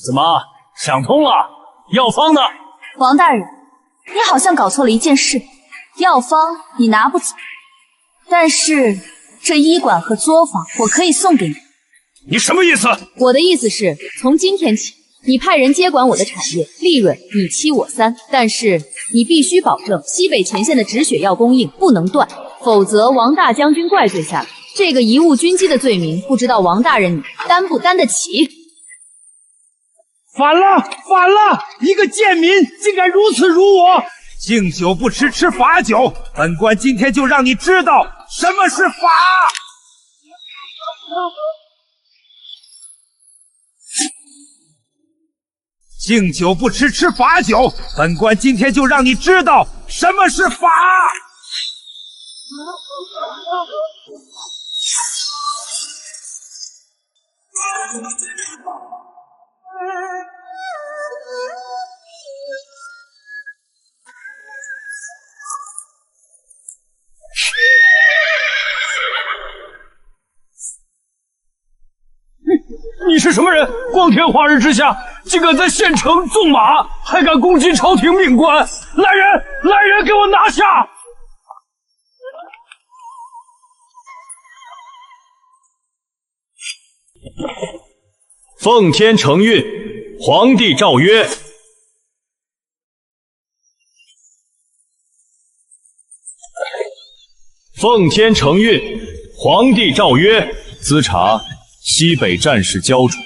Speaker 8: 怎么想通了？药方呢？
Speaker 4: 王大人，你好像搞错了一件事，药方你拿不走，但是这医馆和作坊我可以送给你。
Speaker 13: 你什么意思？
Speaker 1: 我的意思是，从今天起，你派人接管我的产业，利润你7我3，但是你必须保证西北前线的止血药供应不能断，否则王大将军怪罪下来，这个贻误军机的罪名，不知道王大人你担不担得起？
Speaker 5: 反了！反了！一个贱民竟敢如此辱我！敬酒不吃吃罚酒，本官今天就让你知道什么是法！敬酒不吃吃罚酒，本官今天就让你知道什么是法！
Speaker 6: 你是什么人？光天化日之下，竟敢在县城纵马，还敢攻击朝廷命官！来人，来人，给我拿下！奉天承运，皇帝诏曰：奉天承运，皇帝诏曰：资查西北战事焦灼，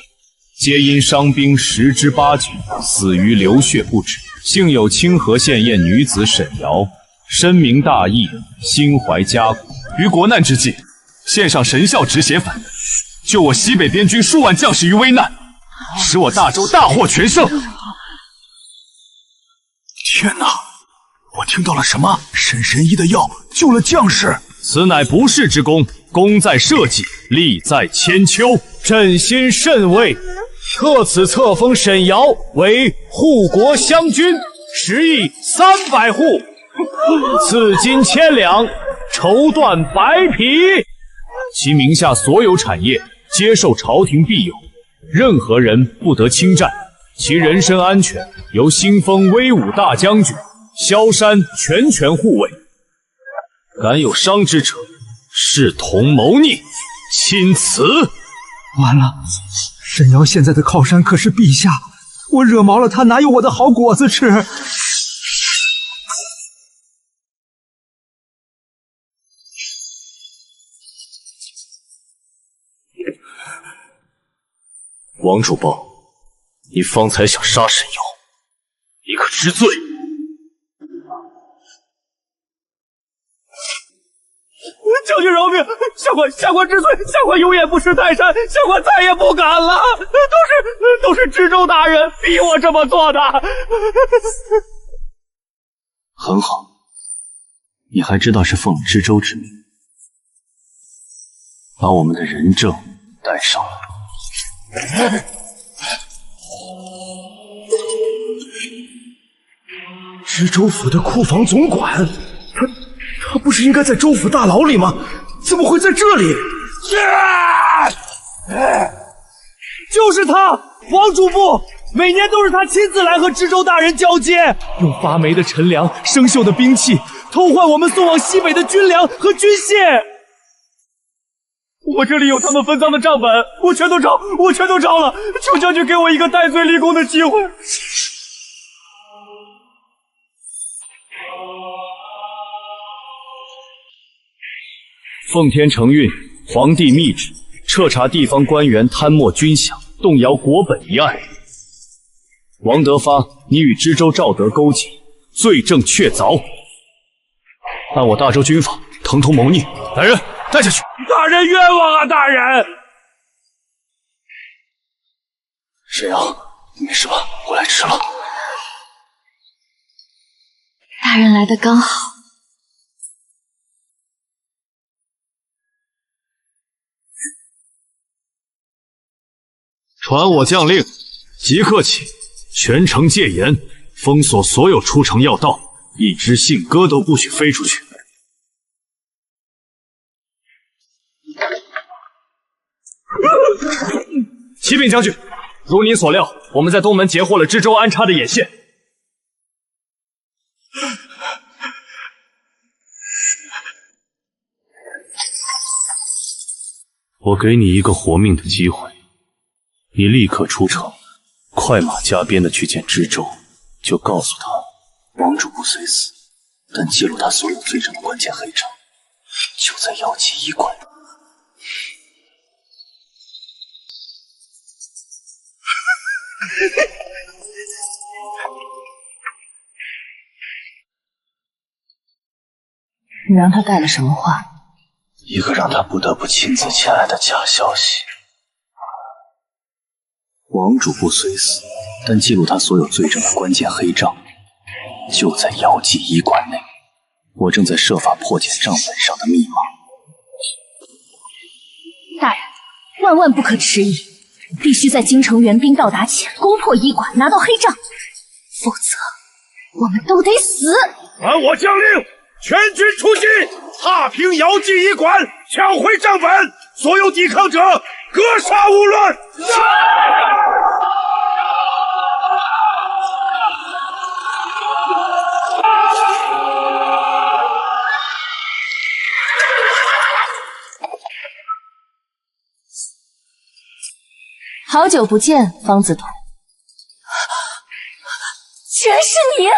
Speaker 6: 皆因伤兵10之8九，死于流血不止。幸有清河县验女子沈瑶，深明大义，心怀家国，于国难之际，献上神效止血粉，救我西北边军数万将士于危难，使我大周大获全胜。
Speaker 16: 天哪！我听到了什么？沈神医的药救了将士，
Speaker 6: 此乃不世之功，功在社稷，利在千秋。朕心甚慰，特此册封沈瑶为护国湘军，10亿300户，赐金1000两，绸缎100匹。其名下所有产业皆受朝廷庇佑，任何人不得侵占，其人身安全由新封威武大将军萧山全权护卫。敢有伤之者，视同谋逆，钦此。
Speaker 15: 完了，沈瑶现在的靠山可是陛下，我惹毛了他，哪有我的好果子吃？
Speaker 6: 王主报，你方才想杀沈瑶，你可知罪？将军饶命！下官知罪，下官永远不识泰山，下官再也不敢了。都是知州大人逼我这么做的。
Speaker 8: 很好，你还知道是奉了知州之命，把我们的仁政带上了。
Speaker 2: 知州府的库房总管，他不是应该在州府大牢里吗？怎么会在这里？
Speaker 5: 就是他，王主簿，每年都是他亲自来和知州大人交接，用发霉的陈粮、生锈的兵器偷换我们送往西北的军粮和军械。我这里有他们分赃的账本，我全都抄了，求将军给我一个戴罪立功的机会。
Speaker 6: 奉天承运，皇帝密旨，彻查地方官员贪墨军饷、动摇国本一案。王德发，你与知州赵德勾结，罪证确凿，按我大州军法，腾通谋逆。来人，带下去！
Speaker 5: 大人冤枉啊！大人，
Speaker 6: 沈阳，你没事吧？我来迟了。
Speaker 4: 大人来的刚好。
Speaker 6: 传我将令，即刻起，全城戒严，封锁所有出城要道，一只信鸽都不许飞出去。启禀将军，如您所料，我们在东门截获了知州安插的眼线。
Speaker 13: 我给你一个活命的机会，你立刻出城，快马加鞭的去见知州，就告诉他，王主不虽死，但揭露他所有罪证的关键黑账，就在药剂医馆。
Speaker 1: 你让他带了什么话？
Speaker 13: 一个让他不得不亲自前来的假消息。王主不虽死，但记录他所有罪证的关键黑账，就在药剂医馆内。我正在设法破解账本上的密码。
Speaker 9: 大人，万万不可迟疑，必须在京城援兵到达前攻破医馆，拿到黑账，否则我们都得死！
Speaker 6: 传我将令，全军出击，踏平姚记医馆，抢回账本，所有抵抗者格杀勿论。
Speaker 1: 好久不见，方子彤。
Speaker 9: 居然是你！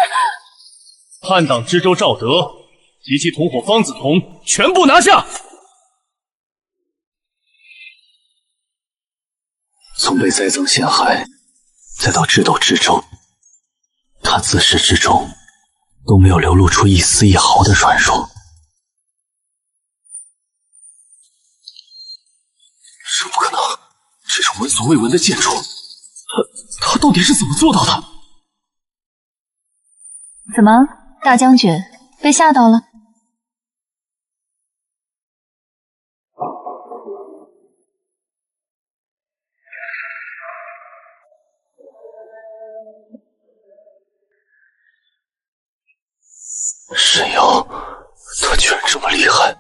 Speaker 12: 叛党知州赵德及其同伙方子彤全部拿下！
Speaker 13: 从被栽赃陷害，再到智斗知州，他自始至终都没有流露出一丝一毫的软弱。
Speaker 12: 这不可能！这种闻所未闻的建筑，他到底是怎么做到的？
Speaker 1: 怎么，大将军被吓到了？
Speaker 13: 沈瑶，他居然这么厉害！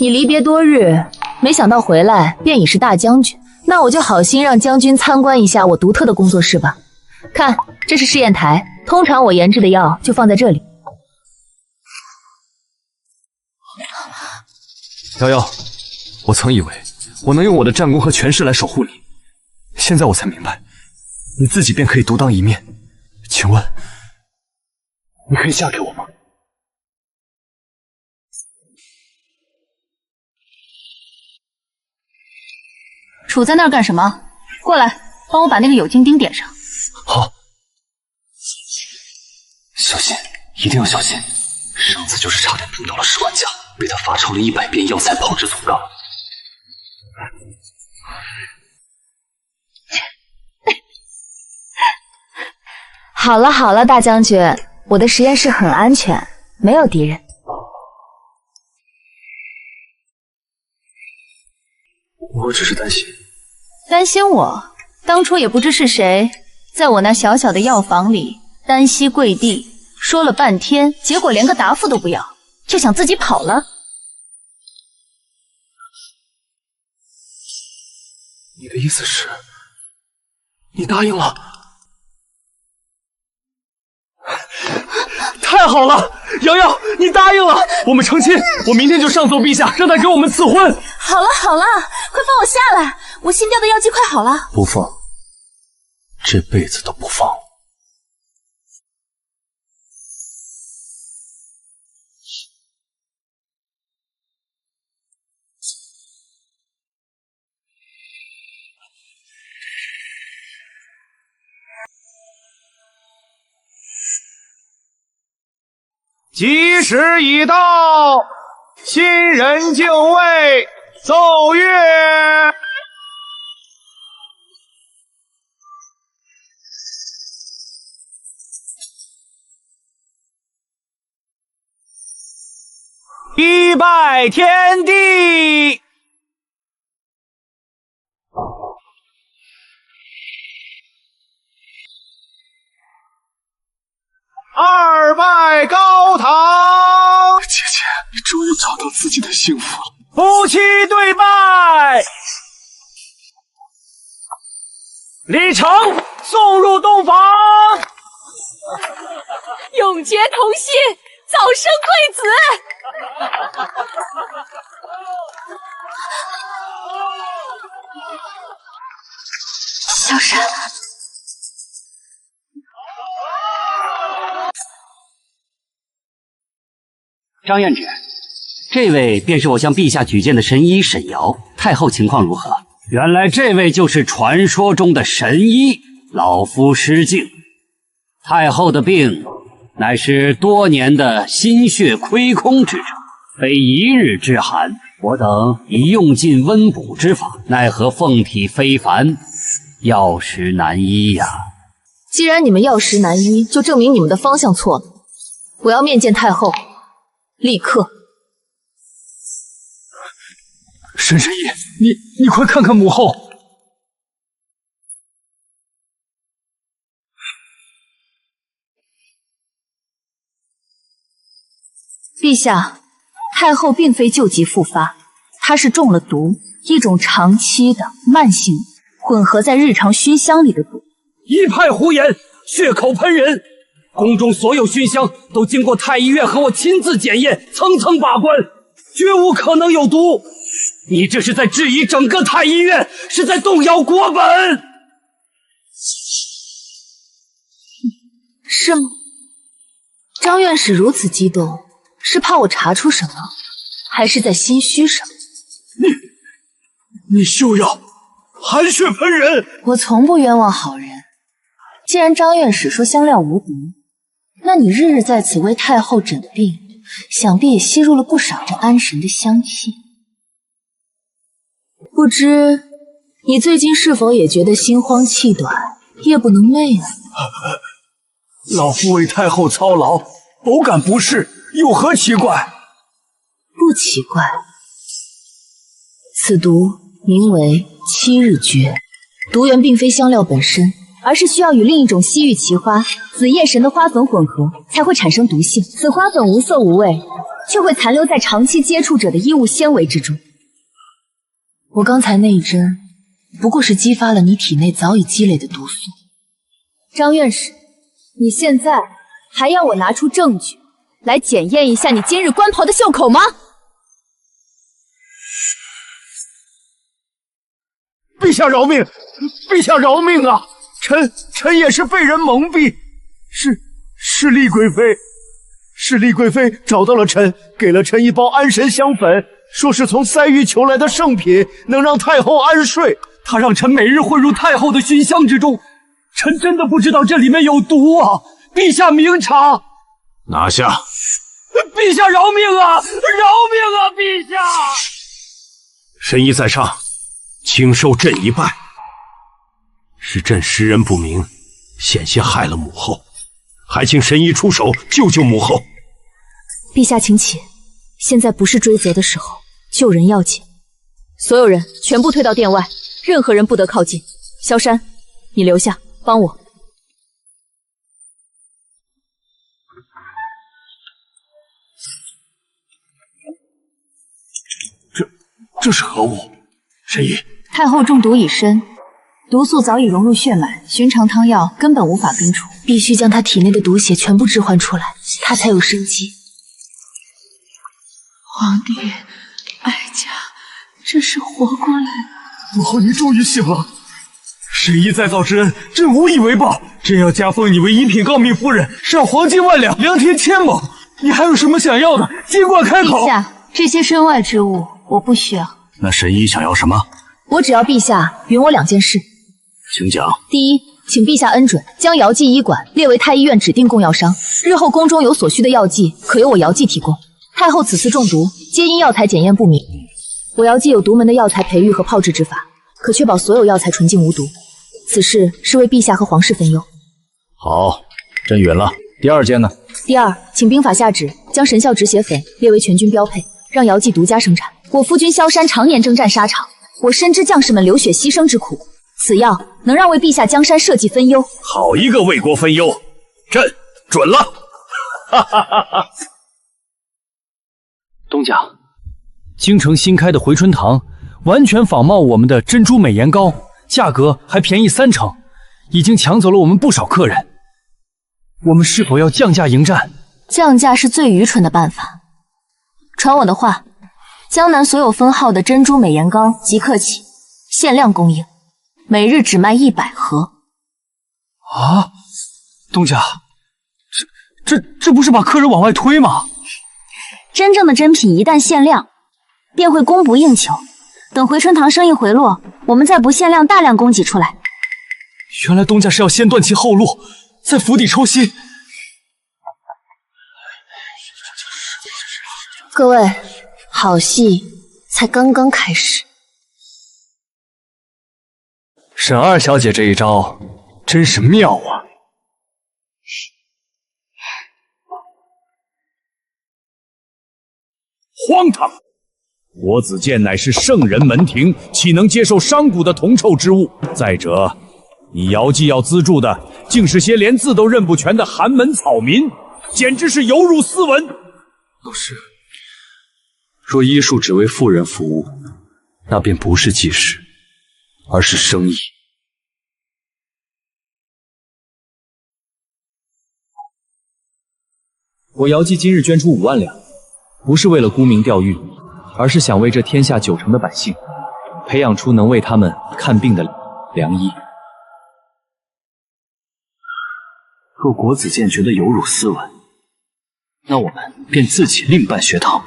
Speaker 1: 你离别多日，没想到回来便已是大将军，那我就好心让将军参观一下我独特的工作室吧。看，这是试验台，通常我研制的药就放在这里。
Speaker 11: 瑶瑶，我曾以为我能用我的战功和权势来守护你，现在我才明白，你自己便可以独当一面。请问，你可以嫁给我吗？
Speaker 7: 杵在那儿干什么？过来，帮我把那个有金钉点上。
Speaker 13: 好，小心，一定要小心。上次就是差点碰到了士官家，被他罚抄了100遍药材炮制总纲。
Speaker 1: 好了好了，大将军，我的实验室很安全，没有敌人。
Speaker 13: 我只是担心。
Speaker 7: 担心我？当初也不知是谁，在我那小小的药房里单膝跪地，说了半天，结果连个答复都不要，就想自己跑了。
Speaker 11: 你的意思是，你答应了？太好了，瑶瑶，你答应了，我们成亲，我明天就上奏陛下，让他给我们赐婚。
Speaker 9: 好了好了，快放我下来，我新掉的药剂快好了。
Speaker 13: 不放，这辈子都不放。
Speaker 6: 吉时已到，新人就位，奏乐。一拜天地，二拜高堂。
Speaker 15: 姐姐，你终于找到自己的幸福了。
Speaker 6: 夫妻对拜，李成送入洞房。
Speaker 3: 永结同心，早生贵子。
Speaker 1: 萧山，
Speaker 8: 张院旨，这位便是我向陛下举荐的神医沈瑶，太后情况如何？原来这位就是传说中的神医，老夫失敬。太后的病乃是多年的心血亏空之症，非一日之寒。我等已用尽温补之法，奈何凤体非凡，药石难医呀。
Speaker 1: 既然你们药石难医，就证明你们的方向错了。我要面见太后，立刻。
Speaker 11: 沈神医，你快看看母后。
Speaker 1: 陛下，太后并非旧疾复发，她是中了毒，一种长期的慢性混合在日常熏香里的毒。
Speaker 8: 一派胡言，血口喷人！宫中所有熏香都经过太医院和我亲自检验，层层把关，绝无可能有毒。你这是在质疑整个太医院，是在动摇国本。
Speaker 1: 是吗？张院士如此激动，是怕我查出什么，还是在心虚什么？
Speaker 2: 你休要含血喷人！
Speaker 1: 我从不冤枉好人。既然张院士说香料无毒，那你日日在此为太后诊病，想必也吸入了不少这安神的香气。不知你最近是否也觉得心慌气短，夜不能寐呢？
Speaker 2: 老夫为太后操劳，偶感不适，有何奇怪？
Speaker 1: 不奇怪。此毒名为七日诀，毒源并非香料本身，而是需要与另一种西域奇花紫叶神的花粉混合，才会产生毒性。此花粉无色无味，却会残留在长期接触者的衣物纤维之中。我刚才那一针，不过是激发了你体内早已积累的毒素。张院士，你现在还要我拿出证据来检验一下你今日官袍的袖口吗？
Speaker 2: 陛下饶命！陛下饶命啊！臣也是被人蒙蔽，是厉贵妃，是厉贵妃找到了臣，给了臣一包安神香粉，说是从塞域求来的圣品，能让太后安睡。
Speaker 11: 他让臣每日混入太后的熏香之中，臣真的不知道这里面有毒啊！陛下明察。
Speaker 13: 拿下！
Speaker 11: 陛下饶命啊！饶命啊！陛下！
Speaker 13: 神医在上，请受朕一拜。是朕识人不明，险些害了母后，还请神医出手救救母后。
Speaker 1: 陛下请起，现在不是追责的时候，救人要紧。所有人全部退到殿外，任何人不得靠近。萧山，你留下帮我。
Speaker 2: 这是何物？神医，
Speaker 7: 太后中毒已深，毒素早已融入血脉，寻常汤药根本无法根除，
Speaker 1: 必须将她体内的毒血全部置换出来，她才有生机。
Speaker 18: 皇帝，哀家这是活过来了。
Speaker 2: 母后，你终于醒了。神医再造之恩，朕无以为报。朕要加封你为一品诰命夫人，赏黄金万两，良田千亩。你还有什么想要的？尽管开口。
Speaker 7: 陛下，这些身外之物我不需要。
Speaker 10: 那神医想要什么？
Speaker 1: 我只要陛下允我2件事。
Speaker 10: 请讲。
Speaker 1: 第一，请陛下恩准将姚记医馆列为太医院指定供药商，日后宫中有所需的药剂，可由我姚记提供。太后此次中毒，皆因药材检验不明，我姚记有独门的药材培育和炮制之法，可确保所有药材纯净无毒。此事是为陛下和皇室分忧。
Speaker 10: 好，朕允了。第2件呢？
Speaker 1: 第二，请兵法下旨，将神效止血粉列为全军标配，让姚记独家生产。我夫君萧山常年征战沙场，我深知将士们流血牺牲之苦，此药能让为陛下江山社稷分忧。
Speaker 13: 好一个为国分忧，朕准了！哈哈哈哈！
Speaker 11: 东家，京城新开的回春堂，完全仿冒我们的珍珠美颜膏，价格还便宜30%，已经抢走了我们不少客人。我们是否要降价迎战？
Speaker 4: 降价是最愚蠢的办法。传我的话，江南所有分号的珍珠美颜膏即刻起限量供应，每日只卖100盒。
Speaker 11: 啊，东家，这不是把客人往外推吗？
Speaker 9: 真正的珍品一旦限量，便会供不应求。等回春堂生意回落，我们再不限量大量供给出来。
Speaker 11: 原来东家是要先断其后路，在釜底抽薪。
Speaker 4: 各位，好戏才刚刚开始。
Speaker 11: 沈二小姐这一招真是妙啊！
Speaker 13: 荒唐！国子监乃是圣人门庭，岂能接受商贾的铜臭之物？再者，你姚记要资助的，竟是些连字都认不全的寒门草民，简直是有辱斯文。
Speaker 12: 老师，若医术只为富人服务，那便不是济世，而是生意。
Speaker 11: 我姚记今日捐出5万两，不是为了沽名钓誉，而是想为这天下90%的百姓，培养出能为他们看病的良医。
Speaker 12: 若国子监觉得有辱斯文，那我们便自己另办学堂。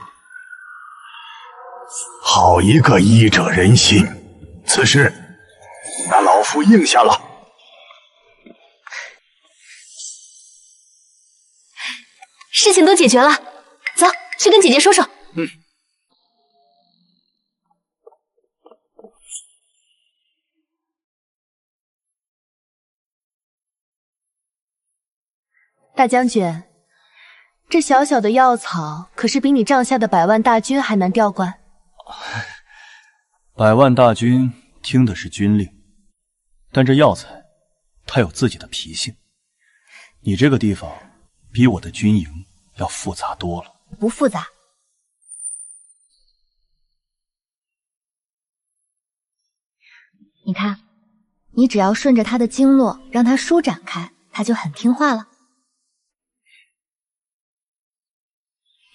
Speaker 2: 好一个医者仁心，此事那老夫应下了。
Speaker 4: 事情都解决了，走，去跟姐姐说说。大将军，这小小的药草可是比你帐下的100万大军还难调管。
Speaker 10: 100万大军听的是军令，但这药材它有自己的脾性。你这个地方比我的军营要复杂多了。
Speaker 4: 不复杂。
Speaker 9: 你看，你只要顺着它的经络让它舒展开，它就很听话了。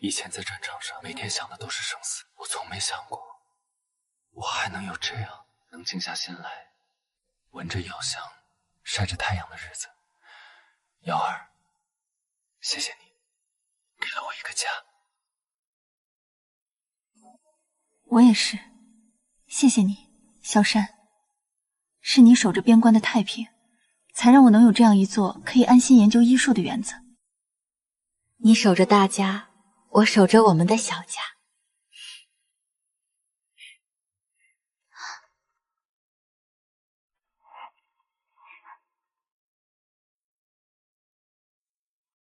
Speaker 12: 以前在战场上，每天想的都是生死，我从没想过，我还能有这样能静下心来，闻着药香，晒着太阳的日子。瑶儿，谢谢你，给了我一个家。
Speaker 7: 我也是，谢谢你，萧山。是你守着边关的太平，才让我能有这样一座可以安心研究医术的园子。
Speaker 9: 你守着大家，我守着我们的小家。